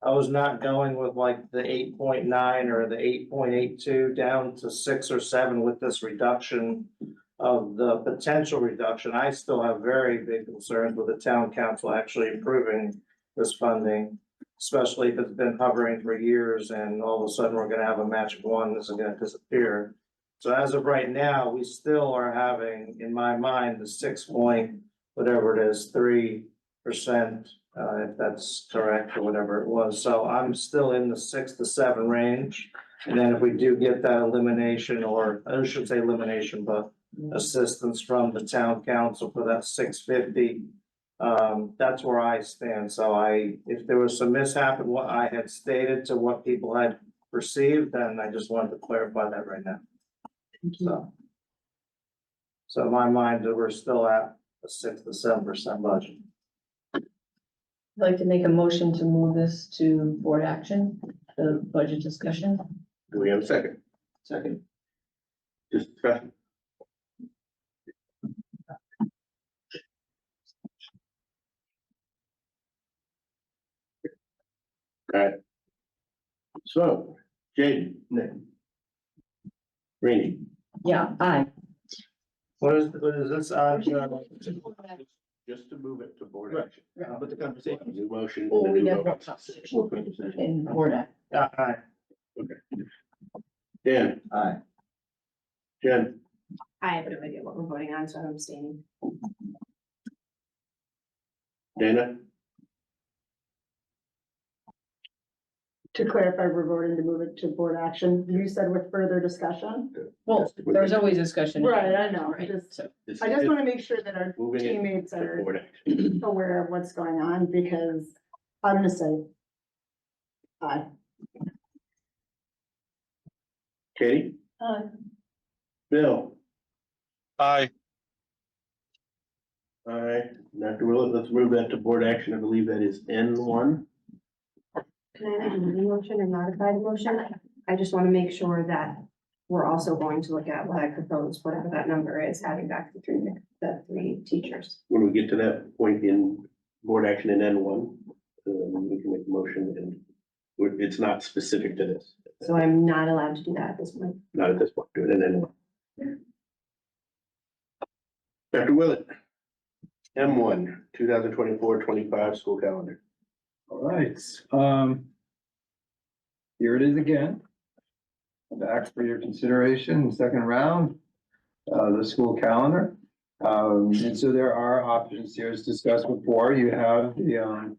I was not going with like the 8.9 or the 8.82 down to 6 or 7 with this reduction of the potential reduction. I still have very big concerns with the town council actually approving this funding, especially if it's been hovering for years and all of a sudden we're gonna have a magic wand that's gonna disappear. So as of right now, we still are having, in my mind, the 6 point, whatever it is, 3%, if that's correct or whatever it was. So I'm still in the 6 to 7 range. And then if we do get that elimination, or I shouldn't say elimination, but assistance from the town council for that 650, that's where I stand. So if there was some mishap in what I had stated to what people had perceived, then I just wanted to clarify that right now. So in my mind, we're still at a 6 to 7% budget. I'd like to make a motion to move this to board action, the budget discussion. Do we have a second? Second. Just discussion. Alright. So, Jaden. Nick. Rainey. Yeah, aye. What is this on? Just to move it to board Right. action. But the conversation. New motion. Oh, we new have vote. in board act. Aye. Okay. Dan. Aye. Jen. I have no idea what we're voting on, so I'm abstaining. Dana. to clarify, we're voting to move it to board action. You said with further discussion. Well, there's always discussion. Right, I know, Right, just, so. I just want to make sure that our Moving it teammates to are board action. aware of what's going on, because I'm gonna say aye. Katie? Bill? Aye. All right, Dr. Willett, let's move that to board action. I believe that is N1. Can I make a new motion or modified motion? I just want to make sure that we're also going to look at what I proposed, whatever that number is, adding back the three teachers. When we get to that point in board action in N1, we can make a motion and it's not specific to this. So I'm not allowed to do that at this point. Not at this point, do it in N1. Dr. Willett, M1, 2024-25 school calendar. All right, here it is again. Back for your consideration, second round, the school calendar. And so there are options here as discussed before. You have the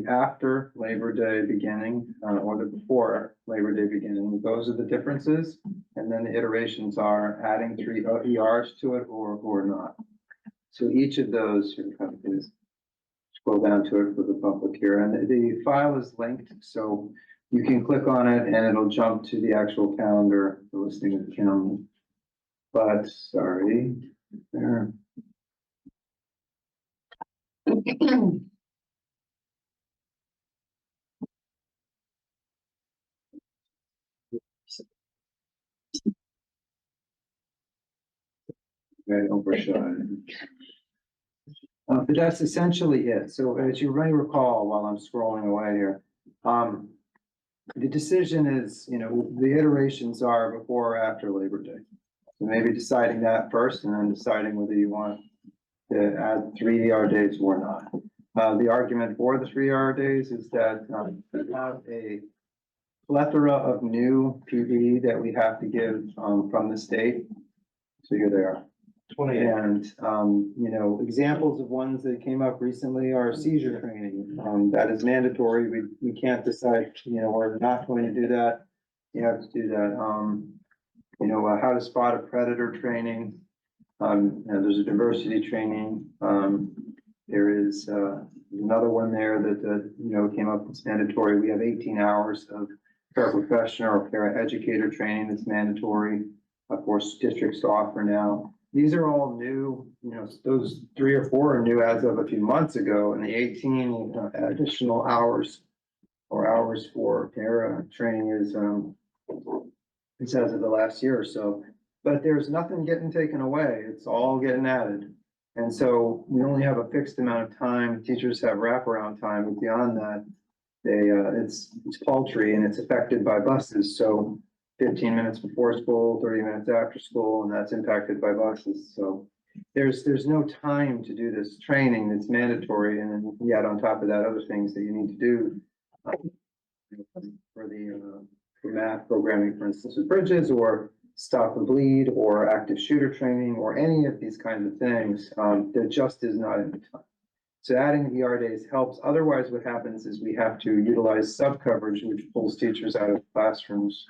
after Labor Day beginning, or the before Labor Day beginning. Those are the differences. And then the iterations are adding 3 ERs to it or not. So each of those, you kind of can scroll down to it for the public here. And the file is linked, so you can click on it and it'll jump to the actual calendar, the listing of the calendar. But sorry, there. Okay, overshot. But that's essentially it. So as you may recall, while I'm scrolling away here, the decision is, the iterations are before or after Labor Day. So maybe deciding that first and then deciding whether you want to add 3 ER days or not. The argument for the 3 ER days is that we have a plethora of new PPE that we have to give from the state. So here they are. 28. And, examples of ones that came up recently are seizure training. That is mandatory. We can't decide, we're not going to do that. You have to do that. How to spot a predator training. There's a diversity training. There is another one there that, came up that's mandatory. We have 18 hours of paraprofessional or paraeducator training that's mandatory. Of course, districts offer now. These are all new, those 3 or 4 are new as of a few months ago, and the 18 additional hours or hours for para training is as of the last year or so. But there's nothing getting taken away. It's all getting added. And so we only have a fixed amount of time. Teachers have wraparound time, but beyond that, it's paltry and it's affected by buses. So 15 minutes before school, 30 minutes after school, and that's impacted by buses. So there's no time to do this training that's mandatory, and then yet on top of that, other things that you need to do for math programming, for instance, with bridges, or stop the bleed, or active shooter training, or any of these kinds of things. There just is not enough time. So adding ER days helps. Otherwise, what happens is we have to utilize sub-coverage, which pulls teachers out of classrooms.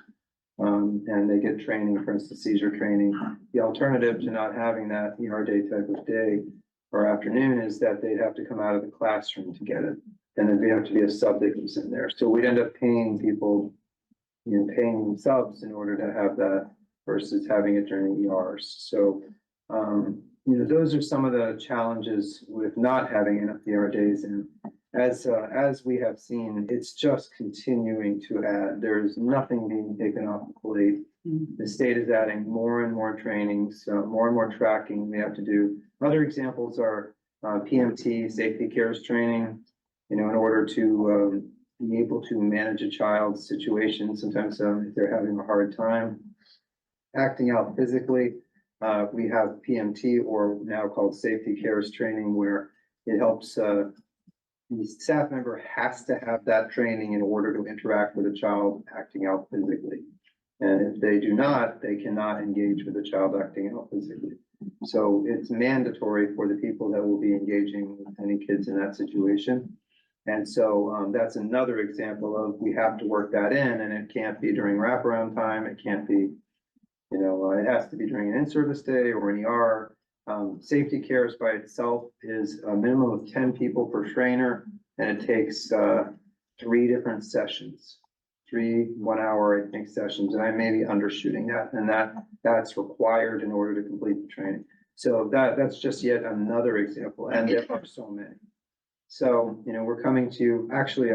And they get training, for instance, seizure training. The alternative to not having that ER day type of day or afternoon is that they'd have to come out of the classroom to get it. And then we have to be a sub that comes in there. So we'd end up paying people, paying subs in order to have that versus having it during ERs. So, those are some of the challenges with not having enough ER days. And as we have seen, it's just continuing to add. There's nothing being taken off the plate. The state is adding more and more trainings, more and more tracking we have to do. Other examples are PMT, safety cares training, in order to be able to manage a child's situation. Sometimes if they're having a hard time acting out physically, we have PMT, or now called safety cares training, where it helps the staff member has to have that training in order to interact with a child acting out physically. And if they do not, they cannot engage with a child acting out physically. So it's mandatory for the people that will be engaging with any kids in that situation. And so, that's another example of, we have to work that in, and it can't be during wraparound time, it can't be, you know, it has to be during an in-service day or an ER. Safety cares by itself is a minimum of 10 people per trainer, and it takes, 3 different sessions. 3 1-hour, I think, sessions, and I may be undershooting that, and that's required in order to complete the training. So that's just yet another example, and there are so many. So, you know, we're coming to, actually,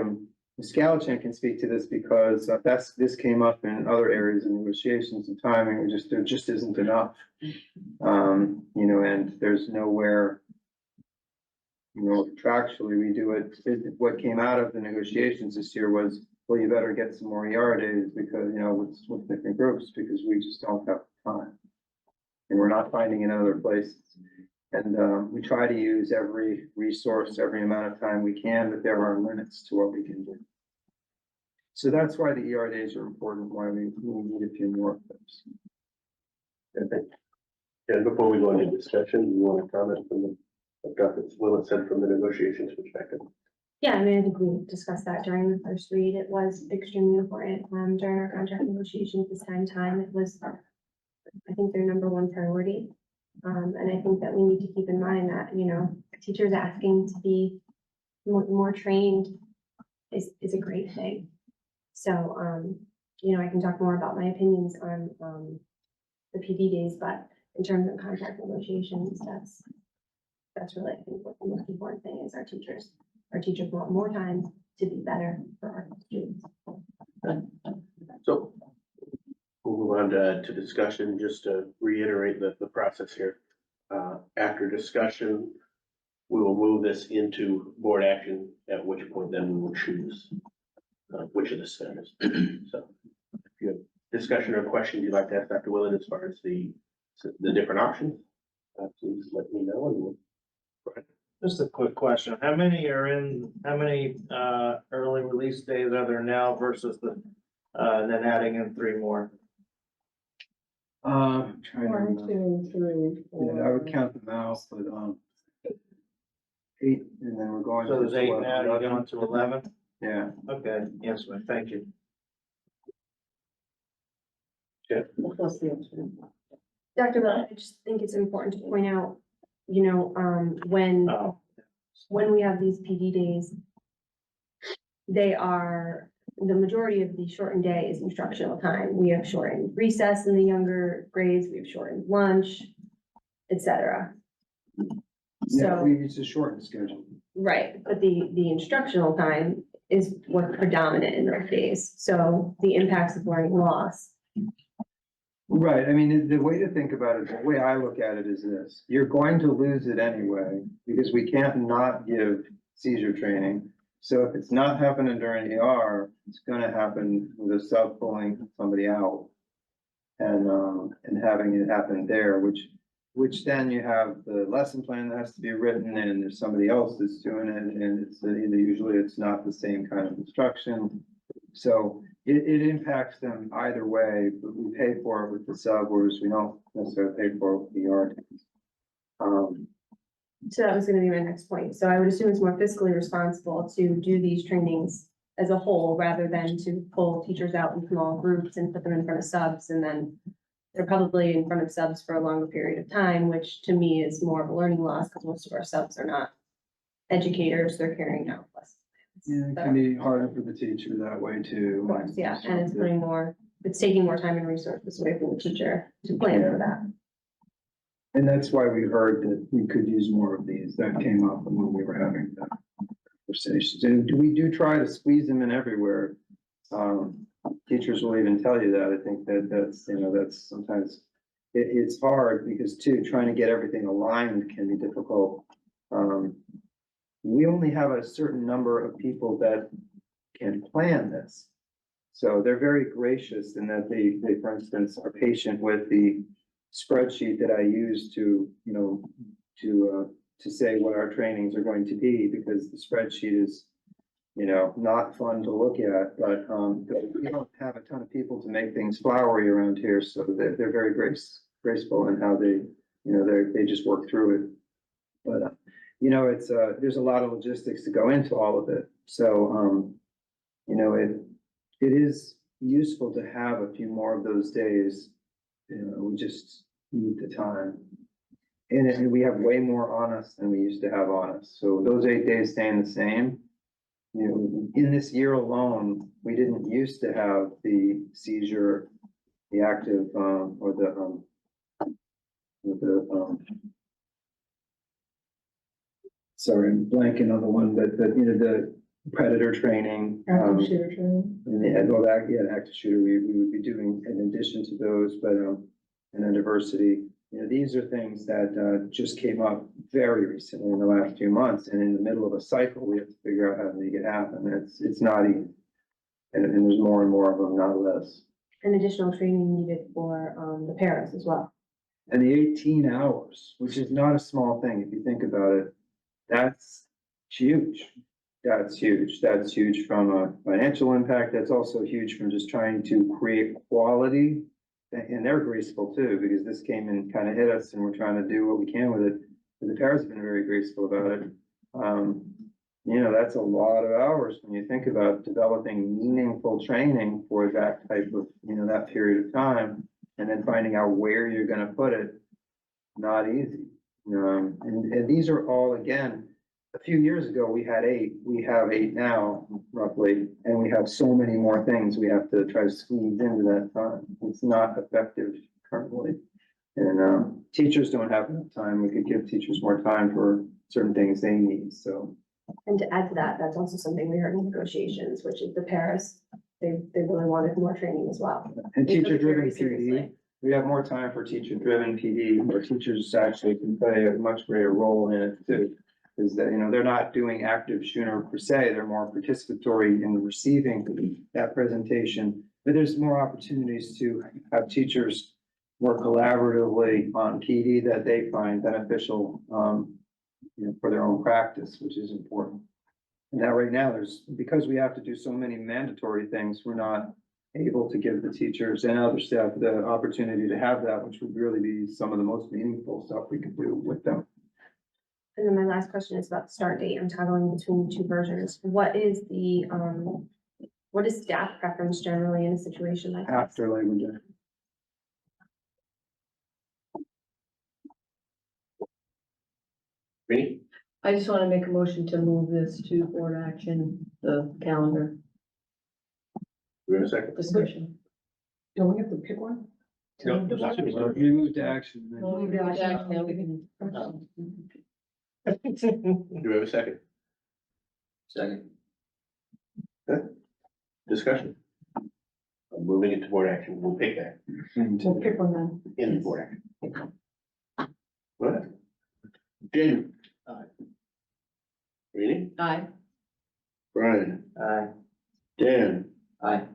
Ms. Galichan can speak to this because this came up in other areas of negotiations and timing, there just isn't enough. You know, and there's nowhere, you know, contractually, we do it, what came out of the negotiations this year was, well, you better get some more ER days because, you know, with different groups, because we just don't have time. And we're not finding it in other places. And we try to use every resource, every amount of time we can, but there are limits to what we can do. So that's why the ER days are important, why we need a few more of those. And before we go into discussion, you want to comment from the, what Dr. Willett said from the negotiations perspective? Yeah, I mean, I think we discussed that during the first read. It was extremely important, during our contract negotiations this time. It was, I think, their number one priority. And I think that we need to keep in mind that, you know, teachers asking to be more trained is a great thing. So, you know, I can talk more about my opinions on, the PD days, but in terms of contract negotiations, that's really, I think, what the most important thing is. Our teachers want more time to be better for our students. So we'll move on to discussion, just to reiterate the process here. After discussion, we will move this into board action, at which point then we will choose which of the centers. So if you have discussion or questions you'd like to ask Dr. Willett as far as the different options, please let me know and we'll. Just a quick question. How many early release days are there now versus then adding in 3 more? Trying to 1, remember. 2, 3, 4. Yeah, I would count them out, but 8, and then we're going. So there's to 8 11. now, you're going to 11? Yeah. Okay, yes, ma'am, thank you. Dr. Bell, I just think it's important to point out, you know, when we have these PD days, they are, the majority of the shortened day is instructional time. We have shortened recess in the younger grades, we have shortened lunch, etc. Yeah, So, we use a shortened schedule. right, but the instructional time is what's predominant in those days. So the impacts of learning loss. Right, I mean, the way to think about it, the way I look at it is this, you're going to lose it anyway, because we can't not give seizure training. So if it's not happening during ER, it's gonna happen with a sub pulling somebody out. And having it happen there, which then you have the lesson plan that has to be written and there's somebody else that's doing it, and it's usually it's not the same kind of instruction. So it impacts them either way, but we pay for it with the sub, whereas we don't necessarily pay for it with the ER. So that was gonna be my next point. So I would assume it's more fiscally responsible to do these trainings as a whole, rather than to pull teachers out in small groups and put them in front of subs, and then they're probably in front of subs for a longer period of time, which to me is more of a learning loss, because most of our subs are not educators, they're carrying out lessons. Yeah, it can be harder for the teacher that way too. Of course, yeah, and it's taking more time and resources away from the teacher to plan for that. And that's why we heard that we could use more of these. That came up when we were having the conversations. And we do try to squeeze them in everywhere. Teachers will even tell you that. I think that's, you know, that's sometimes it's hard because too, trying to get everything aligned can be difficult. We only have a certain number of people that can plan this. So they're very gracious in that they, for instance, are patient with the spreadsheet that I use to, you know, to say what our trainings are going to be, because the spreadsheet is, you know, not fun to look at, but we don't have a ton of people to make things flowery around here, so they're very graceful in how they, you know, they just work through it. But you know, it's, there's a lot of logistics to go into all of it. So, you know, it is useful to have a few more of those days. You know, we just need the time. And we have way more on us than we used to have on us. So those 8 days staying the same. You know, in this year alone, we didn't used to have the seizure, the active, or sorry, I'm blanking on the one, but you know, the predator training. Active shooter training. And well, that, yeah, active shooter, we would be doing in addition to those, but, and then diversity. You know, these are things that, just came up very recently in the last few months, and in the middle of a cycle, we have to figure out how to make it happen. It's not easy. And there's more and more of them, not less. And additional training needed for, the paras as well. And the 18 hours, which is not a small thing, if you think about it, that's huge. That's huge. That's huge from a financial impact. That's also huge from just trying to create quality. And they're graceful too, because this came and kind of hit us and we're trying to do what we can with it. And the parents have been very graceful about it. You know, that's a lot of hours when you think about developing meaningful training for that type of, you know, that period of time. And then finding out where you're gonna put it, not easy. And these are all, again, a few years ago, we had 8, we have 8 now, roughly, and we have so many more things we have to try to squeeze into that time. It's not effective currently. And, teachers don't have enough time. We could give teachers more time for certain things they need, so. And to add to that, that's also something we heard in negotiations, which is the paras, they really wanted more training as well. And They took it teacher-driven very seriously. PD, we have more time for teacher-driven PD, where teachers actually can play a much greater role in it too. Is that, you know, they're not doing active shooter per se, they're more participatory in receiving that presentation. But there's more opportunities to have teachers work collaboratively on PD that they find beneficial, you know, for their own practice, which is important. And that right now, because we have to do so many mandatory things, we're not able to give the teachers and other staff the opportunity to have that, which would really be some of the most meaningful stuff we could do with them. And then my last question is about the start date. I'm toggling between the two versions. What is staff preference generally in a situation like this? After Labor Day. Me? I just want to make a motion to move this to board action, the calendar Wait a second. discussion. Don't we have to pick one? No, We moved to action. then. Move to action. Yeah, we can- Do we have a second? Second. Discussion. Moving it to board action, we'll pick that We'll pick one then. in the board action. What? Jamie? Aye. Rainey? Aye. Brian? Aye. Dan? Aye.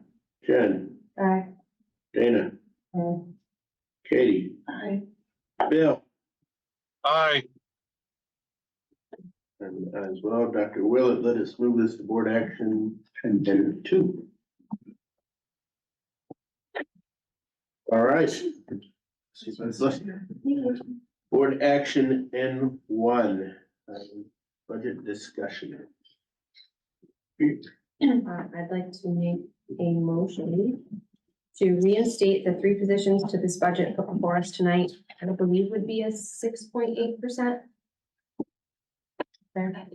Jen? Aye. Dana? Katie? Aye. Bill? Aye. And as well, Dr. Willett, let us move this to board action 10-2. All right. See if it's listening. Board action N1, budget discussion. I'd like to make a motion to reinstate the 3 positions to this budget put before us tonight. I believe would be a 6.8%. There.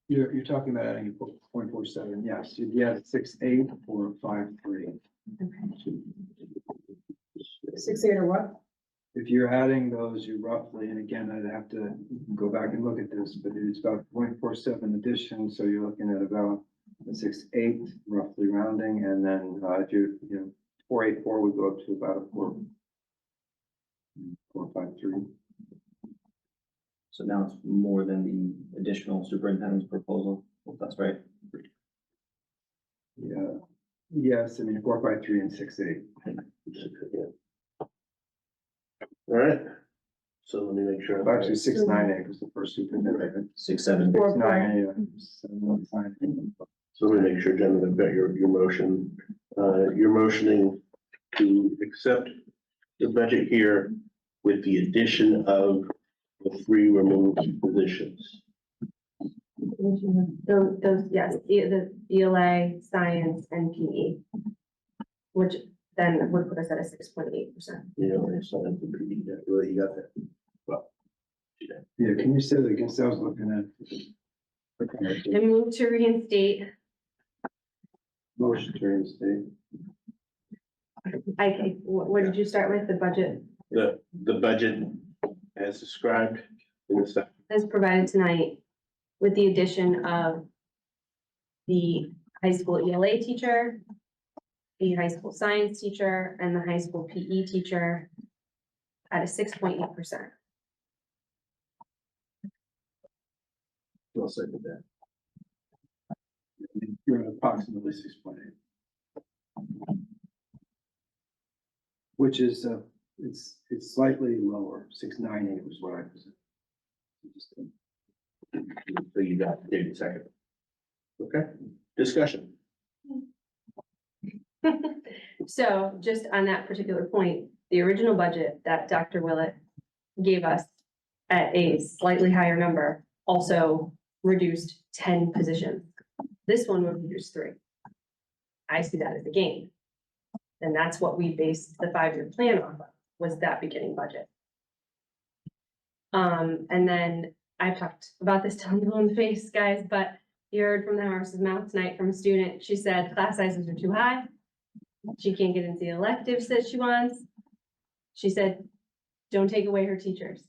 You're talking about adding 0.47, yes, you'd add 6.8 or 5.3. 6.8 or what? If you're adding those, you roughly, and again, I'd have to go back and look at this, but it's about 0.47 addition, so you're looking at about a 6.8 roughly rounding, and then, if you know, 4.84 would go up to about a 4.53. So now it's more than the additional superintendent's proposal, if that's right. Yeah, yes, I mean, 4.53 and 6.8. All right, so let me make sure. Actually, 6.98 was the first superintendent. 6.7. 6.9, yeah. So let me make sure, gentlemen, I've got your motion. You're motioning to accept the budget here with the addition of the 3 removed positions. Those, yes, the ELA, science and PE. Which then would put us at a 6.8%. You know, and so that would be, that really, you got that. Well. Yeah, can you say that again? So I was looking at. I move to reinstate, Motion to reinstate. what did you start with, the budget The budget as described in the second. as provided tonight with the addition of the high school ELA teacher, the high school science teacher, and the high school PE teacher at a 6.8%. We'll say with that. You're at approximately 6.8. Which is, it's slightly lower, 698 was what I presented. So you got David second. Okay, discussion. So just on that particular point, the original budget that Dr. Willett gave us at a slightly higher number also reduced 10 positions. This one would reduce 3. I see that as a gain. And that's what we based the 5-year plan on, was that beginning budget. And then I've talked about this till I'm blue in the face, guys, but you heard from the horse's mouth tonight from a student. She said class sizes are too high. She can't get into the electives that she wants. She said, don't take away her teachers.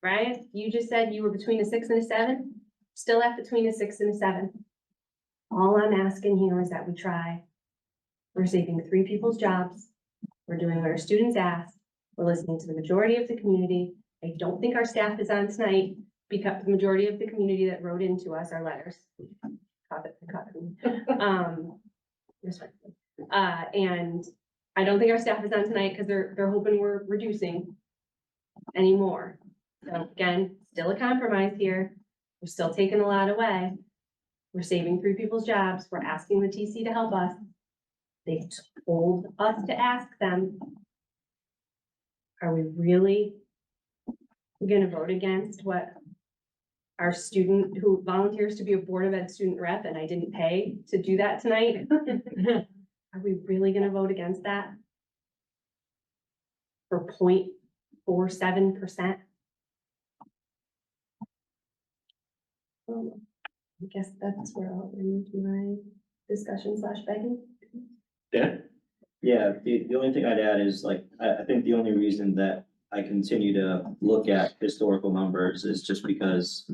Right? You just said you were between a 6 and a 7, still at between a 6 and a 7. All I'm asking here is that we try. We're saving 3 people's jobs. We're doing what our students ask. We're listening to the majority of the community. I don't think our staff is on tonight because the majority of the community that wrote into us our letters. Respectfully. And I don't think our staff is on tonight because they're hoping we're reducing anymore. So again, still a compromise here. We're still taking a lot away. We're saving 3 people's jobs. We're asking the TC to help us. They told us to ask them. Are we really gonna vote against what our student who volunteers to be a Board of Ed student rep, and I didn't pay to do that tonight? Are we really gonna vote against that? For 0.47%? I guess that's where I'll end my discussion / begging. Dan? Yeah, the only thing I'd add is like, I think the only reason that I continue to look at historical numbers is just because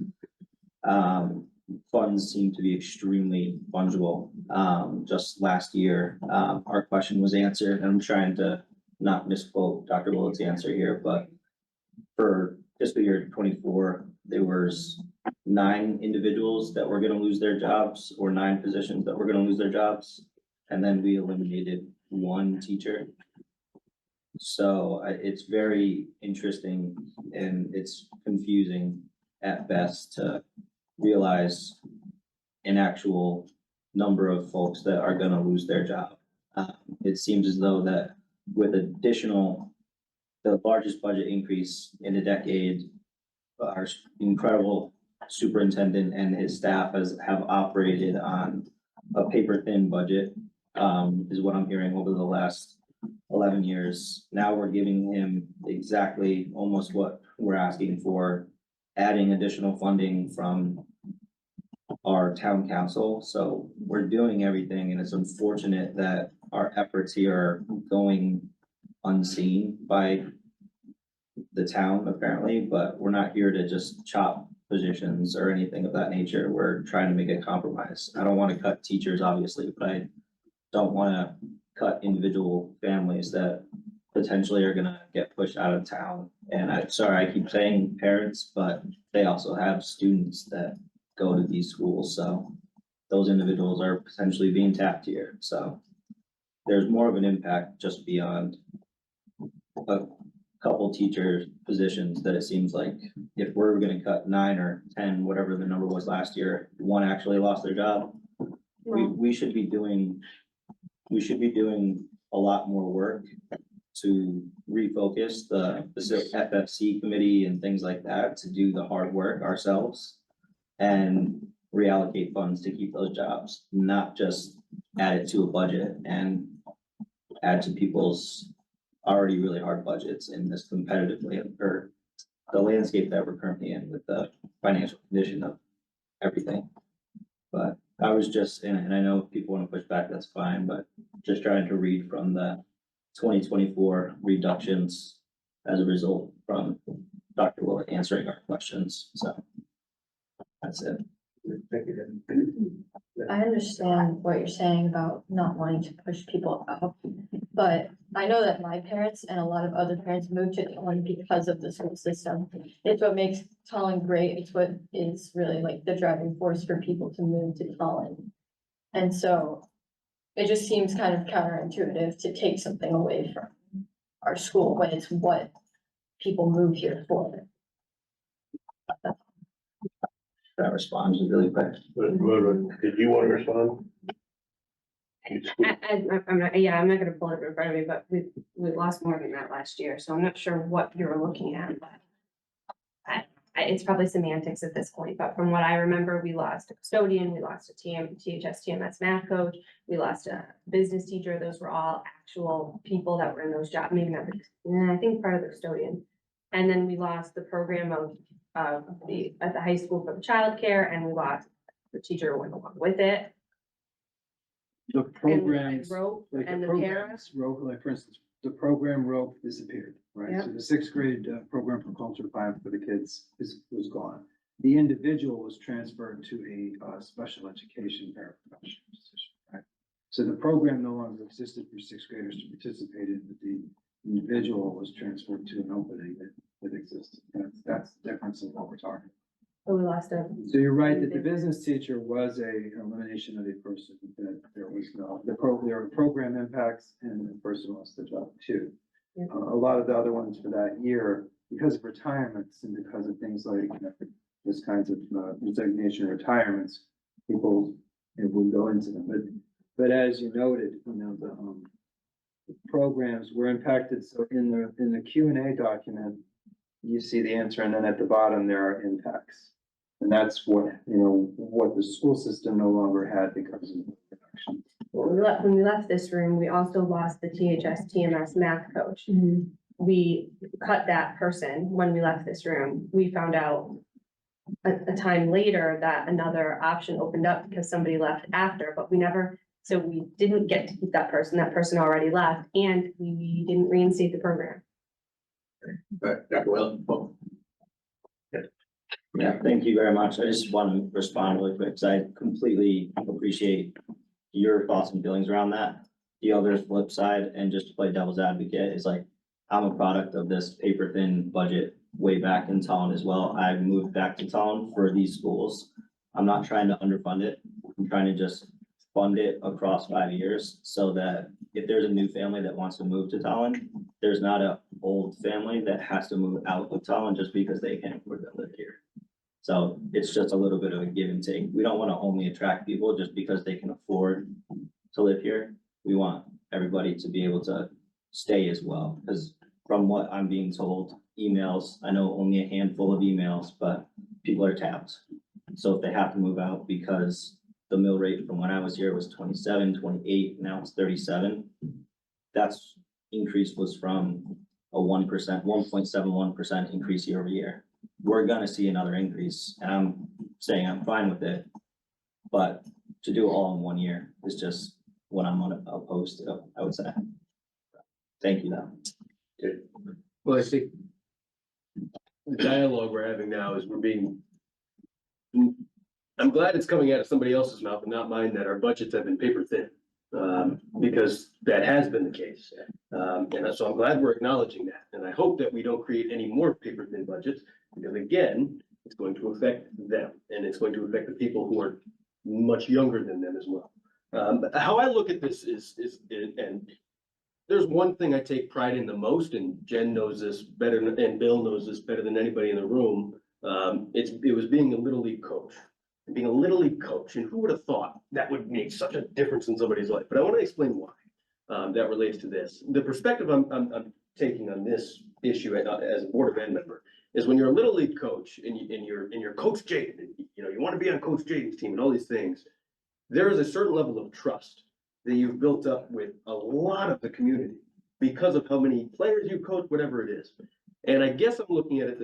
funds seem to be extremely fungible. Just last year, our question was answered, and I'm trying to not misquote Dr. Willett's answer here, but for fiscal year 24, there was 9 individuals that were gonna lose their jobs, or 9 positions that were gonna lose their jobs. And then we eliminated 1 teacher. So it's very interesting and it's confusing at best to realize an actual number of folks that are gonna lose their job. It seems as though that with the largest budget increase in a decade, our incredible superintendent and his staff have operated on a paper thin budget, is what I'm hearing over the last 11 years. Now we're giving him exactly almost what we're asking for, adding additional funding from our town council. So we're doing everything, and it's unfortunate that our efforts here are going unseen by the town apparently, but we're not here to just chop positions or anything of that nature. We're trying to make a compromise. I don't want to cut teachers, obviously, but I don't want to cut individual families that potentially are gonna get pushed out of town. And I'm sorry, I keep saying parents, but they also have students that go to these schools, so those individuals are potentially being tapped here, so there's more of an impact just beyond a couple teacher positions that it seems like if we're gonna cut 9 or 10, whatever the number was last year, 1 actually lost their job. We should be doing a lot more work to refocus the FFC committee and things like that to do the hard work ourselves and reallocate funds to keep those jobs, not just add it to a budget and add to people's already really hard budgets in this competitive or the landscape that we're currently in with the financial condition of everything. But I was just, and I know people want to push back, that's fine, but just trying to read from the 2024 reductions as a result from Dr. Willett answering our questions, so that's it. I understand what you're saying about not wanting to push people up, but I know that my parents and a lot of other parents moved to Tolland because of the school system. It's what makes Tolland great. It's what is really like the driving force for people to move to Tolland. And so it just seems kind of counterintuitive to take something away from our school when it's what people move here for. That responds really quick. Did you want to respond? I'm not gonna pull it up in front of me, but we lost more than that last year, so I'm not sure what you're looking at, but it's probably semantics at this point, but from what I remember, we lost a custodian, we lost a THS TMS math coach, we lost a business teacher. Those were all actual people that were in those jobs, maybe not, I think part of the custodian. And then we lost the program at the high school for the childcare, and we lost the teacher who went along with it. The And programs, rope like and the the para. programs, rope, like for instance, the program rope disappeared, right? So the sixth grade program for culture time for the kids was gone. The individual was transferred to a special education paraprofessional position, right? So the program no longer existed for sixth graders to participate in, but the individual was transferred to an opening that existed. That's the difference in what we're talking. So we lost a. So you're right that the business teacher was a elimination of a person, that there was no, there were program impacts and the person lost the job too. Yeah. A lot of the other ones for that year, because of retirements and because of things like this kinds of resignation retirements, people would go into them. But as you noted, the programs were impacted. So in the Q&A document, you see the answer, and then at the bottom there are impacts. And that's what, what the school system no longer had because of the reduction. When we left this room, we also lost the THS TMS math coach. We cut that person when we left this room. We found out a time later that another option opened up because somebody left after, but so we didn't get to keep that person. That person already left, and we didn't reinstate the program. Dr. Will. Yeah, thank you very much. I just want to respond really quick because I completely appreciate your thoughts and feelings around that. The other flip side, and just to play devil's advocate, is like, I'm a product of this paper thin budget way back in Tolland as well. I moved back to Tolland for these schools. I'm not trying to underfund it. I'm trying to just fund it across 5 years so that if there's a new family that wants to move to Tolland, there's not an old family that has to move out of Tolland just because they can't afford to live here. So it's just a little bit of a give and take. We don't want to only attract people just because they can afford to live here. We want everybody to be able to stay as well, because from what I'm being told, emails, I know only a handful of emails, but people are tapped. So if they have to move out because the mill rate from when I was here was 27, 28, now it's 37. That's increase was from a 1%, 1.71% increase year over year. We're gonna see another increase, and I'm saying I'm fine with it. But to do it all in 1 year is just what I'm opposed to, I would say. Thank you though. Okay. Well, I think the dialogue we're having now is I'm glad it's coming out of somebody else's mouth and not mine, that our budgets have been paper thin. Because that has been the case. And so I'm glad we're acknowledging that. And I hope that we don't create any more paper thin budgets, because again, it's going to affect them, and it's going to affect the people who are much younger than them as well. How I look at this is, and there's one thing I take pride in the most, and Jen knows this better, and Bill knows this better than anybody in the room. It was being a Little League coach. And being a Little League coach, and who would have thought that would make such a difference in somebody's life? But I want to explain why. that relates to this. The perspective I'm taking on this issue as a Board of Ed member is when you're a Little League coach and you're Coach Jaden, and you want to be on Coach Jaden's team and all these things, there is a certain level of trust that you've built up with a lot of the community because of how many players you coach, whatever it is. And I guess I'm looking at it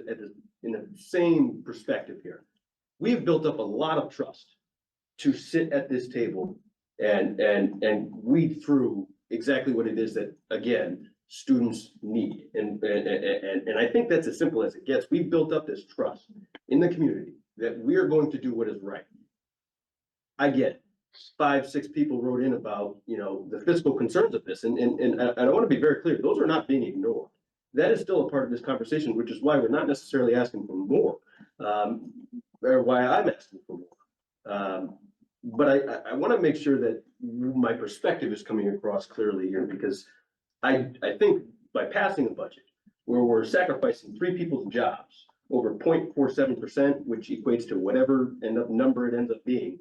in the same perspective here. We've built up a lot of trust to sit at this table and weed through exactly what it is that, again, students need. And I think that's as simple as it gets. We've built up this trust in the community that we're going to do what is right. I get it. 5, 6 people wrote in about, the fiscal concerns of this. And I want to be very clear, those are not being ignored. That is still a part of this conversation, which is why we're not necessarily asking for more, or why I'm asking for more. But I want to make sure that my perspective is coming across clearly here, because I think by passing a budget where we're sacrificing 3 people's jobs over 0.47%, which equates to whatever number it ends up being,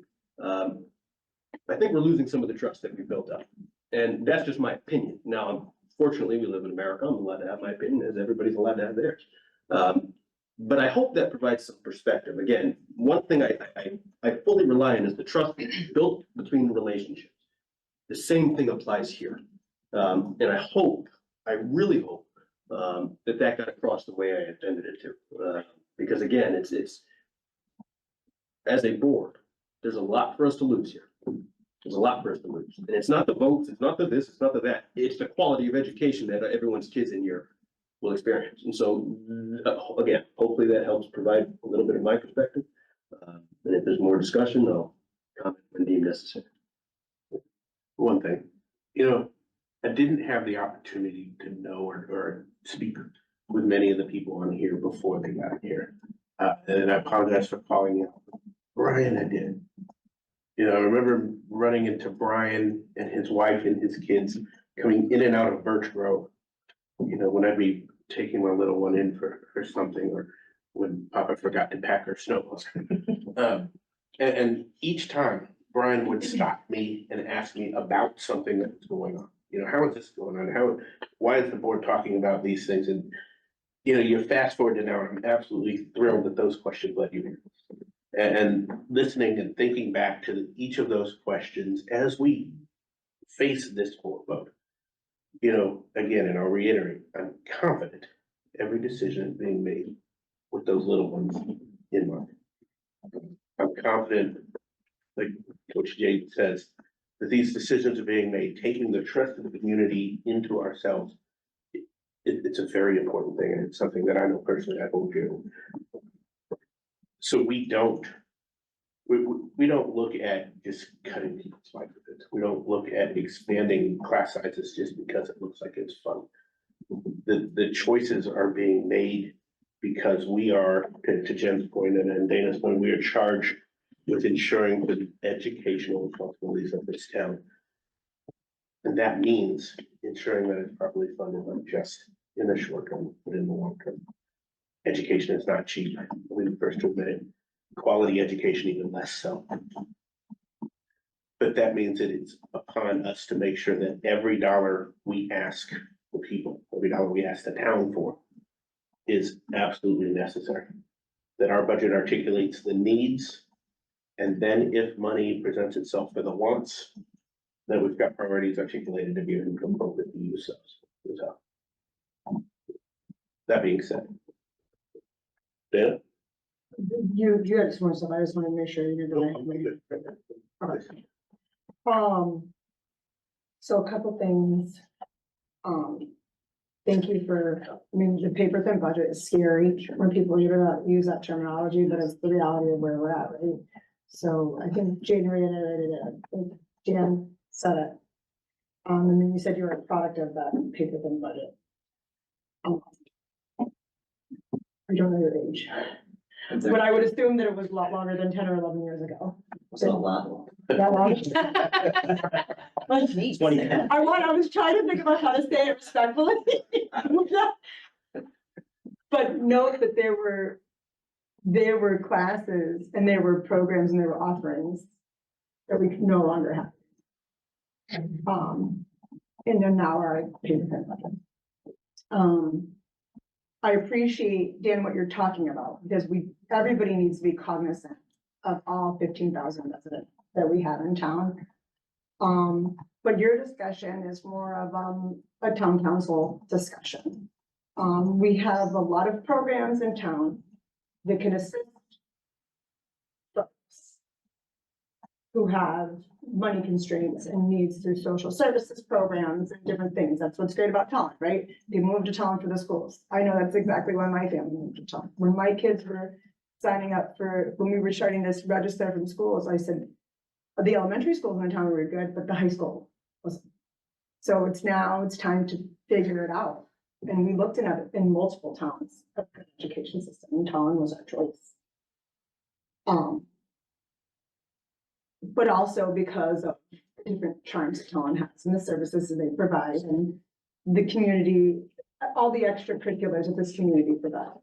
I think we're losing some of the trust that we built up. And that's just my opinion. Now, fortunately, we live in America. I'm allowed to have my opinion, as everybody's allowed to have theirs. But I hope that provides some perspective. Again, one thing I fully rely on is the trust built between relationships. The same thing applies here. And I really hope that got across the way I intended it to. Because again, it's as a board, there's a lot for us to lose here. There's a lot for us to lose. And it's not the votes, it's not the this, it's not the that. It's the quality of education that everyone's kids in here will experience. And so, again, hopefully that helps provide a little bit of my perspective. And if there's more discussion, I'll comment when deemed necessary. One thing, I didn't have the opportunity to know or speak with many of the people on here before they got here. And I apologize for calling you. Brian, I did. I remember running into Brian and his wife and his kids coming in and out of Birch Grove. When I'd be taking my little one in for something, or when Papa forgot to pack her snow. And each time Brian would stop me and ask me about something that was going on. How is this going on? Why is the board talking about these things? And, you fast forward to now, I'm absolutely thrilled that those questions led you here. And listening and thinking back to each of those questions as we face this board vote. Again, and I'll reiterate, I'm confident every decision is being made with those little ones in mind. I'm confident, like Coach Jade says, that these decisions are being made, taking the trust of the community into ourselves. It's a very important thing, and it's something that I know personally I hold dear. So we don't look at just cutting people's livelihoods. We don't look at expanding class sizes just because it looks like it's fun. The choices are being made because we are, to Jen's point and Dana's point, we are charged with ensuring the educational responsibilities of this town. And that means ensuring that it's properly funded, not just in the short term, but in the long term. Education is not cheap. We're the first to admit it. Quality education even less so. But that means that it's upon us to make sure that every dollar we ask the people, every dollar we ask the town for, is absolutely necessary. That our budget articulates the needs, and then if money presents itself for the wants, then we've got priorities articulated to be able to appropriately use those. So, that being said, Dan? You had some more stuff. I just wanted to make sure you did the right. Okay. So a couple things. Thank you for, the paper thin budget is scary when people use that terminology, but it's the reality of where we're at, right? So I think Jane reiterated it. I think Jan said it. And then you said you were a product of that paper thin budget. I don't know your age. But I would assume that it was a lot longer than 10 or 11 years ago. It's a lot. That long? 2010. I was trying to think about how to say it respectfully. But note that there were classes and there were programs and there were offerings that we no longer have. And then now our payment budget. I appreciate, Dan, what you're talking about, because everybody needs to be cognizant of all 15,000 residents that we have in town. But your discussion is more of, a town council discussion. We have a lot of programs in town that can assist folks who have money constraints and needs through social services programs and different things. That's what's great about Tolland, right? They moved to Tolland for the schools. I know that's exactly why my family moved to Tolland. When my kids were signing up when we were starting this register from schools, I said, the elementary schools in town were good, but the high school wasn't. So it's time to figure it out. And we looked at it in multiple towns of the education system, and Tolland was our choice. But also because of the different charms Tolland has and the services that they provide and the community, all the extracurriculars that this community provides.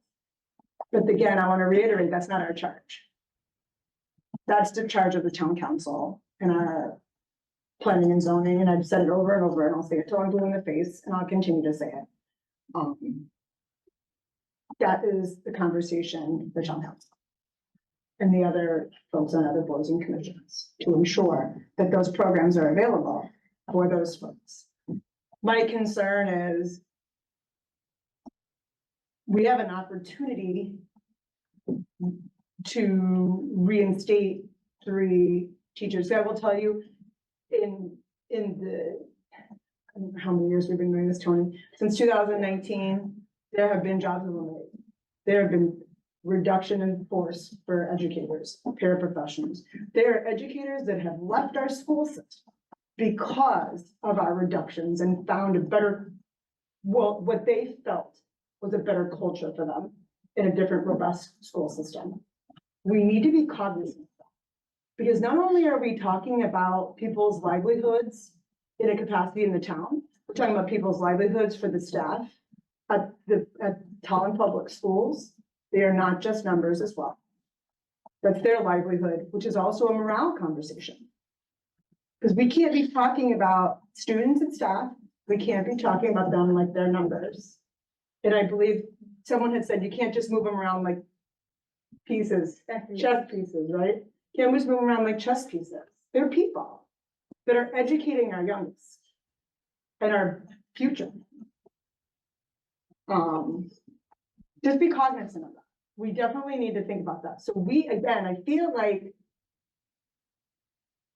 But again, I want to reiterate, that's not our charge. That's the charge of the town council and our planning and zoning, and I've said it over and over, and I'll say it till I'm blue in the face, and I'll continue to say it. That is the conversation for town council and the other folks on other boards and commissions to ensure that those programs are available for those folks. My concern is we have an opportunity to reinstate 3 teachers. I will tell you, in the, I don't know how many years we've been doing this, Tony, since 2019, there have been jobs eliminated. There have been reduction in force for educators, paraprofessionals. There are educators that have left our school system because of our reductions and found a better, what they felt was a better culture for them in a different, robust school system. We need to be cognizant of that, because not only are we talking about people's livelihoods in a capacity in the town, we're talking about people's livelihoods for the staff at Tolland Public Schools. They are not just numbers as well. That's their livelihood, which is also a morale conversation. Because we can't be talking about students and staff. We can't be talking about them like they're numbers. And I believe someone had said, you can't just move them around like pieces, chess pieces, right? You can't just move them around like chess pieces. They're people that are educating our youngest and our future. Just be cognizant of that. We definitely need to think about that. So again, I feel like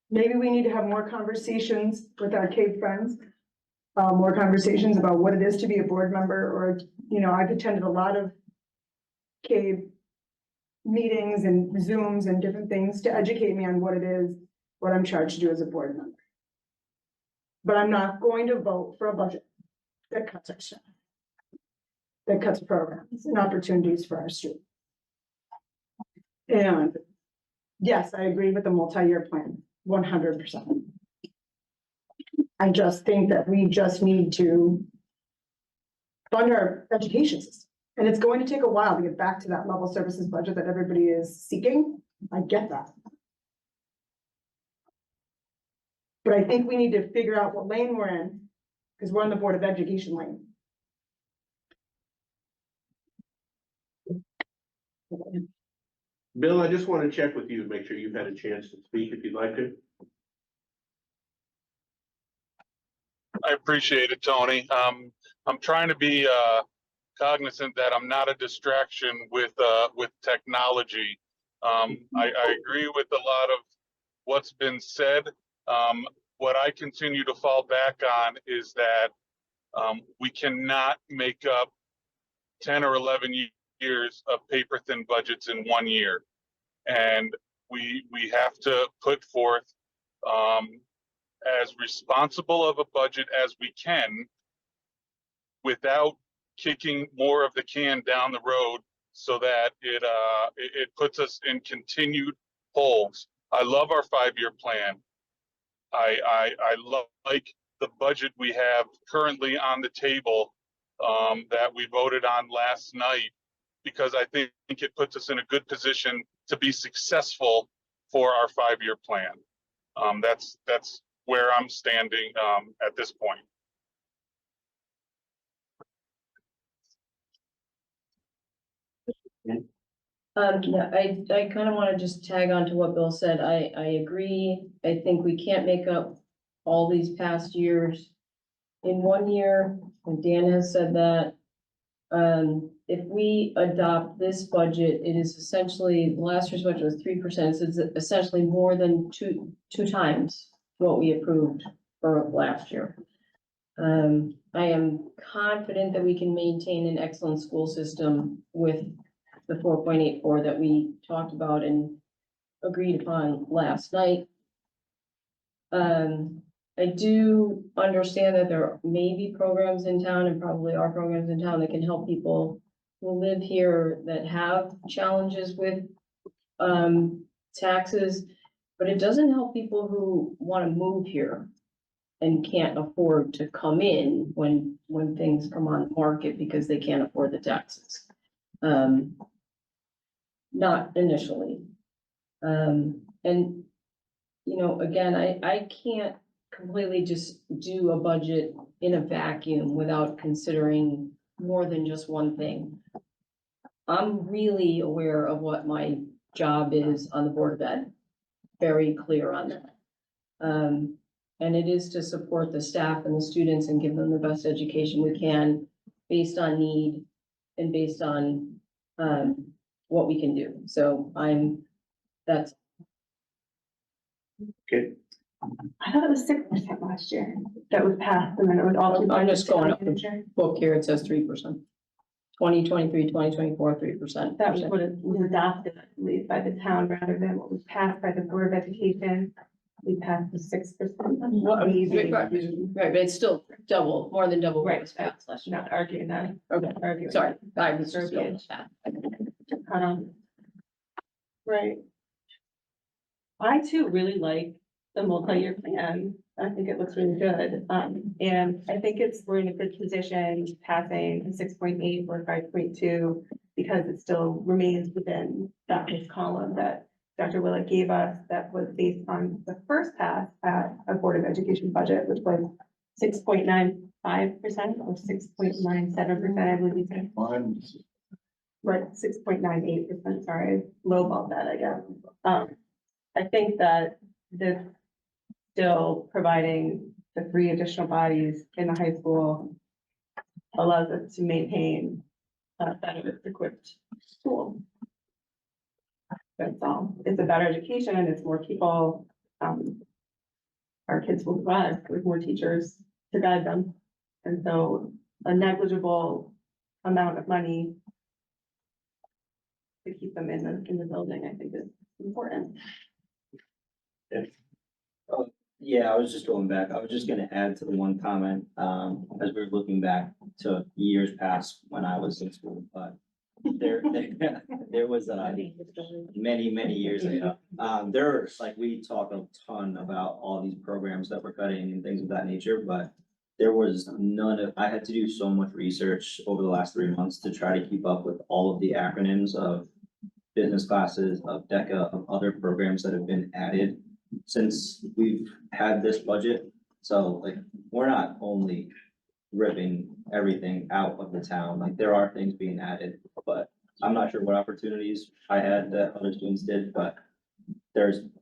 maybe we need to have more conversations with our CAVE friends, more conversations about what it is to be a board member, or, I've attended a lot of CAVE meetings and Zooms and different things to educate me on what it is, what I'm charged to do as a board member. But I'm not going to vote for a budget that cuts our staff, that cuts programs and opportunities for our students. And yes, I agree with the multi-year plan, 100%. I just think that we just need to fund our education system. And it's going to take a while to get back to that level services budget that everybody is seeking. I get that. But I think we need to figure out what lane we're in, because we're on the Board of Education lane. Bill, I just want to check with you, make sure you've had a chance to speak if you'd like to. I appreciate it, Tony. I'm trying to be cognizant that I'm not a distraction with technology. I agree with a lot of what's been said. What I continue to fall back on is that we cannot make up 10 or 11 years of paper thin budgets in 1 year. And we have to put forth as responsible of a budget as we can without kicking more of the can down the road, so that it puts us in continued holes. I love our 5-year plan. I like the budget we have currently on the table that we voted on last night, because I think it puts us in a good position to be successful for our 5-year plan. That's where I'm standing at this point. Yeah, I kind of want to just tag on to what Bill said. I agree. I think we can't make up all these past years in one year, and Dan has said that. If we adopt this budget, it is essentially, last year's budget was 3%, so it's essentially more than two times what we approved for last year. I am confident that we can maintain an excellent school system with the 4.84 that we talked about and agreed upon last night. I do understand that there may be programs in town, and probably are programs in town, that can help people who live here that have challenges with taxes, but it doesn't help people who want to move here and can't afford to come in when things come on the market because they can't afford the taxes. Not initially. And, you know, again, I can't completely just do a budget in a vacuum without considering more than just one thing. I'm really aware of what my job is on the Board of Ed, very clear on that. And it is to support the staff and the students and give them the best education we can based on need and based on what we can do. So that's. Okay. I thought it was 6% last year that was passed, and then it was all. I'm just going up the book here, it says 3%. 2023, 2024, 3%. That was what it was adopted, I believe, by the town rather than what was passed by the Board of Education. We passed the 6%. Right, but it's still more than double what was passed last year. Not arguing that. Okay, Arguing. sorry, I was just Okay. going with that. Right. I too really like the multi-year plan. I think it looks really good. And I think we're in a good position passing a 6.8 or 5.2 because it still remains within that first column that Dr. Willett gave us that was based on the first pass at a Board of Education budget, which was 6.95% or 6.97%, I believe you said. Right, 6.98%, sorry, lowball that, I guess. I think that this still providing the 3 additional bodies in the high school allows us to maintain a better equipped school. That's all. It's a better education, it's more people. Our kids will thrive with more teachers to guide them. And so a negligible amount of money to keep them in the building, I think is important. Yeah, I was just going back. I was just gonna add to the one comment, as we were looking back to years past when I was in school, but there was, many years ago. Like, we talk a ton about all these programs that we're cutting and things of that nature, but there was I had to do so much research over the last 3 months to try to keep up with all of the acronyms of business classes, of DECA, of other programs that have been added since we've had this budget. So like, we're not only ripping everything out of the town, like there are things being added, but I'm not sure what opportunities I had that other students did, but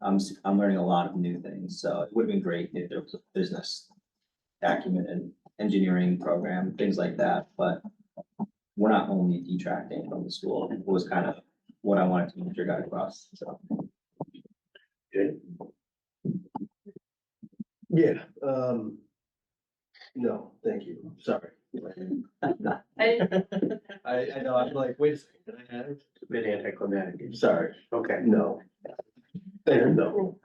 I'm learning a lot of new things. So it would have been great if there was a business acumen and engineering program, things like that, but we're not only detracting from the school. It was kind of what I wanted to make your guy across, so. Good. Yeah, no, thank you, sorry. I know, I'm like, wait a second, can I add? It's a bit anticlimactic. Sorry, Okay. no. There, no.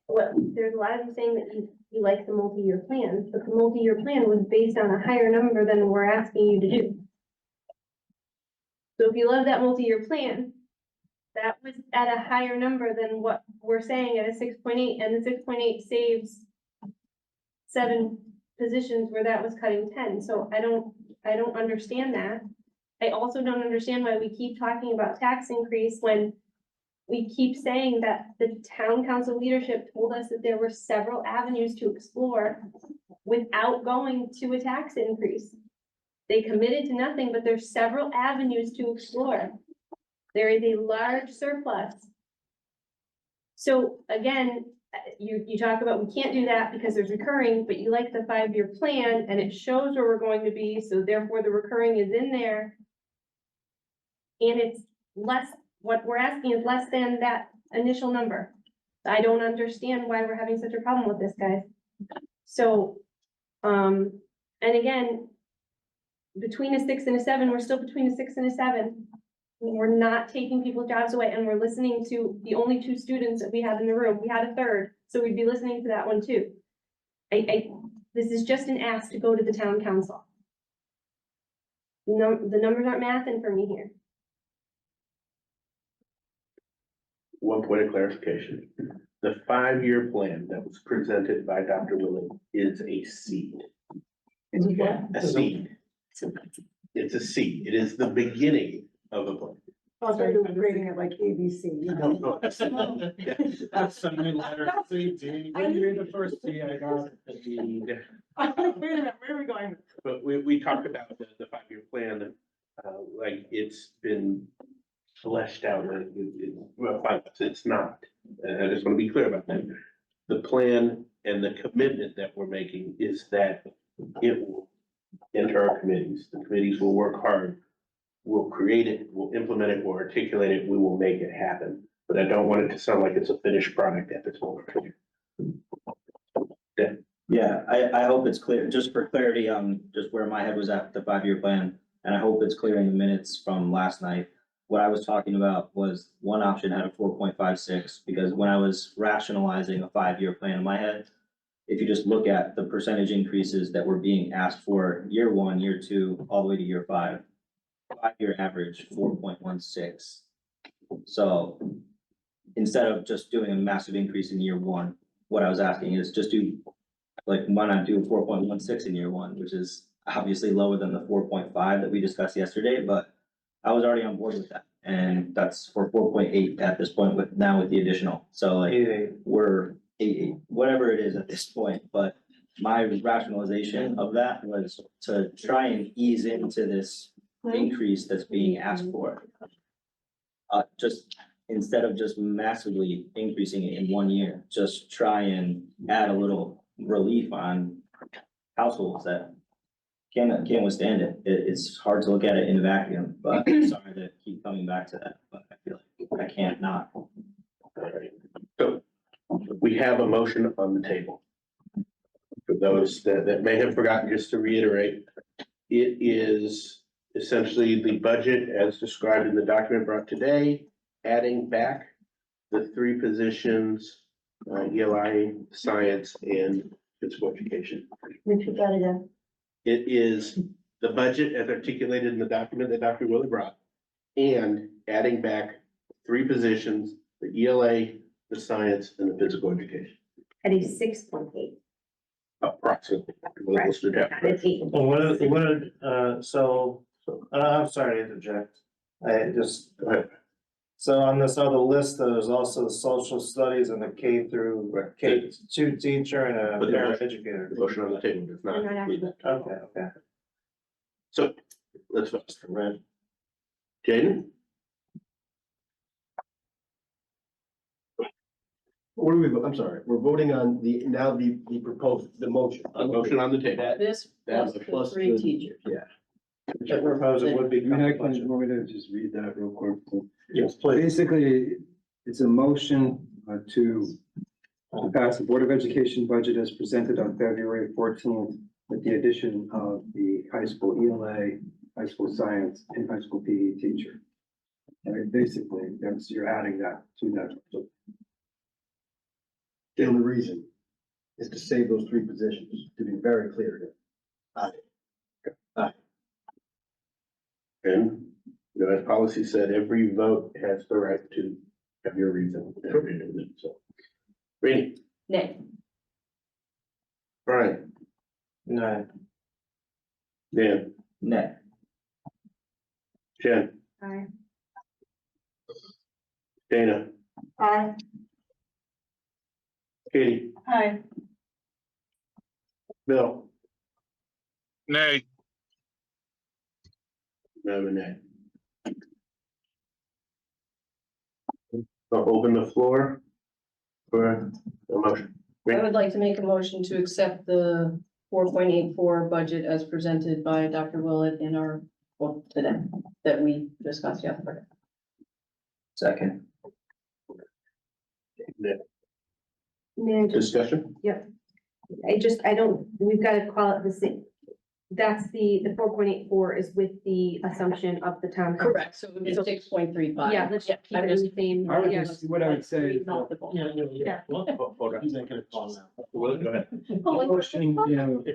Well, there's a lot of you saying that you like the multi-year plan, but the multi-year plan was based on a higher number than we're asking you to do. So if you love that multi-year plan, that was at a higher number than what we're saying at a 6.8, and the 6.8 saves 7 positions where that was cutting 10. So I don't understand that. I also don't understand why we keep talking about tax increase when we keep saying that the town council leadership told us that there were several avenues to explore without going to a tax increase. They committed to nothing, but there's several avenues to explore. There is a large surplus. So again, you talk about, we can't do that because there's recurring, but you like the 5-year plan and it shows where we're going to be, so therefore the recurring is in there. And it's less, what we're asking is less than that initial number. I don't understand why we're having such a problem with this, guys. So, and again, between a 6 and a 7, we're still between a 6 and a 7. We're not taking people's jobs away, and we're listening to the only 2 students that we had in the room. We had a third, so we'd be listening to that one too. This is just an ask to go to the town council. No, the numbers aren't mathing for me here. One point of clarification. The 5-year plan that was presented by Dr. Willing is a seed. Is it what? A seed. It's a seed. It is the beginning of a plan. I was trying to grading it like ABC. You know? That's some new letter. C, D. When you read the first C, I got a seed. I'm like, wait a minute, where are we going? But we talked about the 5-year plan, like it's been fleshed out, like well, it's not. I just want to be clear about that. The plan and the commitment that we're making is that it will enter our committees. The committees will work hard. We'll create it, we'll implement it, we'll articulate it, we will make it happen. But I don't want it to sound like it's a finished product at this moment. Yeah, I hope it's clear, just for clarity, just where my head was at the 5-year plan, and I hope it's clear in the minutes from last night. What I was talking about was one option had a 4.56, because when I was rationalizing a 5-year plan in my head, if you just look at the percentage increases that were being asked for year 1, year 2, all the way to year 5, 5-year average 4.16. So instead of just doing a massive increase in year 1, what I was asking is just do, like, why not do 4.16 in year 1, which is obviously lower than the 4.5 that we discussed yesterday, but I was already on board with that. And that's for 4.8 at this point with the additional. So like we're 8, whatever it is at this point, but my rationalization of that was to try and ease into this increase that's being asked for. Just instead of just massively increasing it in 1 year, just try and add a little relief on households that can't withstand it. It's hard to look at it in a vacuum, but sorry to keep coming back to that, but I feel like I can't not. All right. So we have a motion on the table. For those that may have forgotten, just to reiterate, it is essentially the budget as described in the document brought today, adding back the 3 positions, ELI, science, and physical education. Repeat that again. It is the budget as articulated in the document that Dr. Willie brought, and adding back 3 positions, the ELA, the science, and the physical education. At a 6.8. Approximately. Right. Let's do that. It's 8. I'm sorry to interject. I just, Go ahead. so on this other list, there's also social studies and a K through K2 teacher and But a the paraeducator. The motion on the table does not include that. Okay. So let's vote. Right. Jaden? What are we, I'm sorry, we're voting on the proposed, the motion. A motion on the table. This That's plus the plus 3 the- teachers. Yeah. Which I propose it would be. You want me to just read that real quick? Yes, please. Basically, it's a motion to pass the Board of Education budget as presented on February 14th with the addition of the high school ELA, high school science, and high school PE teacher. And basically, you're adding that to that. The only reason is to save those 3 positions, to be very clear here. And, you know, as policy said, every vote has the right to have your reason. So, Rainey, Nay. Brian, No. Dan, Nay. Jen, Aye. Dana, Aye. Katie, Aye. Bill, Nay. no, nay. I'll open the floor for a motion. I would like to make a motion to accept the 4.84 budget as presented by Dr. Willett in our book today that we discussed yesterday. Second. May I just, Discussion? yep. I don't, we've got to call it the same. That's the 4.84 is with the assumption of the town. council. Correct, so it would be 6.35. Yeah, let's just keep it in the same. I would yeah. just, what I would say is, Multiple. Yeah. Hold on. He's making a call now. Will, go ahead.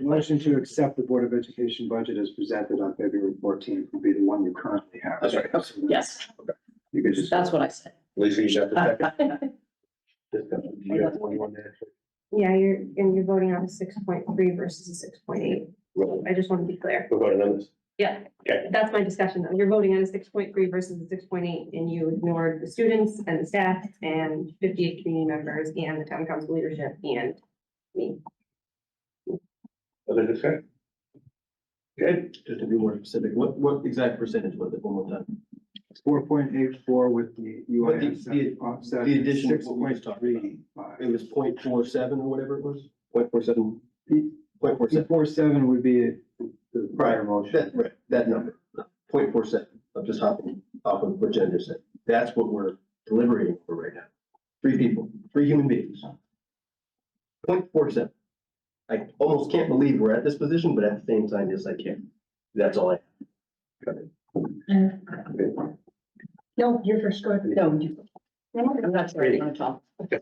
motion to accept the Board of Education budget as presented on February 14th would be the one you currently have. That's right. Yes, You could just. that's what I said. Lisa, you got the second? Discussion. Do you have one you want to answer? Yeah, you're voting on a 6.3 versus a 6.8. I just want to be clear. We're voting on this. Yeah, Okay. that's my discussion. You're voting on a 6.3 versus a 6.8, and you ignored the students and the staff and 58 community members and the town council leadership and me. Other discussion? Good. Just to be more specific, what exact percentage was it one more time? 4.84 with the But UIS offset. the addition of what we just talked about. 6.35. It was 0.47 or whatever it was, 0.47. 0.47. 4.7 would be the prior motion. That, right, that number, 0.47. I'm just hopping off of what Jen just said. That's what we're deliberating for right now. 3 people, 3 human beings. 0.47. I almost can't believe we're at this position, but at the same time, yes, I can. That's all I have. No, you're first, go ahead. No, I'm not sure you're gonna talk. Okay.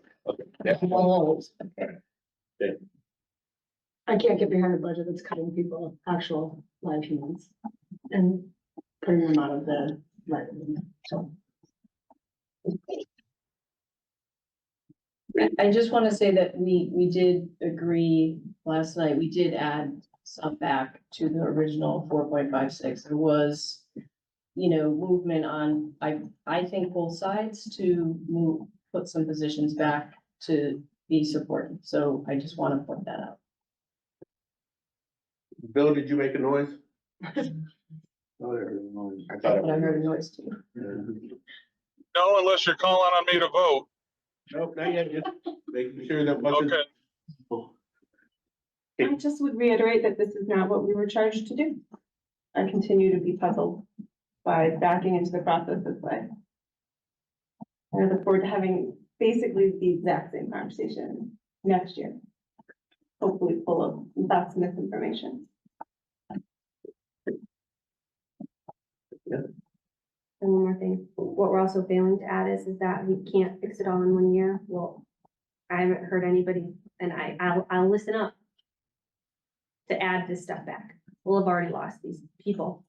Yeah. Oh, okay. I can't get behind a budget that's cutting people, actual live humans, and putting them out of the life. So. I just want to say that we did agree last night, we did add some back to the original 4.56. There was, movement on, I think both sides to put some positions back to be supported. So I just want to point that out. Bill, did you make a noise? I thought But I heard a noise too. No, unless you're calling on me to vote. Nope, not yet, just making sure that wasn't. I just would reiterate that this is not what we were charged to do. I continue to be puzzled by backing into the process this way. I look forward to having basically the exact same conversation next year. Hopefully full of lots of misinformation. And one more thing, what we're also failing to add is that we can't fix it all in 1 year. Well, I haven't heard anybody, and I'll listen up to add this stuff back. We'll have already lost these people.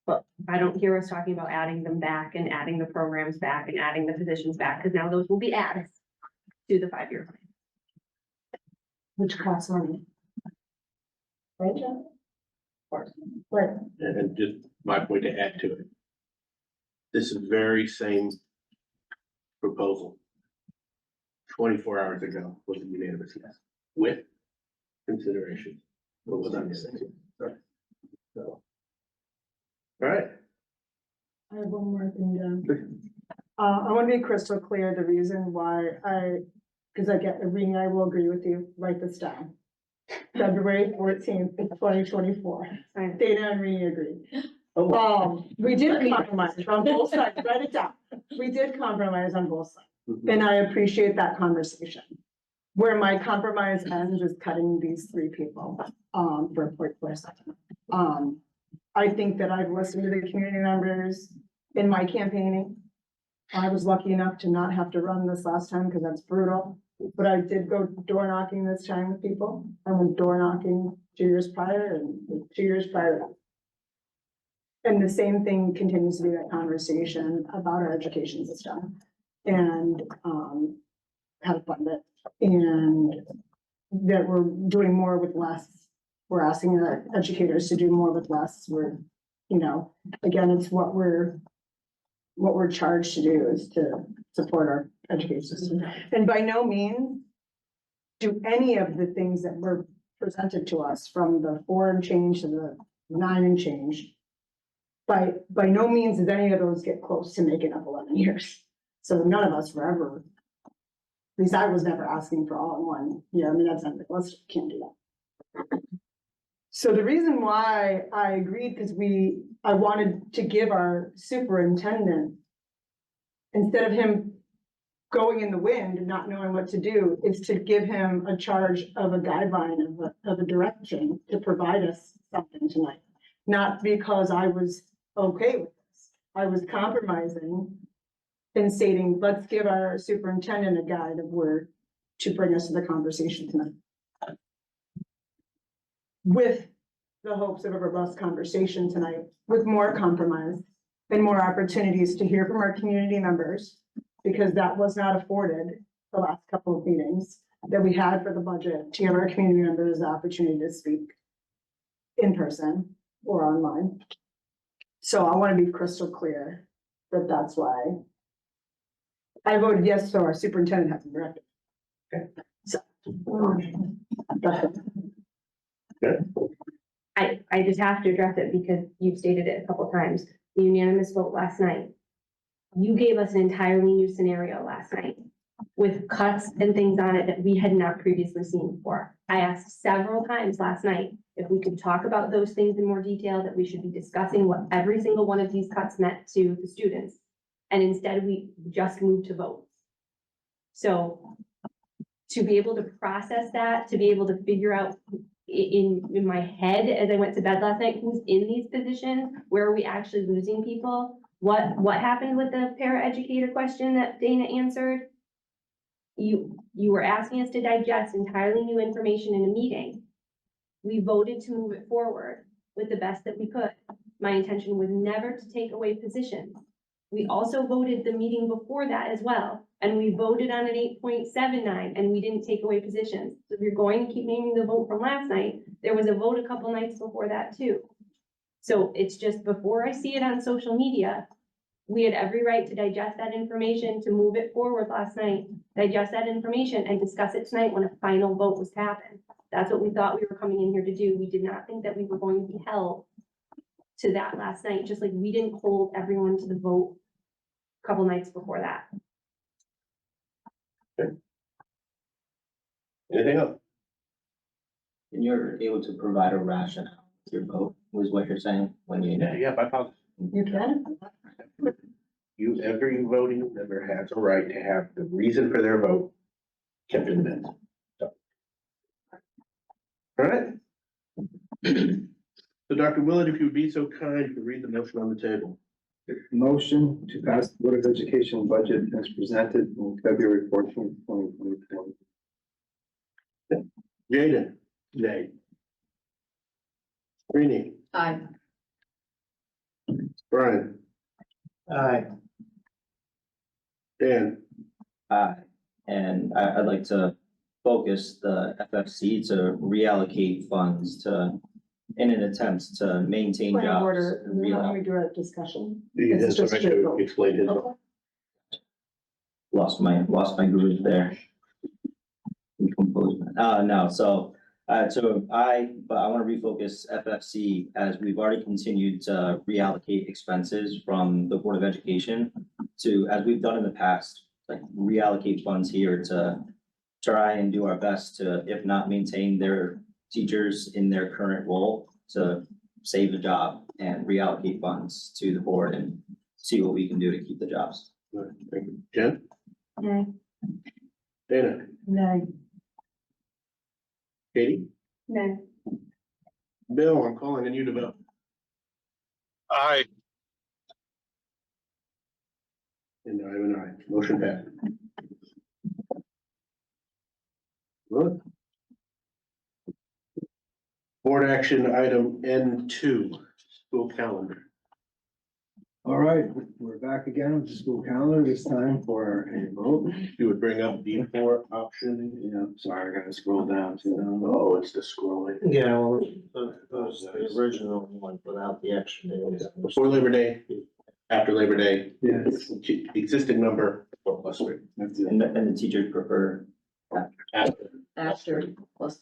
But I don't hear us talking about adding them back and adding the programs back and adding the positions back, because now those will be added to the 5-year plan. Which costs money. Right, John? Of course. Right. And just my point to add to it. This is very same proposal. 24 hours ago was a unanimous yes, with consideration. What was I missing? Sorry. So. All right. I have one more thing, John. I want to be crystal clear, the reason why because I get, Rini, I will agree with you, write this down. February 14th, 2024. Dana and Rini agree. We did compromise on both sides, write it down. We did compromise on both sides, and I appreciate that conversation. Where my compromise ends is cutting these 3 people, for 0.47. I think that I've listened to the community members in my campaigning. I was lucky enough to not have to run this last time because that's brutal, but I did go door knocking this time with people. I went door knocking 2 years prior and 2 years prior to that. And the same thing continues to be that conversation about our education system and how to fund it. And that we're doing more with less. We're asking our educators to do more with less. We're, again, it's what we're charged to do is to support our education system. And by no means do any of the things that were presented to us from the 4 and change to the 9 and change. By no means does any of those get close to making up 11 years. So none of us were ever, at least I was never asking for all in one. Yeah, I mean, that's not, let's, can't do that. So the reason why I agreed, because I wanted to give our superintendent, instead of him going in the wind and not knowing what to do, is to give him a charge of a guideline of a direction to provide us something tonight. Not because I was okay with this. I was compromising and stating, let's give our superintendent a guide of where to bring us to the conversation tonight. With the hopes of a robust conversation tonight, with more compromise and more opportunities to hear from our community members, because that was not afforded the last couple of meetings that we had for the budget, to give our community members the opportunity to speak in person or online. So I want to be crystal clear that that's why I voted yes, so our superintendent has a directive. Okay. So. I just have to address it because you've stated it a couple times. The unanimous vote last night. You gave us an entirely new scenario last night with cuts and things on it that we had not previously seen before. I asked several times last night if we could talk about those things in more detail, that we should be discussing what every single one of these cuts meant to the students. And instead we just moved to vote. So to be able to process that, to be able to figure out in my head as I went to bed last night, who's in these positions, where are we actually losing people? What happened with the paraeducator question that Dana answered? You were asking us to digest entirely new information in a meeting. We voted to move it forward with the best that we could. My intention was never to take away positions. We also voted the meeting before that as well, and we voted on an 8.79, and we didn't take away positions. So if you're going to keep naming the vote from last night, there was a vote a couple nights before that too. So it's just, before I see it on social media, we had every right to digest that information, to move it forward last night, digest that information and discuss it tonight when a final vote was to happen. That's what we thought we were coming in here to do. We did not think that we were going to be held to that last night, just like we didn't hold everyone to the vote a couple nights before that. Anything else? And you're able to provide a rationale to your vote, was what you're saying when you. Yeah, I thought You can. every voting member has a right to have the reason for their vote kept in minutes. So. All right. So Dr. Willett, if you would be so kind to read the motion on the table. Motion to pass the Board of Education budget as presented on February 14th, 2024. Jaden? Nay. Rini? Aye. Brian? Aye. Dan? And I'd like to focus the FFC to reallocate funds in an attempt to maintain Point of jobs. order, we don't need to do a discussion. He It's has to just make straight sure vote. to explain his. Okay. Lost my groove there. No, so I want to refocus FFC, as we've already continued to reallocate expenses from the Board of Education to, as we've done in the past, like reallocate funds here to try and do our best to, if not maintain their teachers in their current role, to save a job and reallocate funds to the board and see what we can do to keep the jobs. Thank you. Jen? Nay. Dana? Nay. Katie? No. Bill, I'm calling on you to vote. Aye. And I'm an aye. Motion passed. Good. Board action item N2, school calendar. All right, we're back again with the school calendar, this time for a vote. You would bring up the D4 option. Yeah, sorry, I gotta scroll down to them. Oh, it's the scrolling. Yeah, well, those, the original one without the extra days. Before Labor Day, after Labor Day, Yes. existing number, 4+3. That's it. And the teachers prefer. After, After plus.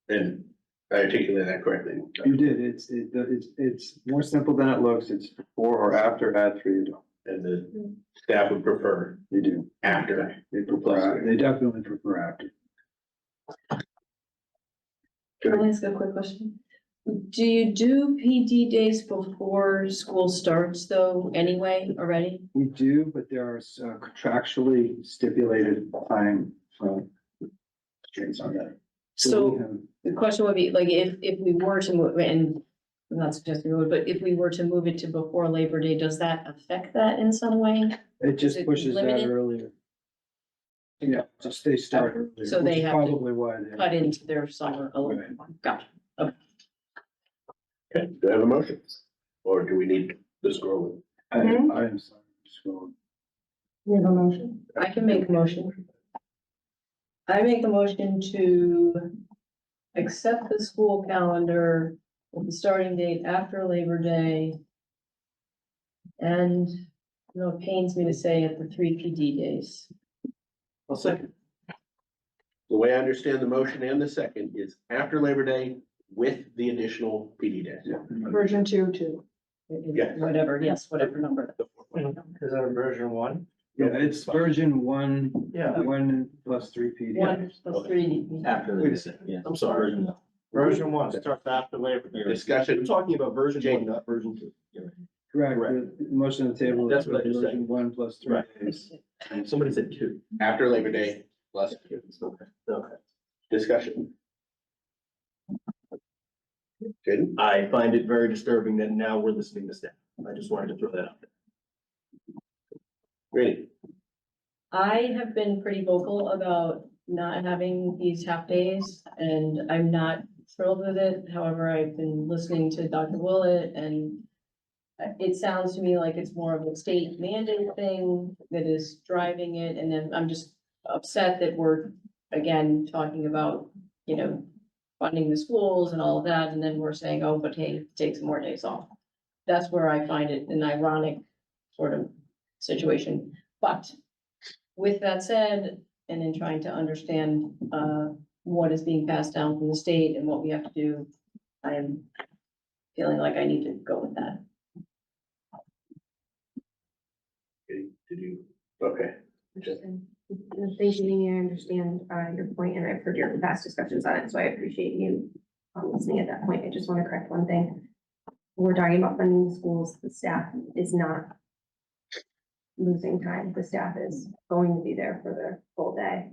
and I articulated that correctly. You did, it's more simple than it looks, it's Before or after add 3 adults. And the staff would prefer You do. after. They definitely prefer after. Can I ask a quick question? Do you do PD days before school starts though, anyway, already? We do, but there are contractually stipulated time, constraints on that. So the question would be, like, if we were to move, and I'm not suggesting we would, but if we were to move it to before Labor Day, does that affect that in some way? It just Is it pushes that limited? earlier. Yeah, just they start earlier, So which they is have to probably why they. cut into their summer a little bit more. Gotcha. Okay, do I have a motion? Or do we need this scrolling? I am sorry, scrolling. We have a motion. I can make a motion. I make a motion to accept the school calendar with the starting date after Labor Day. And, you know, it pains me to say at the 3 PD days. I'll second. The way I understand the motion and the second is after Labor Day with the additional PD days. Version 2 too. Yeah. Whatever, yes, whatever number. Is that a version 1? Yeah, it's version 1, Yeah. 1 plus 3 PD. 1 plus 3. After Wait a the, second. yeah. I'm sorry. Version 1 starts after Labor Day. Discussion. We're talking about version 1, not version 2. Correct, the motion on the table. That's is what I just said. version 1 plus 3 Right. days. And somebody said 2. After Labor Day plus 2. Okay. Discussion. Jaden? I find it very disturbing that now we're listening to staff. I just wanted to throw that out there. Ready? I have been pretty vocal about not having these half days, and I'm not thrilled with it. However, I've been listening to Dr. Willett, and it sounds to me like it's more of a state mandate thing that is driving it, and then I'm just upset that we're, again, talking about, you know, funding the schools and all of that, and then we're saying, oh, but hey, take some more days off. That's where I find it an ironic sort of situation. But with that said, and in trying to understand what is being passed down from the state and what we have to do, I am feeling like I need to go with that. Did you? Okay. Thank you, Amy. I understand your point, and I've heard your past discussions on it, so I appreciate you listening at that point. I just want to correct one thing. We're talking about funding the schools. The staff is not losing time. The staff is going to be there for their full day,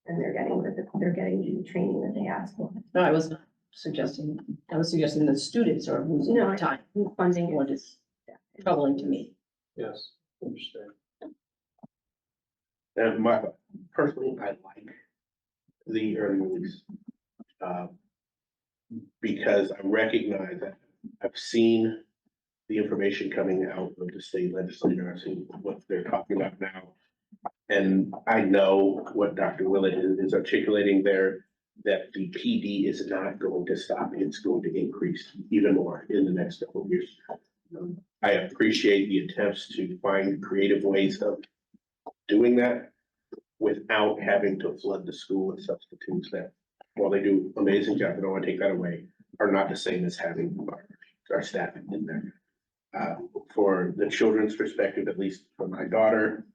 and they're getting the training that they asked for. No, I was not suggesting, I was suggesting that students are losing No, time. funding What is troubling to me. Yes, understand. And personally, I like the early release. Because I recognize that I've seen the information coming out of the state legislature, I've seen what they're talking about now. And I know what Dr. Willett is articulating there, that the PD is not going to stop, it's going to increase even more in the next couple of years. I appreciate the attempts to find creative ways of doing that without having to flood the school with substitutes that, while they do amazing job, I don't want to take that away, are not the same as having our staff in there. For the children's perspective, at least for my daughter,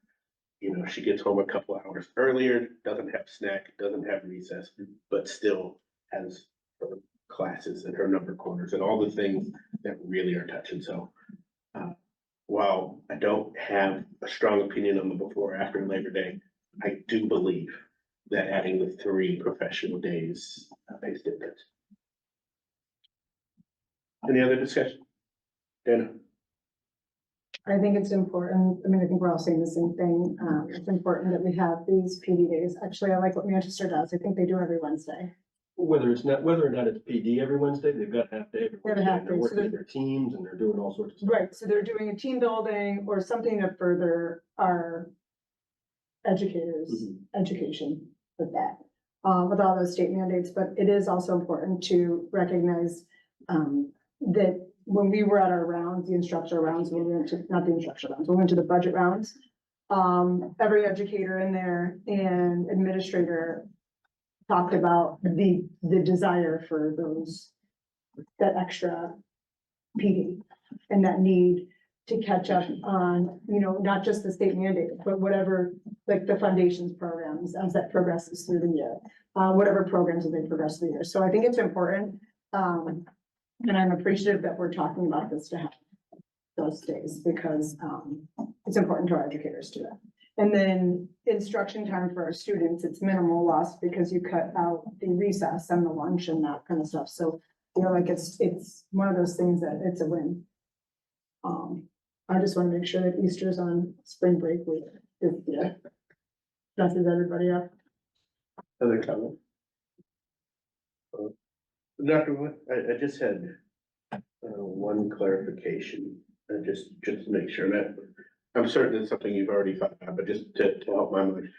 you know, she gets home a couple hours earlier, doesn't have snack, doesn't have recess, but still has her classes and her number corners and all the things that really are touching. So while I don't have a strong opinion on the before or after Labor Day, I do believe that adding the 3 professional days makes a difference. Any other discussion? Dana? I think it's important, I mean, I think we're all saying the same thing, it's important that we have these PD days. Actually, I like what Manchester does, I think they do every Wednesday. Whether or not it's PD every Wednesday, they've got half day. They have a half day, They're so working they're- with their teams and they're doing all sorts of stuff. Right, so they're doing a team building or something to further our educators' education with that, with all those state mandates, but it is also important to recognize that when we were at our rounds, the instructor rounds, when we went to, not the instructor rounds, we went to the budget rounds. Every educator in there and administrator talked about the desire for those, that extra PD and that need to catch up on, not just the state mandate, but whatever, like the foundations programs as that progresses through the year, whatever programs as they progress through the year. So I think it's important. And I'm appreciative that we're talking about this to have those days because, it's important to our educators too. And then instruction time for our students, it's minimal loss because you cut out the recess and the lunch and that kind of stuff. So, like it's one of those things that it's a win. I just want to make sure that Easter's on spring break week. Messes everybody up. Other comment? Dr. Wood, I just had one clarification, just to make sure that, I'm certain it's something you've already thought about, but just to help my mind.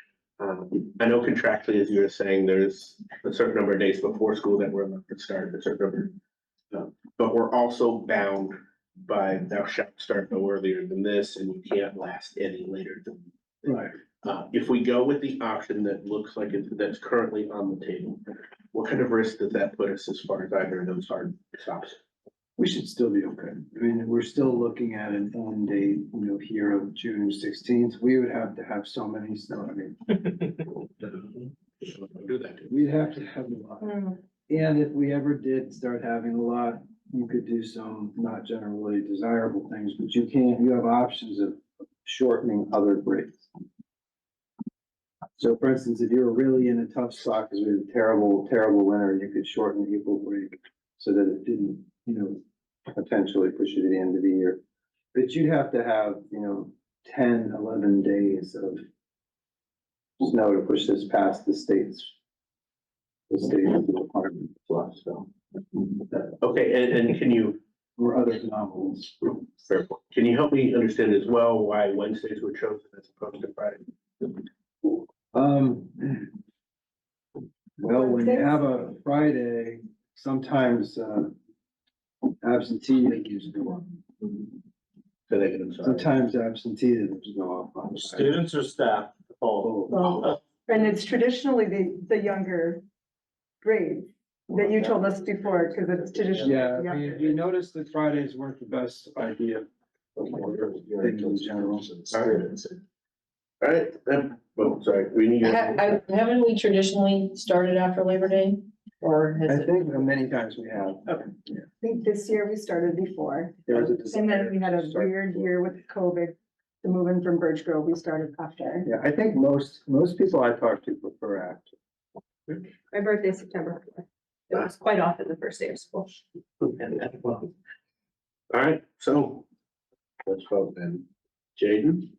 I know contractually, as you were saying, there's a certain number of days before school that we're allowed to start, a certain number. But we're also bound by thou shalt start no earlier than this, and you can't last any later than. Right. If we go with the option that looks like that's currently on the table, what kind of risk does that put us as far as either of those hard stops? We should still be okay. I mean, we're still looking at an end date, here of June 16th. We would have to have so many snow. I mean, Do that. we'd have to have a lot. And if we ever did start having a lot, you could do some not generally desirable things, but you have options of shortening other breaks. So for instance, if you were really in a tough spot because we had a terrible, terrible winter, you could shorten the April break so that it didn't, potentially push you to the end of the year. But you'd have to have, 10, 11 days of snow to push this past the state's requirement plus, so. Okay, and can you? Or other anomalies. Fair point. Can you help me understand as well why Wednesdays were chosen as opposed to Friday? Well, when you have a Friday, sometimes, absenteeism go up. So they can, Sometimes absenteeism go up. on Friday. Students or staff? Well, and it's traditionally the younger grades that you told us before, because it's traditionally. Yeah, the younger. we noticed that Fridays weren't the best idea. Things in general. All right, sorry, we need. Haven't we traditionally started after Labor Day? Or has I it? think many times we have. I think this year we started before, There was a and then desire we had a to start- weird year with COVID. The moving from Birch Grove, we started after. Yeah, I think most people I talk to prefer after. My birthday's September 4th. It was quite often the first day of school. All right, so let's vote then. Jaden?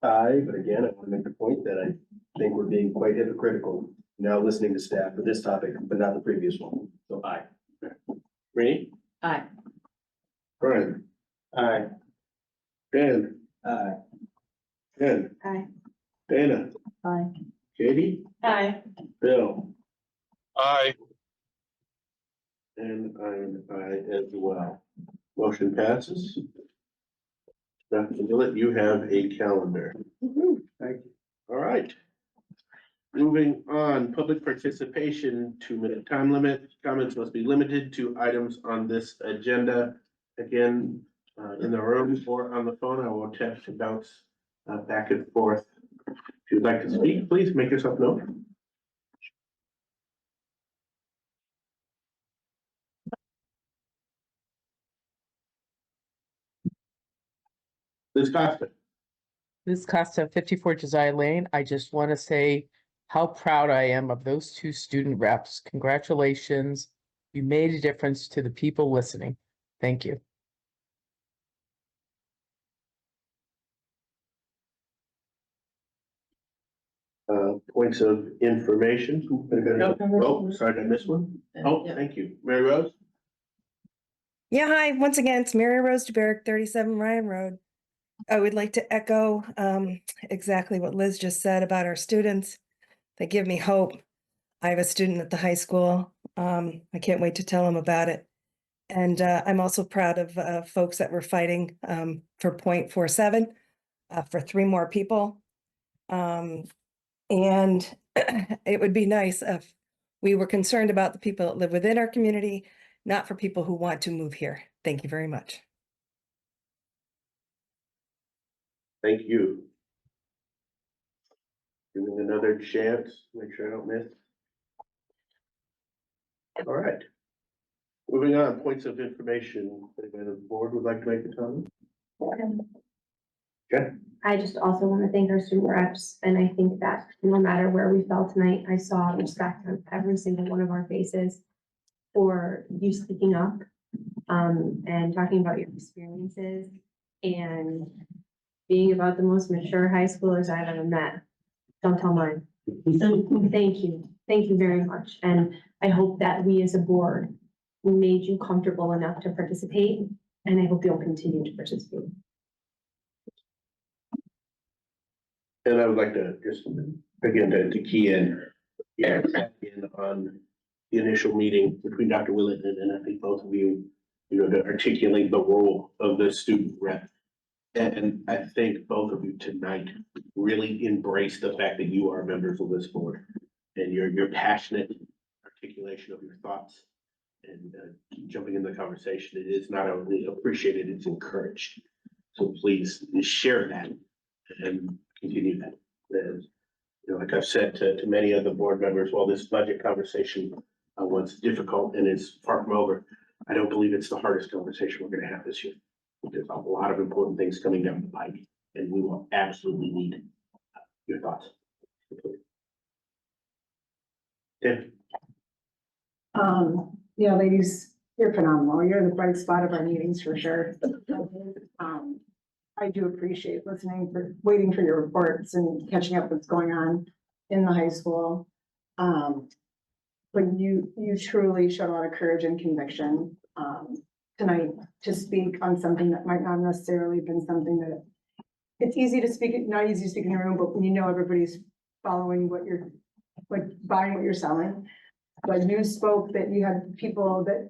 Aye, but again, I want to make the point that I think we're being quite hypocritical now listening to staff for this topic, but not the previous one. So aye. Rainey? Aye. Brian? Aye. Dan? Aye. Ken? Aye. Dana? Aye. Katie? Aye. Bill? Aye. And I'm aye as well. Motion passes. Dr. Willett, you have a calendar. Thank you. All right. Moving on, public participation, 2-minute time limit. Comments must be limited to items on this agenda. Again, in the room or on the phone, I will attempt to bounce back and forth. If you'd like to speak, please make yourself known. Liz Costa. Liz Costa, 54 Josiah Lane. I just want to say how proud I am of those two student reps. Congratulations. You made a difference to the people listening. Thank you. Points of information. Oh, sorry, did I miss one? Oh, thank you. Mary Rose? Yeah, hi, once again, it's Mary Rose DeBerrick, 37 Ryan Road. I would like to echo exactly what Liz just said about our students. They give me hope. I have a student at the high school. I can't wait to tell him about it. And I'm also proud of folks that were fighting for .47 for 3 more people. And it would be nice if we were concerned about the people that live within our community, not for people who want to move here. Thank you very much. Thank you. Giving another chance, make sure I don't miss. All right. Moving on, points of information, anybody on the board would like to make a comment? Okay. I just also want to thank our student reps, and I think that no matter where we fell tonight, I saw respect on every single one of our faces for you speaking up, and talking about your experiences and being about the most mature high schoolers I've ever met. Don't tell mine. So thank you very much, and I hope that we as a board made you comfortable enough to participate, and I hope you'll continue to participate. And I would like to just, again, to key in, on the initial meeting between Dr. Willett and I think both of you, to articulate the role of the student rep. And I think both of you tonight really embrace the fact that you are members of this board and your passionate articulation of your thoughts and jumping in the conversation. It is not only appreciated, it's encouraged. So please share that and continue that. As, like I've said to many other board members, while this budget conversation was difficult and is far from over, I don't believe it's the hardest conversation we're going to have this year. There's a lot of important things coming down the pipe, and we will absolutely need your thoughts. Tim? Yeah, ladies, you're phenomenal. You're the bright spot of our meetings for sure. I do appreciate waiting for your reports and catching up what's going on in the high school. But you truly showed a lot of courage and conviction, tonight to speak on something that might not necessarily been something that it's easy to speak, not easy to speak in a room, but when you know everybody's following what you're, like buying what you're selling. But you spoke that you had people that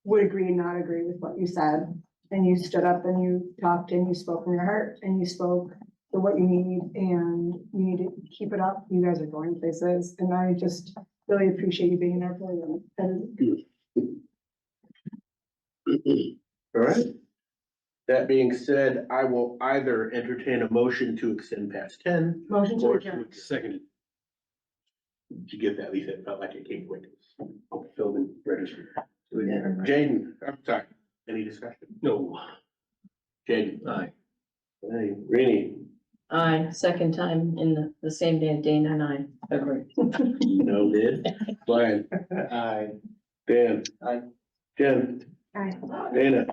would agree and not agree with what you said. And you stood up and you talked and you spoke from your heart and you spoke for what you need and you need to keep it up. You guys are going places and I just really appreciate you being there for them. All right. That being said, I will either entertain a motion to extend past 10. Motion to or adjourn. Second. Did you get that, Lisa? It felt like it came quick. Oh, filled in register. Jaden, I'm sorry. Any discussion? No. Jaden? Aye. Hey, Rini? Aye, second time in the same day, Dana and I agree. No did. Brian? Aye. Dan? Aye. Jen? Aye. Dana?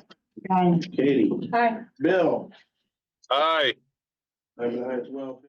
Aye. Katie? Hi. Bill? Aye. I'm aye as well.